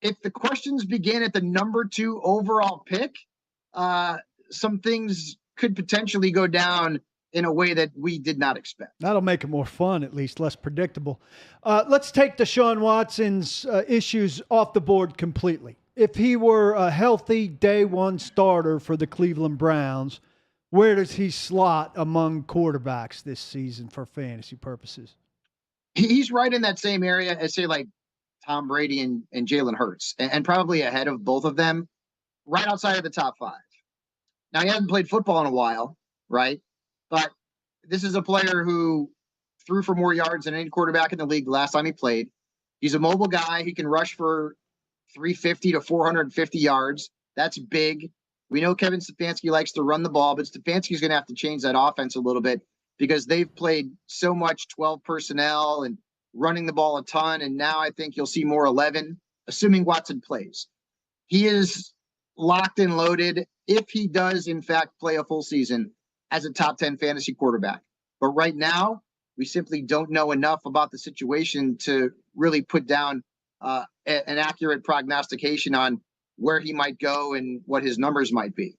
if the questions begin at the number two overall pick, some things could potentially go down in a way that we did not expect. That'll make it more fun, at least less predictable. Let's take Deshaun Watson's issues off the board completely. If he were a healthy day one starter for the Cleveland Browns, where does he slot among quarterbacks this season for fantasy purposes? He's right in that same area as, say, like Tom Brady and Jalen Hurts, and probably ahead of both of them, right outside of the top five. Now, he hasn't played football in a while, right? But this is a player who threw for more yards than any quarterback in the league the last time he played. He's a mobile guy. He can rush for 350 to 450 yards. That's big. We know Kevin Stefanski likes to run the ball, but Stefanski's going to have to change that offense a little bit, because they've played so much 12 personnel and running the ball a ton. And now I think you'll see more 11, assuming Watson plays. He is locked and loaded if he does, in fact, play a full season as a top 10 fantasy quarterback. But right now, we simply don't know enough about the situation to really put down an accurate prognostication on where he might go and what his numbers might be.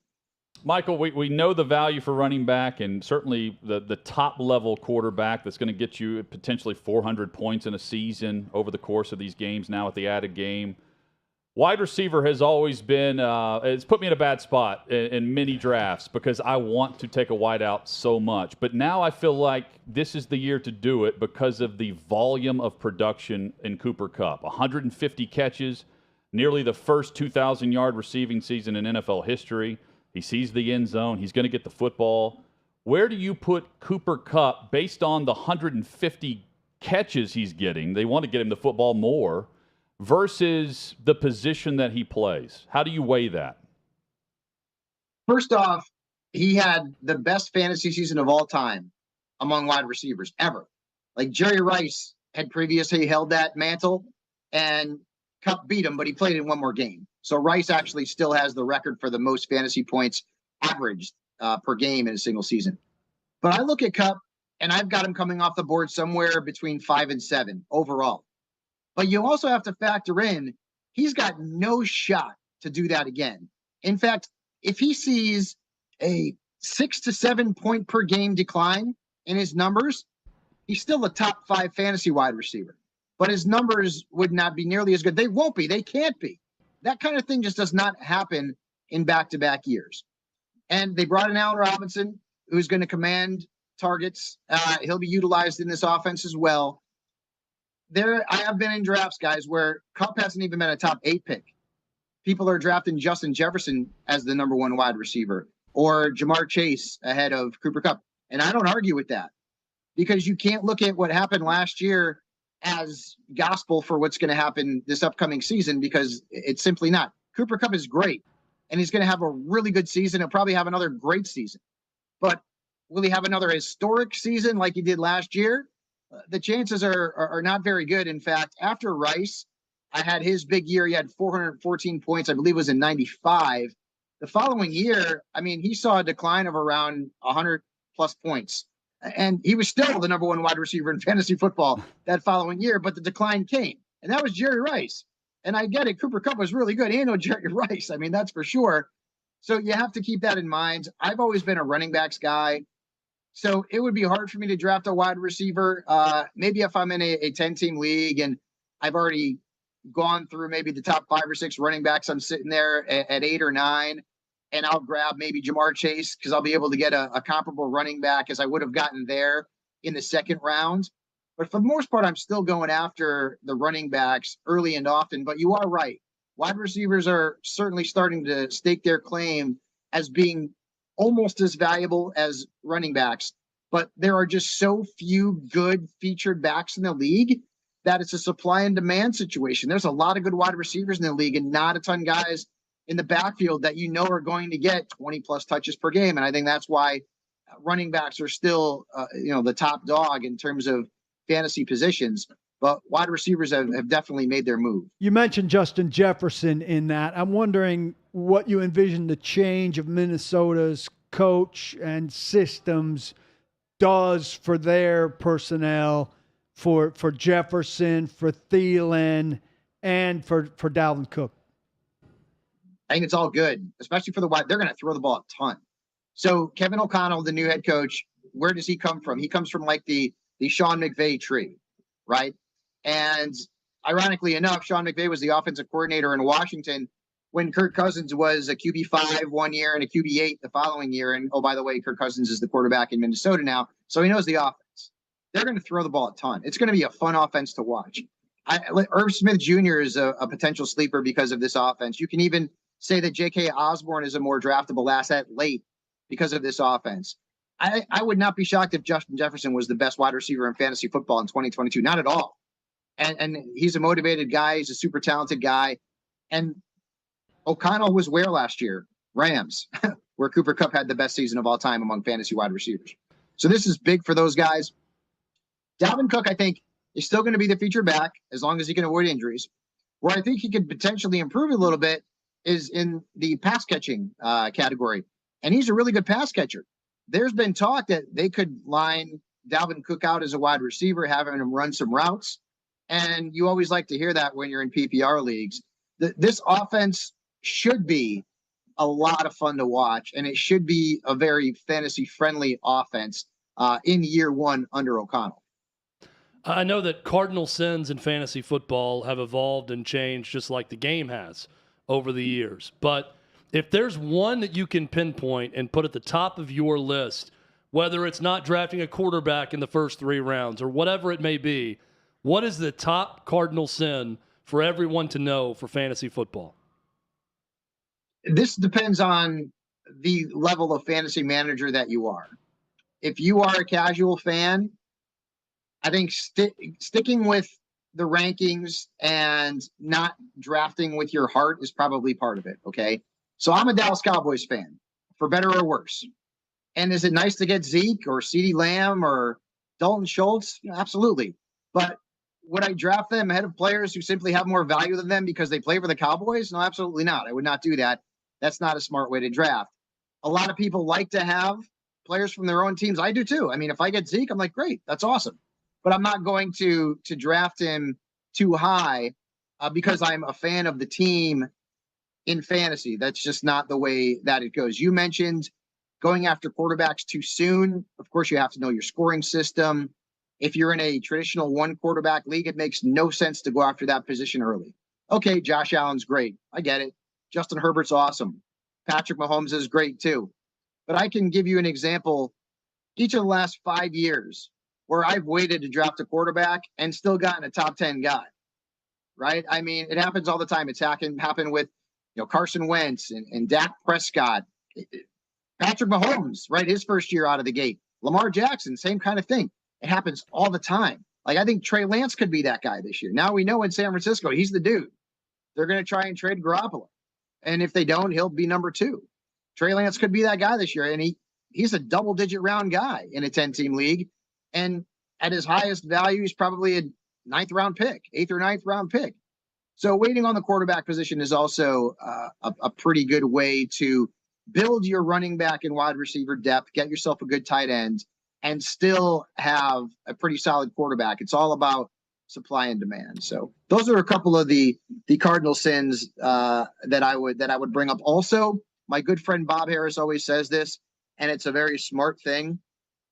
Michael, we know the value for running back, and certainly the top-level quarterback that's going to get you potentially 400 points in a season over the course of these games now with the added game. Wide receiver has always been it's put me in a bad spot in many drafts because I want to take a wide out so much. But now I feel like this is the year to do it because of the volume of production in Cooper Kupp. 150 catches, nearly the first 2,000-yard receiving season in NFL history. He sees the end zone. He's going to get the football. Where do you put Cooper Kupp based on the 150 catches he's getting? They want to get him the football more versus the position that he plays. How do you weigh that? First off, he had the best fantasy season of all time among wide receivers ever. Like Jerry Rice had previously held that mantle, and Kupp beat him, but he played in one more game. So Rice actually still has the record for the most fantasy points averaged per game in a single season. But I look at Kupp, and I've got him coming off the board somewhere between 5 and 7 overall. But you also have to factor in, he's got no shot to do that again. In fact, if he sees a 6 to 7 point per game decline in his numbers, he's still a top 5 fantasy wide receiver. But his numbers would not be nearly as good. They won't be. They can't be. That kind of thing just does not happen in back-to-back years. And they brought in Allen Robinson, who's going to command targets. He'll be utilized in this offense as well. I have been in drafts, guys, where Kupp hasn't even been a top 8 pick. People are drafting Justin Jefferson as the number 1 wide receiver, or Jamar Chase ahead of Cooper Kupp. And I don't argue with that, because you can't look at what happened last year as gospel for what's going to happen this upcoming season, because it's simply not. Cooper Kupp is great, and he's going to have a really good season. He'll probably have another great season. But will he have another historic season like he did last year? The chances are not very good. In fact, after Rice, I had his big year. He had 414 points, I believe it was in 95. The following year, I mean, he saw a decline of around 100 plus points. And he was still the number 1 wide receiver in fantasy football that following year, but the decline came. And that was Jerry Rice. And I get it. Cooper Kupp was really good. Ain't no Jerry Rice. I mean, that's for sure. So you have to keep that in mind. I've always been a running backs guy. So it would be hard for me to draft a wide receiver. Maybe if I'm in a 10-team league and I've already gone through maybe the top 5 or 6 running backs, I'm sitting there at 8 or 9, and I'll grab maybe Jamar Chase because I'll be able to get a comparable running back as I would have gotten there in the second round. But for the most part, I'm still going after the running backs early and often. But you are right. Wide receivers are certainly starting to stake their claim as being almost as valuable as running backs. But there are just so few good featured backs in the league that it's a supply and demand situation. There's a lot of good wide receivers in the league and not a ton of guys in the backfield that you know are going to get 20 plus touches per game. And I think that's why running backs are still, the top dog in terms of fantasy positions. But wide receivers have definitely made their move. You mentioned Justin Jefferson in that. I'm wondering what you envision the change of Minnesota's coach and systems does for their personnel, for Jefferson, for Thielen, and for Dalvin Cook. I think it's all good, especially for the wide. They're going to throw the ball a ton. So Kevin O'Connell, the new head coach, where does he come from? He comes from like the Sean McVay tree, right? And ironically enough, Sean McVay was the offensive coordinator in Washington when Kirk Cousins was a QB5 one year and a QB8 the following year. And oh, by the way, Kirk Cousins is the quarterback in Minnesota now, so he knows the offense. They're going to throw the ball a ton. It's going to be a fun offense to watch. Irv Smith Jr. is a potential sleeper because of this offense. You can even say that J.K. Osborne is a more draftable asset late because of this offense. I would not be shocked if Justin Jefferson was the best wide receiver in fantasy football in 2022. Not at all. And he's a motivated guy. He's a super talented guy. And O'Connell was where last year? Rams, where Cooper Kupp had the best season of all time among fantasy wide receivers. So this is big for those guys. Dalvin Cook, I think, is still going to be the featured back as long as he can avoid injuries. Where I think he could potentially improve a little bit is in the pass catching category. And he's a really good pass catcher. There's been talk that they could line Dalvin Cook out as a wide receiver, having him run some routes. And you always like to hear that when you're in PPR leagues. This offense should be a lot of fun to watch, and it should be a very fantasy-friendly offense in year one under O'Connell. I know that cardinal sins in fantasy football have evolved and changed just like the game has over the years. But if there's one that you can pinpoint and put at the top of your list, whether it's not drafting a quarterback in the first 3 rounds or whatever it may be, what is the top cardinal sin for everyone to know for fantasy football? This depends on the level of fantasy manager that you are. If you are a casual fan, I think sticking with the rankings and not drafting with your heart is probably part of it, okay? So I'm a Dallas Cowboys fan, for better or worse. And is it nice to get Zeke or CeeDee Lamb or Dalton Schultz? Absolutely. But Would I draft them ahead of players who simply have more value than them because they play for the Cowboys? No, absolutely not. I would not do that. That's not a smart way to draft. A lot of people like to have players from their own teams. I do too. I mean, if I get Zeke, I'm like, great, that's awesome. But I'm not going to draft him too high because I'm a fan of the team in fantasy. That's just not the way that it goes. You mentioned going after quarterbacks too soon. Of course, you have to know your scoring system. If you're in a traditional one quarterback league, it makes no sense to go after that position early. Okay, Josh Allen's great. I get it. Justin Herbert's awesome. Patrick Mahomes is great too. But I can give you an example each of the last 5 years where I've waited to draft a quarterback and still gotten a top 10 guy, right? I mean, it happens all the time. It's happened with Carson Wentz and Dak Prescott. Patrick Mahomes, right? His first year out of the gate. Lamar Jackson, same kind of thing. It happens all the time. Like, I think Trey Lance could be that guy this year. Now we know in San Francisco, he's the dude. They're going to try and trade Garoppolo. And if they don't, he'll be number 2. Trey Lance could be that guy this year. And he's a double-digit round guy in a 10-team league. And at his highest value, he's probably a 9th round pick, 8th or 9th round pick. So waiting on the quarterback position is also a pretty good way to build your running back and wide receiver depth, get yourself a good tight end, and still have a pretty solid quarterback. It's all about supply and demand. So those are a couple of the cardinal sins that I would bring up. Also, my good friend Bob Harris always says this, and it's a very smart thing.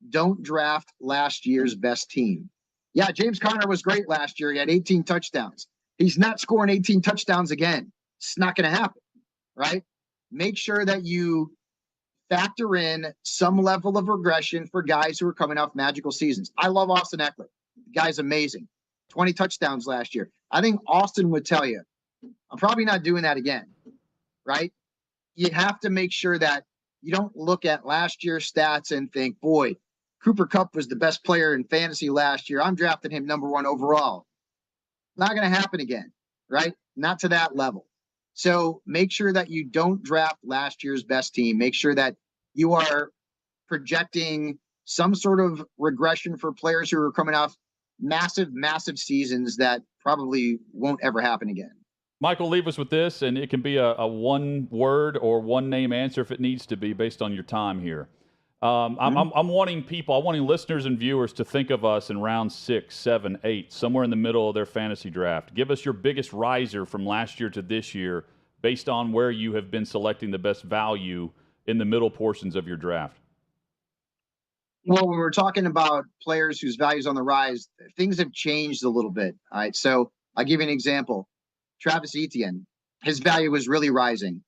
Don't draft last year's best team. Yeah, James Conner was great last year. He had 18 touchdowns. He's not scoring 18 touchdowns again. It's not going to happen, right? Make sure that you factor in some level of regression for guys who are coming off magical seasons. I love Austin Eckler. The guy's amazing. 20 touchdowns last year. I think Austin would tell you, I'm probably not doing that again, right? You have to make sure that you don't look at last year's stats and think, boy, Cooper Kupp was the best player in fantasy last year. I'm drafting him number 1 overall. Not going to happen again, right? Not to that level. So make sure that you don't draft last year's best team. Make sure that you are projecting some sort of regression for players who are coming off massive, massive seasons that probably won't ever happen again. Michael, leave us with this, and it can be a one-word or one-name answer if it needs to be based on your time here. I'm wanting listeners and viewers to think of us in round 6, 7, 8, somewhere in the middle of their fantasy draft. Give us your biggest riser from last year to this year based on where you have been selecting the best value in the middle portions of your draft. Well, when we're talking about players whose value's on the rise, things have changed a little bit. All right. So I'll give you an example. Travis Etienne, his value was really rising.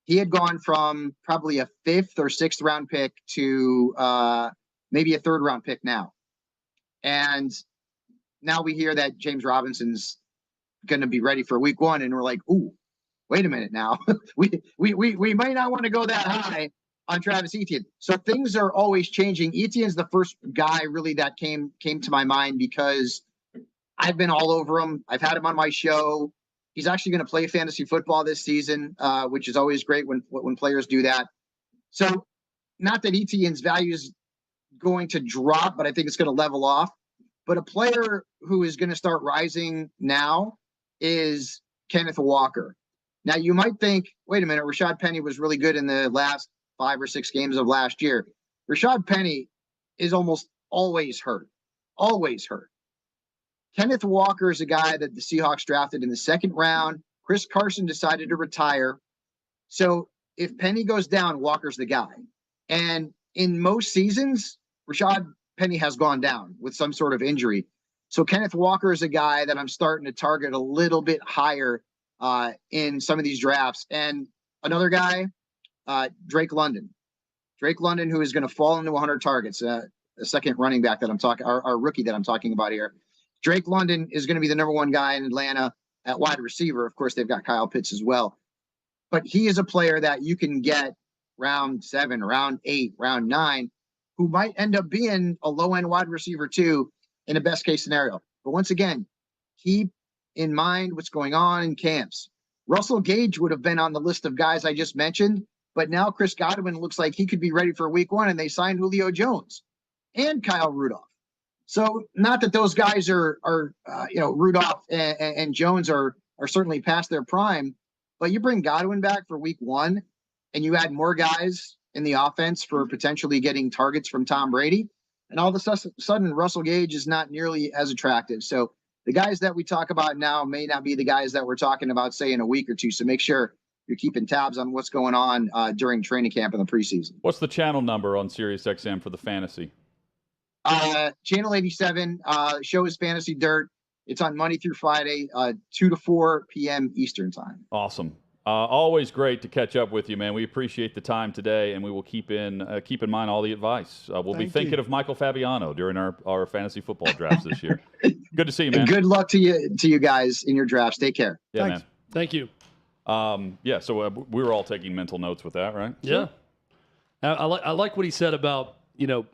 He had gone from probably a 5th or 6th round pick to maybe a 3rd round pick now. And now we hear that James Robinson's going to be ready for week 1. And we're like, ooh, wait a minute now. we might not want to go that high on Travis Etienne. So things are always changing. Etienne's the first guy really that came to my mind because I've been all over him. I've had him on my show. He's actually going to play fantasy football this season, which is always great when players do that. So not that Etienne's value is going to drop, but I think it's going to level off. But a player who is going to start rising now is Kenneth Walker. Now, you might think, wait a minute, Rashad Penny was really good in the last 5 or 6 games of last year. Rashad Penny is almost always hurt. Always hurt. Kenneth Walker is a guy that the Seahawks drafted in the 2nd round. Chris Carson decided to retire. So if Penny goes down, Walker's the guy. And in most seasons, Rashad Penny has gone down with some sort of injury. So Kenneth Walker is a guy that I'm starting to target a little bit higher in some of these drafts. And another guy, Drake London. Drake London, who is going to fall into 100 targets, the second running back that I'm talking, our rookie that I'm talking about here. Drake London is going to be the number 1 guy in Atlanta at wide receiver. Of course, they've got Kyle Pitts as well. But he is a player that you can get round 7, round 8, round 9, who might end up being a low-end wide receiver too in a best-case scenario. But once again, keep in mind what's going on in camps. Russell Gage would have been on the list of guys I just mentioned, but now Chris Godwin looks like he could be ready for week 1, and they signed Julio Jones and Kyle Rudolph. So not that those guys are Rudolph and Jones are certainly past their prime, but you bring Godwin back for week 1 and you add more guys in the offense for potentially getting targets from Tom Brady. And all of a sudden, Russell Gage is not nearly as attractive. So the guys that we talk about now may not be the guys that we're talking about, say, in a week or two. So make sure you're keeping tabs on what's going on during training camp in the preseason. What's the channel number on SiriusXM for the fantasy? Channel 87. Show is Fantasy Dirt. It's on Monday through Friday, 2 to 4 p.m. Eastern time. Awesome. Always great to catch up with you, man. We appreciate the time today, and we will keep in mind all the advice. We'll be thinking of Michael Fabiano during our fantasy football drafts this year. Good to see you, man. And good luck to you guys in your drafts. Take care. Yeah, Thanks. man. Thank you. So we were all taking mental notes with that, right? Yeah. I like what he said about,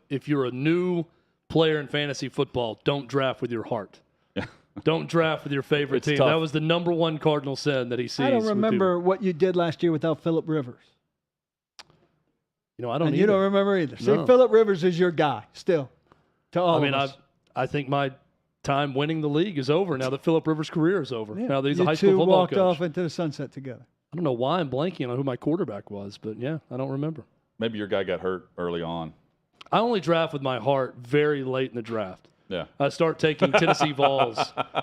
if you're a new player in fantasy football, don't draft with your heart. Yeah. Don't draft with your favorite team. Tough. That was the number one Cardinal sin that he sees. I don't remember what you did last year without Phillip Rivers. I don't. And either. you don't remember either. No. See, Phillip Rivers is your guy still. To all of us. I think my time winning the league is over now that Phillip Rivers' career is over. Yeah. Now that he's You a high school two football walked coach. off into the sunset together. I don't know why I'm blanking on who my quarterback was, but yeah, I don't remember. Maybe your guy got hurt early on. I only draft with my heart very late in the draft. Yeah. I start taking Tennessee Vols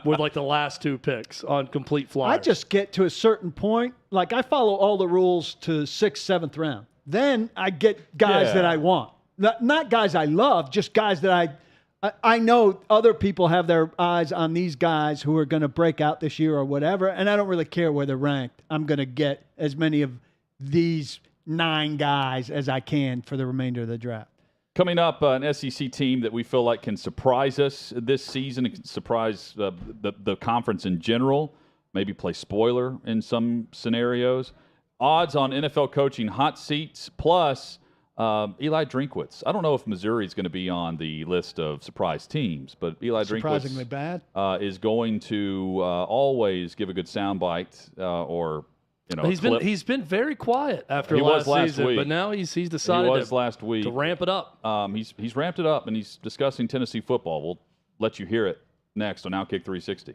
with like the last 2 picks on complete flyers. I just get to a certain point. Like I follow all the rules to 6th, 7th round. Then I get guys that I want. Not guys I love, just guys that I know other people have their eyes on these guys who are going to break out this year or whatever, and I don't really care where they're ranked. I'm going to get as many of these 9 guys as I can for the remainder of the draft. Coming up, an SEC team that we feel like can surprise us this season, and can surprise the conference in general, maybe play spoiler in some scenarios. Odds on NFL coaching hot seats, plus Eli Drinkwitz. I don't know if Missouri is going to be on the list of surprise teams, but Eli Surprisingly Drinkwitz bad. is going to always give a good soundbite or he's been very quiet after He was last season, week. but now he's decided last week to ramp it up. He's ramped it up, and he's discussing Tennessee football. We'll let you hear it next on OutKick 360.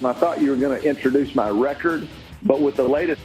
I thought you were going to introduce my record, but with the latest.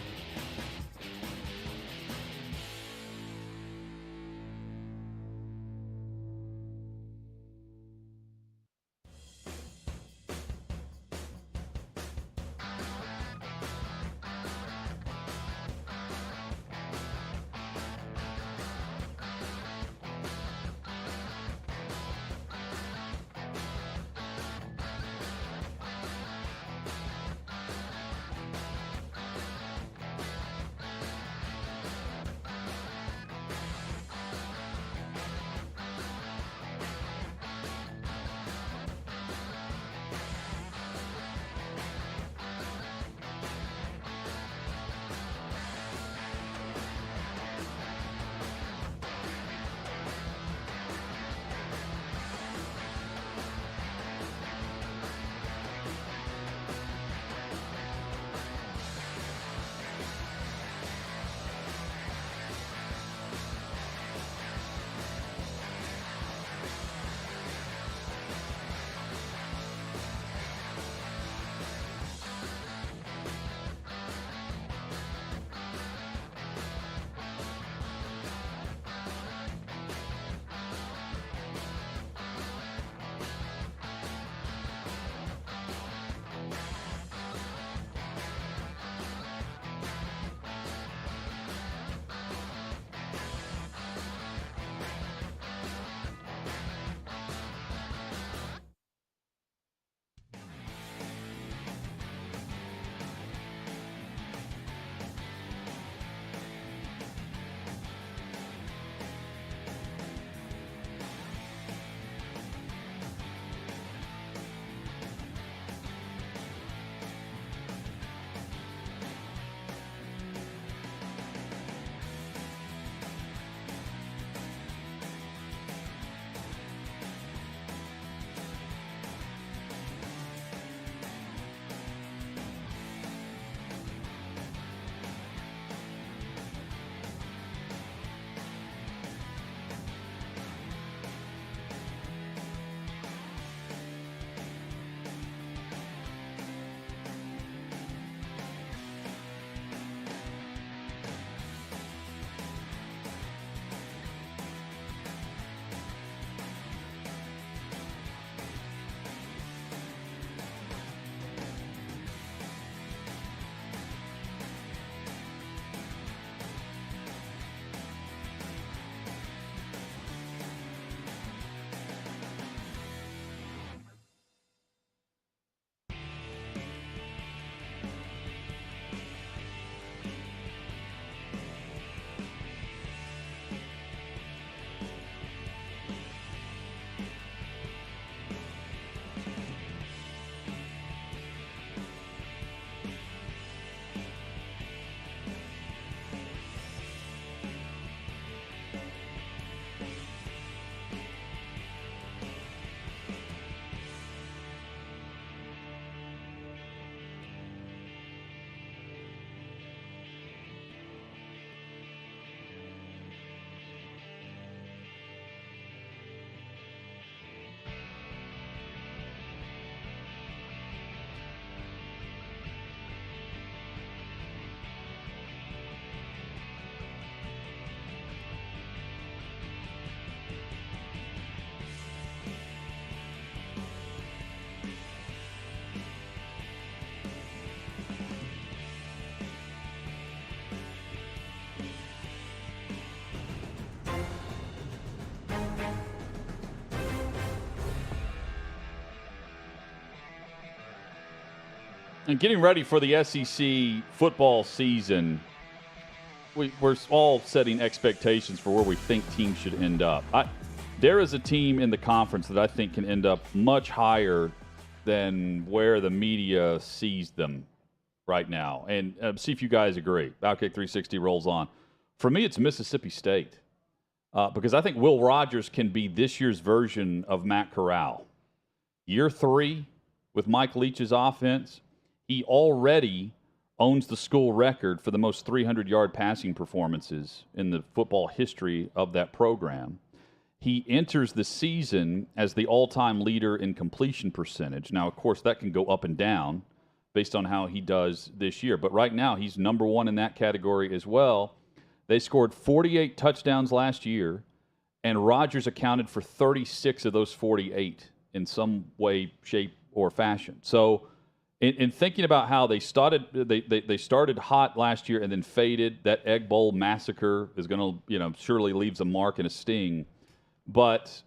And getting ready for the SEC football season, we're all setting expectations for where we think teams should end up. There is a team in the conference that I think can end up much higher than where the media sees them right now. And see if you guys agree. OutKick 360 rolls on. For me, it's Mississippi State. Because I think Will Rogers can be this year's version of Matt Corral. Year 3 with Mike Leach's offense, he already owns the school record for the most 300-yard passing performances in the football history of that program. He enters the season as the all-time leader in completion percentage. Now, of course, that can go up and down based on how he does this year. But right now, he's number 1 in that category as well. They scored 48 touchdowns last year, and Rodgers accounted for 36 of those 48 in some way, shape, or fashion. So in thinking about how they started, they started hot last year and then faded. That Egg Bowl massacre is going to, surely leaves a mark and a sting. But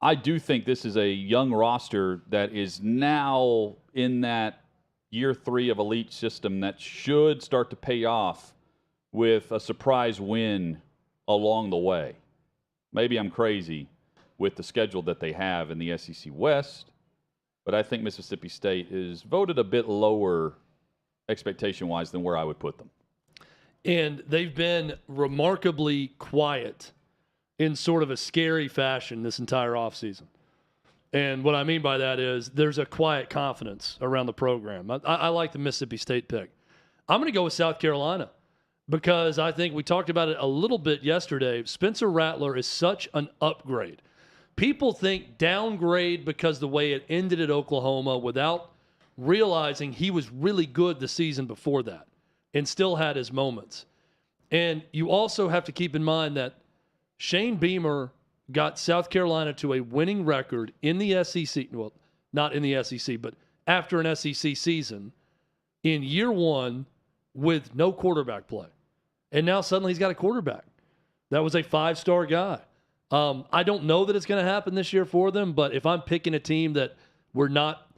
I do think this is a young roster that is now in that year 3 of elite system that should start to pay off with a surprise win along the way. Maybe I'm crazy with the schedule that they have in the SEC West, but I think Mississippi State is voted a bit lower expectation-wise than where I would put them. And they've been remarkably quiet in sort of a scary fashion this entire offseason. And what I mean by that is there's a quiet confidence around the program. I like the Mississippi State pick. I'm going to go with South Carolina because I think we talked about it a little bit yesterday. Spencer Rattler is such an upgrade. People think downgrade because the way it ended at Oklahoma without realizing he was really good the season before that and still had his moments. And you also have to keep in mind that Shane Beamer got South Carolina to a winning record in the SEC. Well, not in the SEC, but after an SEC season in year 1 with no quarterback play. And now suddenly he's got a quarterback. That was a 5-star guy. I don't know that it's going to happen this year for them, but if I'm picking a team that we're not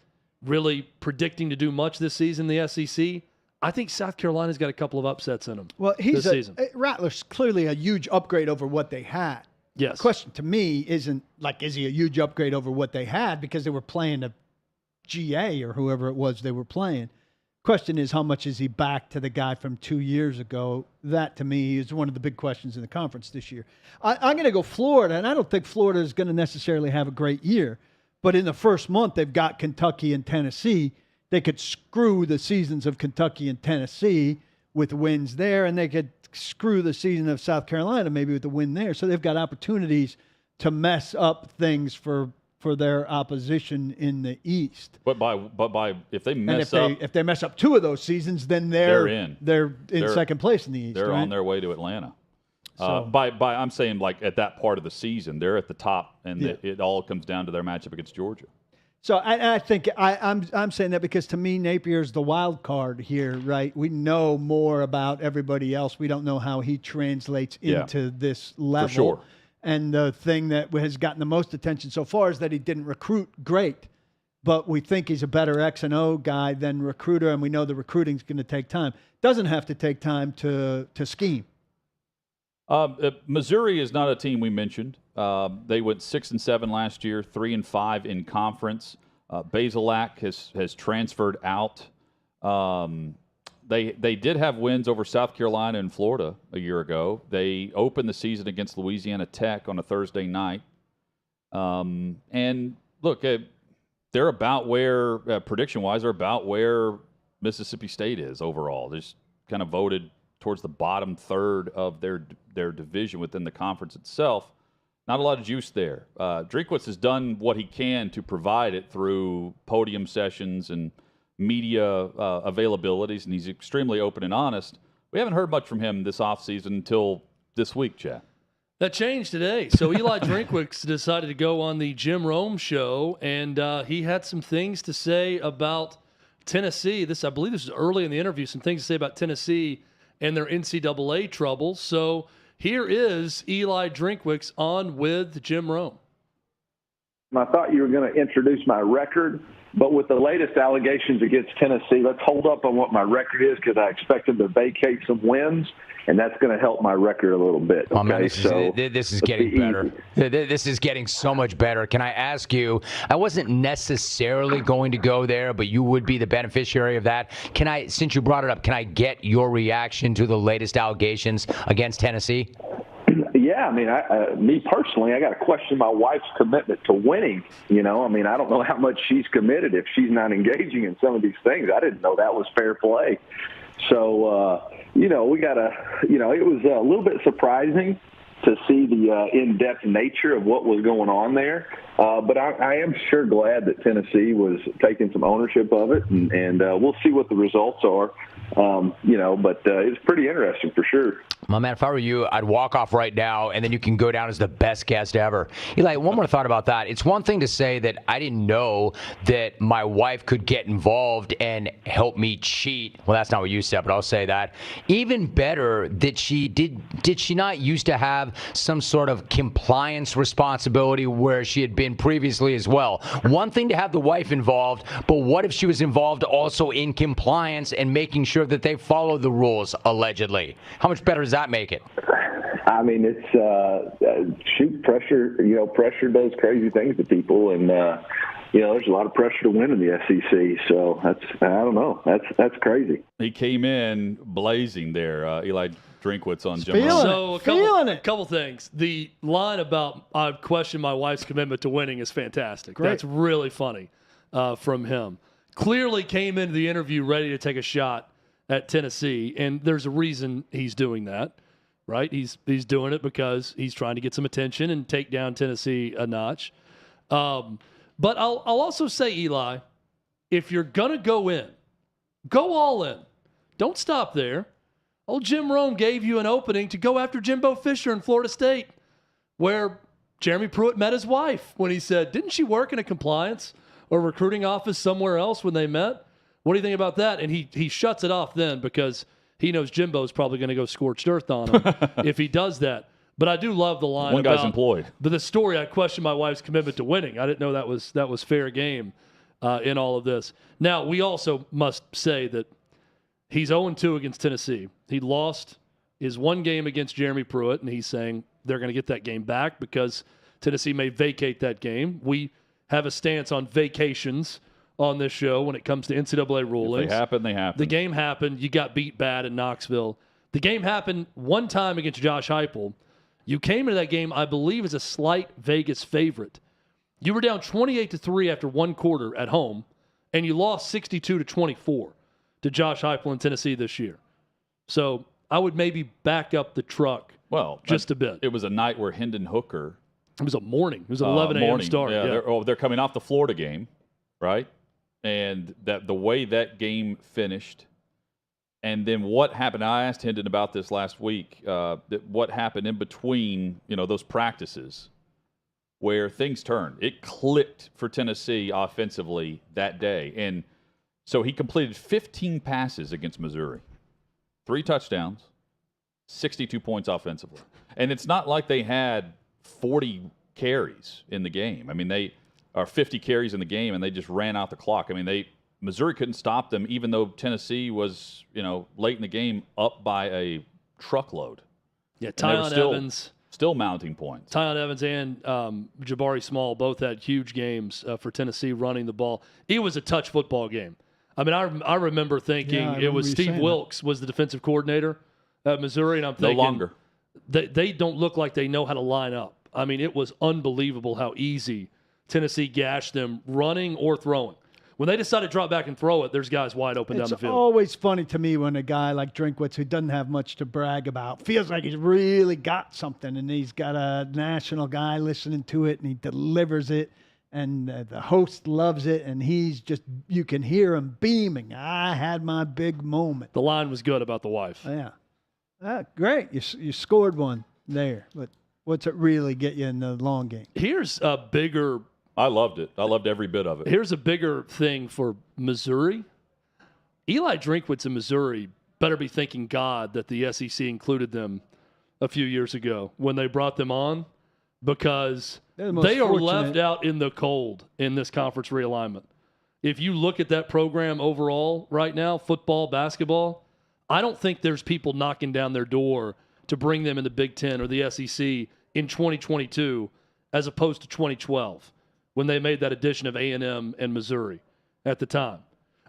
really predicting to do much this season in the SEC, I think South Carolina's got a couple of upsets in them this season. Rattler's clearly a huge upgrade over what they had. Yes. The question to me isn't like, is he a huge upgrade over what they had because they were playing a GA or whoever it was they were playing. Question is, how much is he back to the guy from 2 years ago? That, to me, is one of the big questions in the conference this year. I'm going to go Florida, and I don't think Florida is going to necessarily have a great year. But in the first month, they've got Kentucky and Tennessee. They could screw the seasons of Kentucky and Tennessee with wins there, and they could screw the season of South Carolina maybe with the win there. So they've got opportunities to mess up things for their opposition in the East. But by if they mess if they mess up 2 of those seasons, then they're in second place in the East. They're right? on their way to Atlanta. So, I'm saying like at that part of the season, they're at the top, and it all comes down to their matchup against Georgia. So I think I'm saying that because to me Napier's the wild card here, right? We know more about everybody else. We don't know how he translates into this level. For sure. And the thing that has gotten the most attention so far is that he didn't recruit great, but we think he's a better X and O guy than recruiter, and we know the recruiting's going to take time. Doesn't have to take time to scheme. Missouri is not a team we mentioned. They went 6-7 last year, 3-5 in conference. Basilak has transferred out. They did have wins over South Carolina and Florida a year ago. They opened the season against Louisiana Tech on a Thursday night. And look, they're about where, prediction-wise, they're about where Mississippi State is overall. They're just kind of voted towards the bottom third of their division within the conference itself. Not a lot of juice there. Drinkwitz has done what he can to provide it through podium sessions and media availabilities, and he's extremely open and honest. We haven't heard much from him this offseason until this week, Chad. That changed today. So Eli Drinkwitz decided to go on the Jim Rome show, and he had some things to say about Tennessee. I believe this is early in the interview, some things to say about Tennessee and their NCAA troubles. So here is Eli Drinkwitz on with Jim Rome. I thought you were going to introduce my record, But with the latest allegations against Tennessee, let's hold up on what my record is because I expect them to vacate some wins, and that's going to help my record a little bit. Okay? Oh, man, this is getting better. This is getting so much better. Can I ask you, I wasn't necessarily going to go there, but you would be the beneficiary of that. Since you brought it up, can I get your reaction to the latest allegations against Tennessee? Yeah, I mean, me personally, I got to question my wife's commitment to winning. You know, I mean, I don't know how much she's committed if she's not engaging in some of these things. I didn't know that was fair play. So, you know, we got to, you know, it was a little bit surprising to see the in-depth nature of what was going on there. But I am sure glad that Tennessee was taking some ownership of it, and we'll see what the results are. You know, but it's pretty interesting for sure. My man, if I were you, I'd walk off right now, and then you can go down as the best guest ever. Eli, one more thought about that. It's one thing to say that I didn't know that my wife could get involved and help me cheat. Well, that's not what you said, but I'll say that. Even better that did she not used to have some sort of compliance responsibility where she had been previously as well? One thing to have the wife involved, but what if she was involved also in compliance and making sure that they follow the rules, allegedly? How much better does that make it? I mean, it's pressure. You know, pressure does crazy things to people, and you know, there's a lot of pressure to win in the SEC. So I don't know. That's crazy. He came in blazing there, Eli Drinkwitz on Jim. So a couple things. The line about I question my wife's commitment to winning is fantastic. Great. That's really funny from him. Clearly came into the interview ready to take a shot at Tennessee, and there's a reason he's doing that, right? He's doing it because he's trying to get some attention and take down Tennessee a notch. But I'll also say, Eli, if you're going to go in, go all in. Don't stop there. Old Jim Rome gave you an opening to go after Jimbo Fisher in Florida State, where Jeremy Pruitt met his wife when he said, didn't she work in a compliance or recruiting office somewhere else when they met? What do you think about that? And he shuts it off then because he knows Jimbo's probably going to go scorched earth on him if he does that. But I do love the line One guy's employed. But the story, I question my wife's commitment to winning. I didn't know that was fair game in all of this. Now, we also must say that he's 0-2 against Tennessee. He lost his one game against Jeremy Pruitt, and he's saying they're going to get that game back because Tennessee may vacate that game. We have a stance on vacations on this show when it comes to NCAA rulings. If they happen, they happen. The game happened. You got beat bad in Knoxville. The game happened one time against Josh Heupel. You came into that game, I believe, as a slight Vegas favorite. You were down 28-3 after one quarter at home, and you lost 62-24 to Josh Heupel in Tennessee this year. So I would maybe back up the truck just a bit. It was a night where Hendon Hooker. It was a morning. It was an 11 a.m. start. Yeah. They're coming off the Florida game, right? And that the way that game finished, and then what happened. I asked Hendon about this last week. What happened in between, those practices, where things turned. It clicked for Tennessee offensively that day, and so he completed 15 passes against Missouri, 3 touchdowns, 62 points offensively, and it's not like they had 40 carries in the game. I mean, they are 50 carries in the game, and they just ran out the clock. I mean, Missouri couldn't stop them, even though Tennessee was, late in the game up by a truckload. Yeah, Tyyon Evans. Still mounting points. Tyyon Evans and Jabari Small both had huge games for Tennessee running the ball. It was a touch football game. I mean, I remember thinking it was Steve Wilkes was the defensive coordinator at Missouri, and I'm thinking no longer. They don't look like they know how to line up. I mean, it was unbelievable how easy Tennessee gashed them running or throwing. When they decide to drop back and throw it, there's guys wide open down the field. It's always funny to me when a guy like Drinkwitz, who doesn't have much to brag about, feels like he's really got something, and he's got a national guy listening to it, and he delivers it, and the host loves it, and you can hear him beaming. I had my big moment. The line was good about the wife. Yeah. Great. You scored one there, but what's it really get you in the long game? Here's a bigger... I loved it. I loved every bit of it. Here's a bigger thing for Missouri. Eli Drinkwitz in Missouri better be thanking God that the SEC included them a few years ago when they brought them on, because they are left out in the cold in this conference realignment. if you look at that program overall right now, football, basketball, I don't think there's people knocking down their door to bring them in the Big Ten or the SEC in 2022 as opposed to 2012 when they made that addition of A&M and Missouri at the time.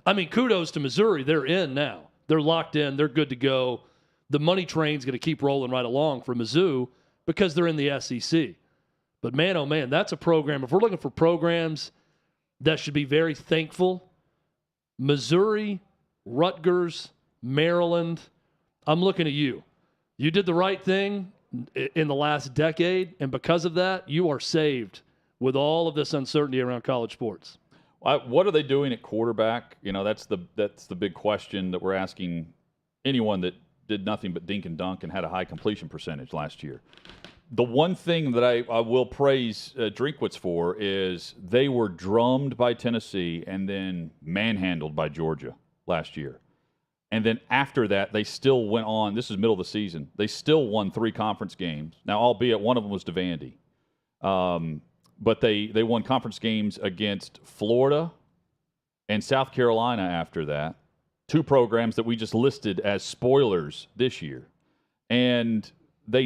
I mean, kudos to Missouri. They're in now. They're locked in. They're good to go. The money train's going to keep rolling right along for Mizzou because they're in the SEC. But, man, oh, man, that's a program. If we're looking for programs that should be very thankful, Missouri, Rutgers, Maryland, I'm looking at you. You did the right thing in the last decade, and because of that, you are saved with all of this uncertainty around college sports. What are they doing at quarterback? You know, that's the big question that we're asking anyone that did nothing but dink and dunk and had a high completion percentage last year. The one thing that I will praise Drinkwitz for is they were drummed by Tennessee and then manhandled by Georgia last year. And then after that, they still went on. This is middle of the season. They still won 3 conference games. Now, albeit one of them was to Vandy. But they won conference games against Florida and South Carolina after that. 2 programs that we just listed as spoilers this year. And they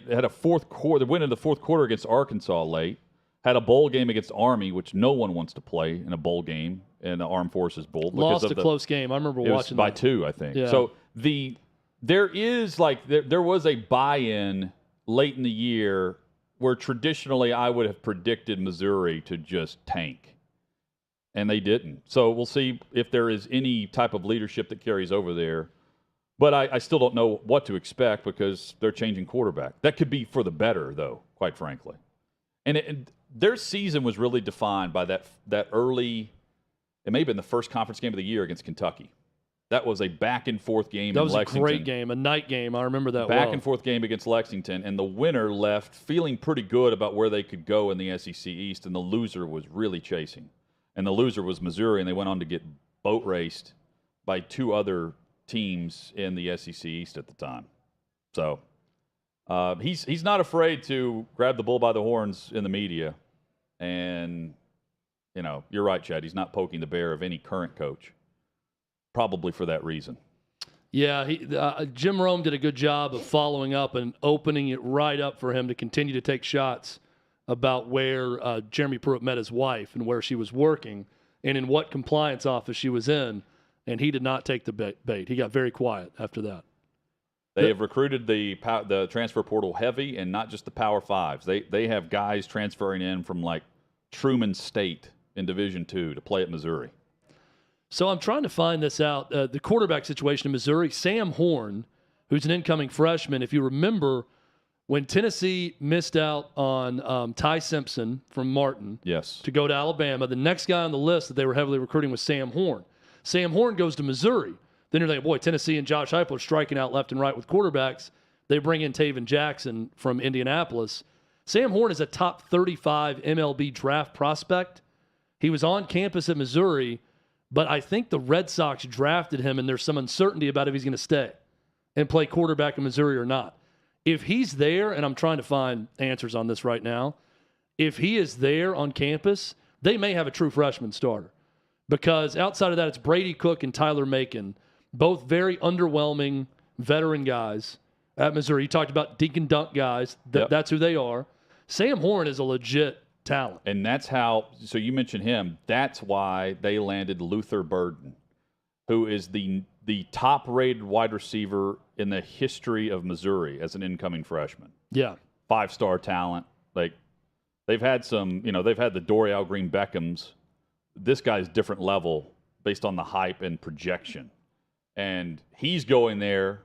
had a fourth quarter. They went into the fourth quarter against Arkansas late. Had a bowl game against Army, which no one wants to play in a bowl game in the Armed Forces Bowl. Lost a close game. I remember watching by that. 2, I think. Yeah. So there was a buy-in late in the year where traditionally I would have predicted Missouri to just tank. And they didn't. So we'll see if there is any type of leadership that carries over there. But I still don't know what to expect because they're changing quarterback. That could be for the better, though, quite frankly. And their season was really defined by that early, it may have been the first conference game of the year against Kentucky. That was a back-and-forth game in Lexington. That was a great game, a night game. I remember that Back-and-forth game against Lexington, and the winner left feeling pretty good about where they could go in the SEC East, and the loser was really chasing. And the loser was Missouri, and they went on to get boat raced by 2 other teams in the SEC East at the time. So he's not afraid to grab the bull by the horns in the media. And, you know, you're right, Chad. He's not poking the bear of any current coach, probably for that reason. Yeah, Jim Rome did a good job of following up and opening it right up for him to continue to take shots about where Jeremy Pruitt met his wife and where she was working and in what compliance office she was in. And he did not take the bait. He got very quiet after that. They have recruited the transfer portal heavy, and not just the Power Fives. They have guys transferring in from like Truman State in Division II to play at Missouri. So I'm trying to find this out. The quarterback situation in Missouri, Sam Horn, who's an incoming freshman. If you remember, when Tennessee missed out on Ty Simpson from Martin to go to Alabama, the next guy on the list that they were heavily recruiting was Sam Horn. Sam Horn goes to Missouri. Then you're like, boy, Tennessee and Josh Heupel are striking out left and right with quarterbacks. They bring in Taven Jackson from Indianapolis. Sam Horn is a top 35 MLB draft prospect. He was on campus at Missouri, but I think the Red Sox drafted him, and there's some uncertainty about if he's going to stay and play quarterback in Missouri or not. If he's there, and I'm trying to find answers on this right now, if he is there on campus, they may have a true freshman starter. Because outside of that, it's Brady Cook and Tyler Macon, both very underwhelming veteran guys at Missouri. You talked about dink and dunk guys. That's who they are. Sam Horn is a legit talent. And that's how – so you mentioned him. That's why they landed Luther Burden, who is the top-rated wide receiver in the history of Missouri as an incoming freshman. Yeah. 5-star talent. Like, they've had some – they've had the Dorial Green Beckhams. This guy's different level based on the hype and projection. And he's going there,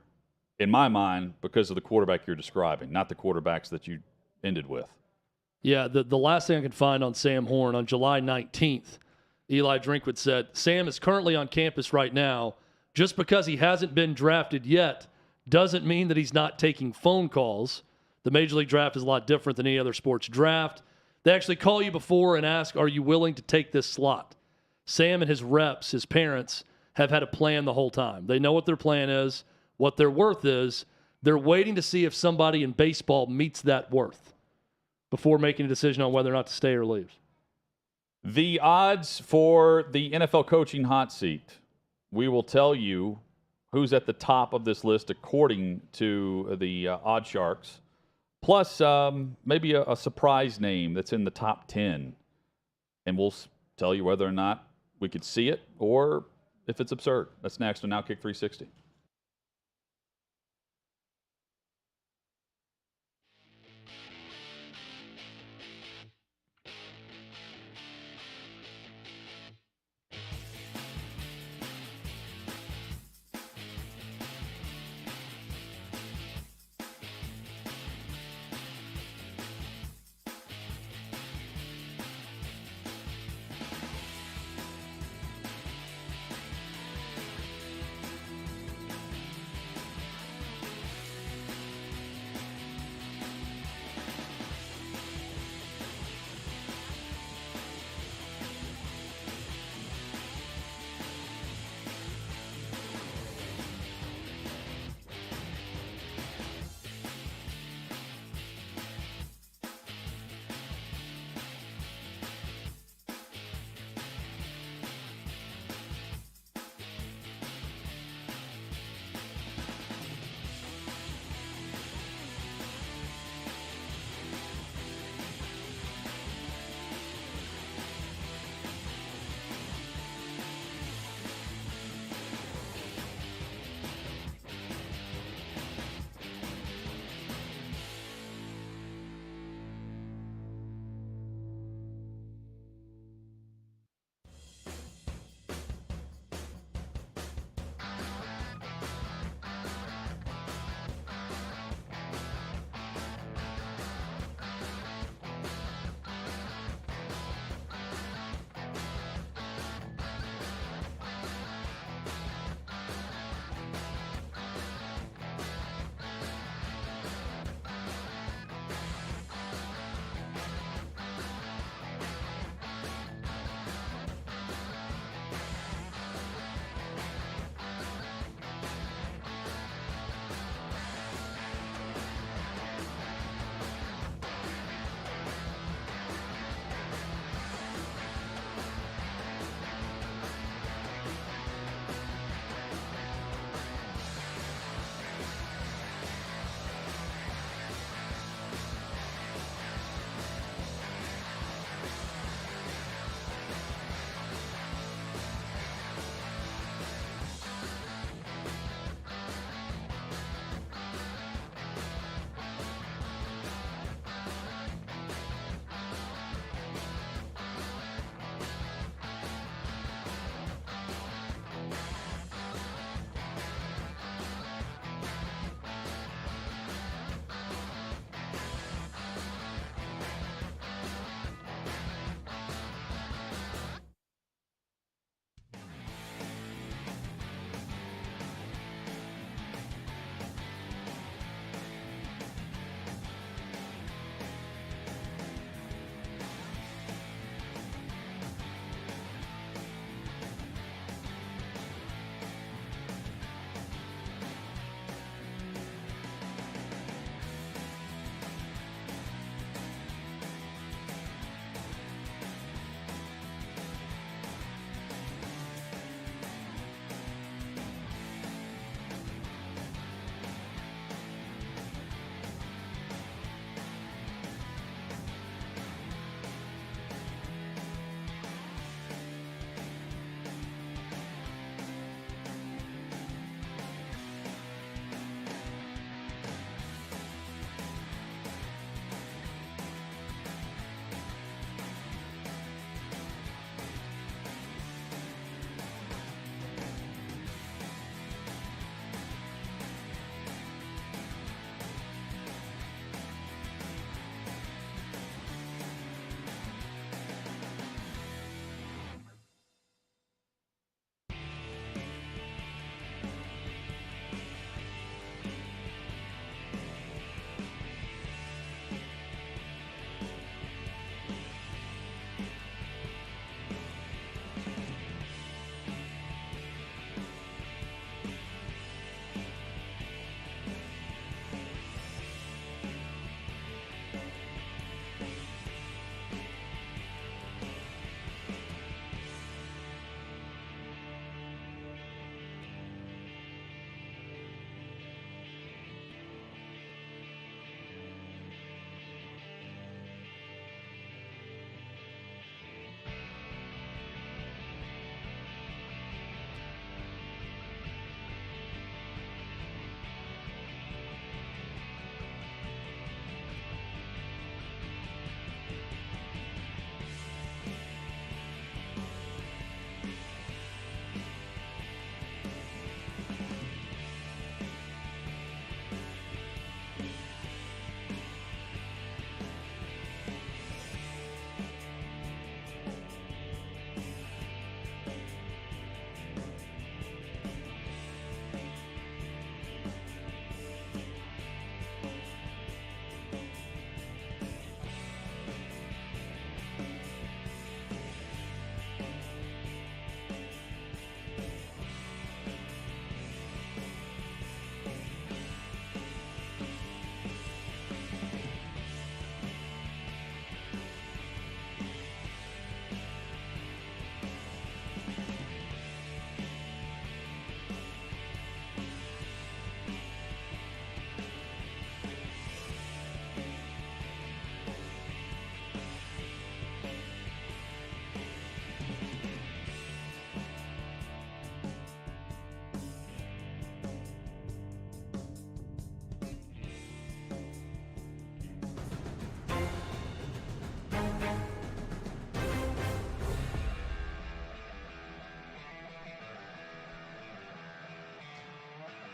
in my mind, because of the quarterback you're describing, not the quarterbacks that you ended with. Yeah, the last thing I could find on Sam Horn, on July 19th, Eli Drinkwitz said, Sam is currently on campus right now. Just because he hasn't been drafted yet doesn't mean that he's not taking phone calls. The Major League Draft is a lot different than any other sports draft. They actually call you before and ask, are you willing to take this slot? Sam and his reps, his parents, have had a plan the whole time. They know what their plan is, what their worth is. They're waiting to see if somebody in baseball meets that worth before making a decision on whether or not to stay or leave. The odds for the NFL coaching hot seat. We will tell you who's at the top of this list according to the Odd Sharks. Plus, maybe a surprise name that's in the top 10. And we'll tell you whether or not we could see it or if it's absurd. That's next on OutKick 360.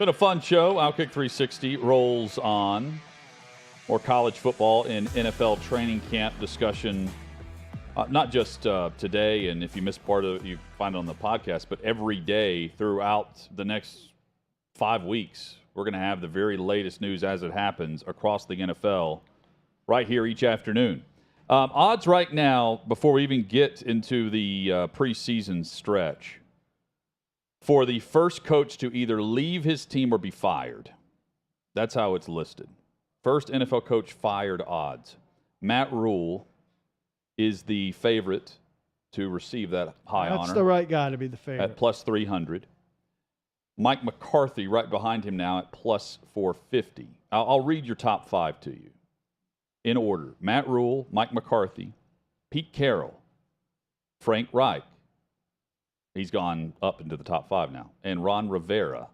Been a fun show. OutKick 360 rolls on. More college football and NFL training camp discussion. Not just today, and if you missed part of it, you find it on the podcast, but every day throughout the next 5 weeks, we're going to have the very latest news as it happens across the NFL right here each afternoon. Odds right now, before we even get into the preseason stretch, for the first coach to either leave his team or be fired. That's how it's listed. First NFL coach fired odds. Matt Rule is the favorite to receive that high honor. That's the right guy to be the favorite. At plus 300. Mike McCarthy right behind him now at plus 450. I'll read your top 5 to you in order. Matt Rule, Mike McCarthy, Pete Carroll, Frank Reich. He's gone up into the top 5 now. And Ron Rivera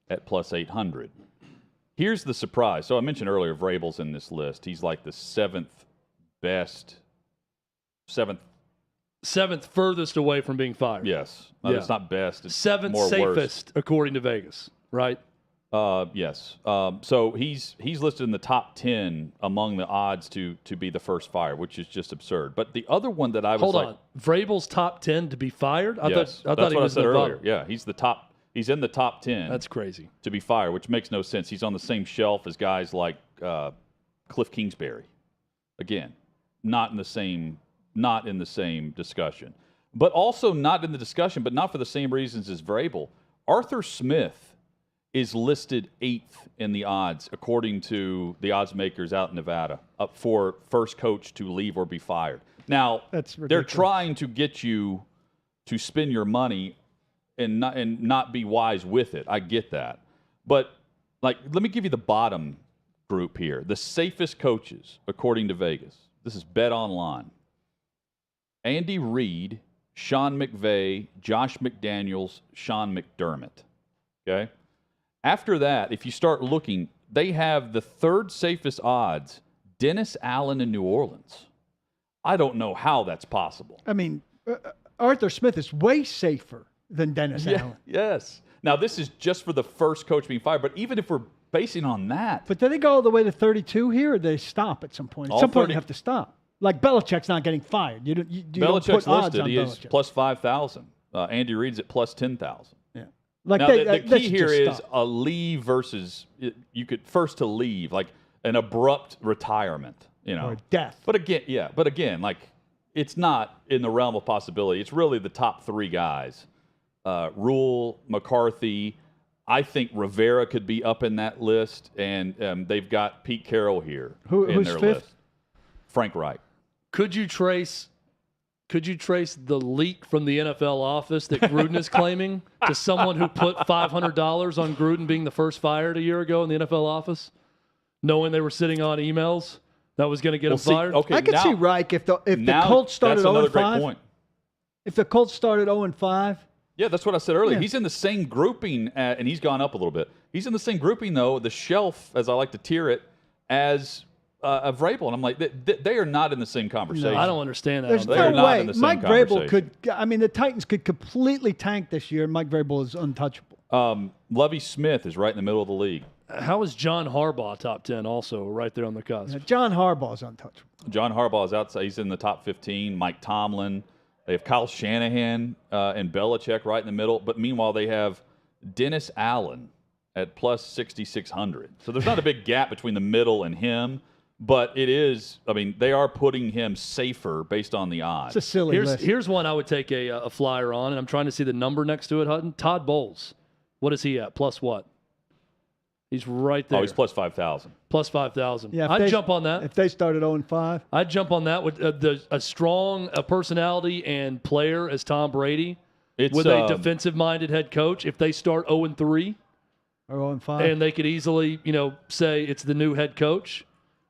at plus 800. Here's the surprise. So I mentioned earlier Vrabel's in this list. He's like the seventh furthest away from being fired. Yes. Yeah. It's not best. It's seventh more safest, worse. according to Vegas, right? Yes. So he's listed in the top 10 among the odds to be the first fire, which is just absurd. But the other one that I was Hold on. Vrabel's top 10 to be fired? I yes. thought That's he what was I said earlier. bottom. Yeah, he's in the top 10. That's crazy. To be fired, which makes no sense. He's on the same shelf as guys like Cliff Kingsbury. Again, not in the same discussion. But also not in the discussion, but not for the same reasons as Vrabel. Arthur Smith is listed 8th in the odds, according to the odds makers out in Nevada, up for first coach to leave or be fired. Now, they're trying to get you to spend your money and not be wise with it. I get that. But, let me give you the bottom group here. The safest coaches, according to Vegas. This is Bet Online. Andy Reid, Sean McVay, Josh McDaniels, Sean McDermott. Okay? After that, if you start looking, they have the third safest odds, Dennis Allen in New Orleans. I don't know how that's possible. I mean, Arthur Smith is way safer than Dennis Allen. Yes. Now, this is just for the first coach being fired, but even if we're basing on that. But do they go all the way to 32 here, or do they stop at some point? At some point, you have to stop. Like Belichick's not getting fired. You don't put odds on Belichick. He is plus 5,000. Andy Reid's at plus 10,000. Yeah. Now, the key here is a leave versus you could first to leave, like an abrupt retirement, or death. But again, it's not in the realm of possibility. It's really the top 3 guys: Rule, McCarthy. I think Rivera could be up in that list, and they've got Pete Carroll here in their 5th? list. Frank Reich. Could you trace the leak from the NFL office that Gruden is claiming to someone who put $500 on Gruden being the first fired a year ago in the NFL office, knowing they were sitting on emails that was going to get him fired? Okay, I could see Reich if the Colts started 0-5. If the Colts started 0-5. Yeah, that's what I said earlier. Yeah. He's in the same grouping, and he's gone up a little bit. He's in the same grouping, though, the shelf, as I like to tier it, as of Vrabel. And I'm like, they are not in the same conversation. No, I don't understand that. There's no way. Mike Vrabel the Titans could completely tank this year, and Mike Vrabel is untouchable. Lovie Smith is right in the middle of the league. How is John Harbaugh top 10 also right there on the cusp? Yeah, John Harbaugh is untouchable. John Harbaugh is outside. He's in the top 15. Mike Tomlin. They have Kyle Shanahan and Belichick right in the middle. But meanwhile, they have Dennis Allen at plus 6,600. So there's not a big gap between the middle and him. But it is, they are putting him safer based on the odds. It's a silly list. Here's one I would take a flyer on, and I'm trying to see the number next to it, Hutton. Todd Bowles. What is he at? Plus what? He's right there. Oh, he's plus 5,000. Plus 5,000. Yeah, I'd jump on that. If they started 0-5. I'd jump on that with a strong personality and player as Tom Brady with a defensive-minded head coach. If they start 0-3 or 0-5. And they could easily, say it's the new head coach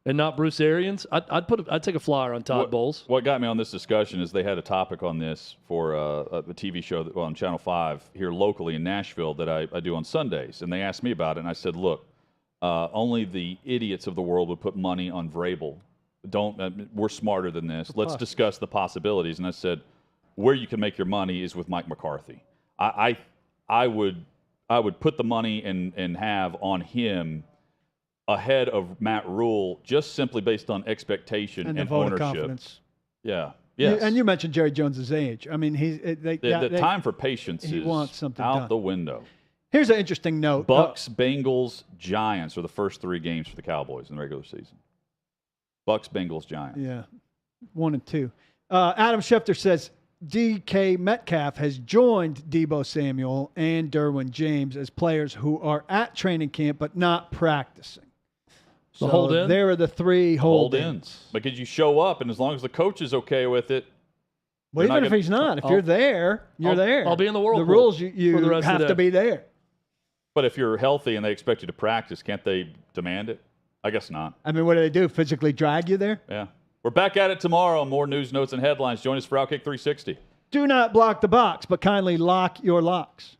and not Bruce Arians, I'd take a flyer on Todd Bowles. What got me on this discussion is they had a topic on this for a TV show on Channel 5 here locally in Nashville that I do on Sundays, and they asked me about it, and I said, look, only the idiots of the world would put money on Vrabel. We're smarter than this. Let's discuss the possibilities. And I said, where you can make your money is with Mike McCarthy. I I would put the money and have on him ahead of Matt Rule, just simply based on expectation and vote ownership. Of confidence. Yeah. Yes. And you mentioned Jerry Jones's age. I mean, the time for patience is wants something out done. the window. Here's an interesting note. Bucks, Bengals, Giants are the first 3 games for the Cowboys in the regular season. Bucks, Bengals, Giants. Yeah, 1 and 2. Adam Schefter says DK Metcalf has joined Deebo Samuel and Derwin James as players who are at training camp but not practicing. So hold in? There are the 3 hold-ins. Because you show up, and as long as the coach is okay with it. Well, even if he's not, if you're there, you're there. I'll be in the World The Pool rules, you for the rest have of the to day. be there. But if you're healthy and they expect you to practice, can't they demand it? I guess not. I mean, what do? Physically drag you there? Yeah. We're back at it tomorrow. More news, notes, and headlines. Join us for OutKick 360. Do not block the box, but kindly lock your locks.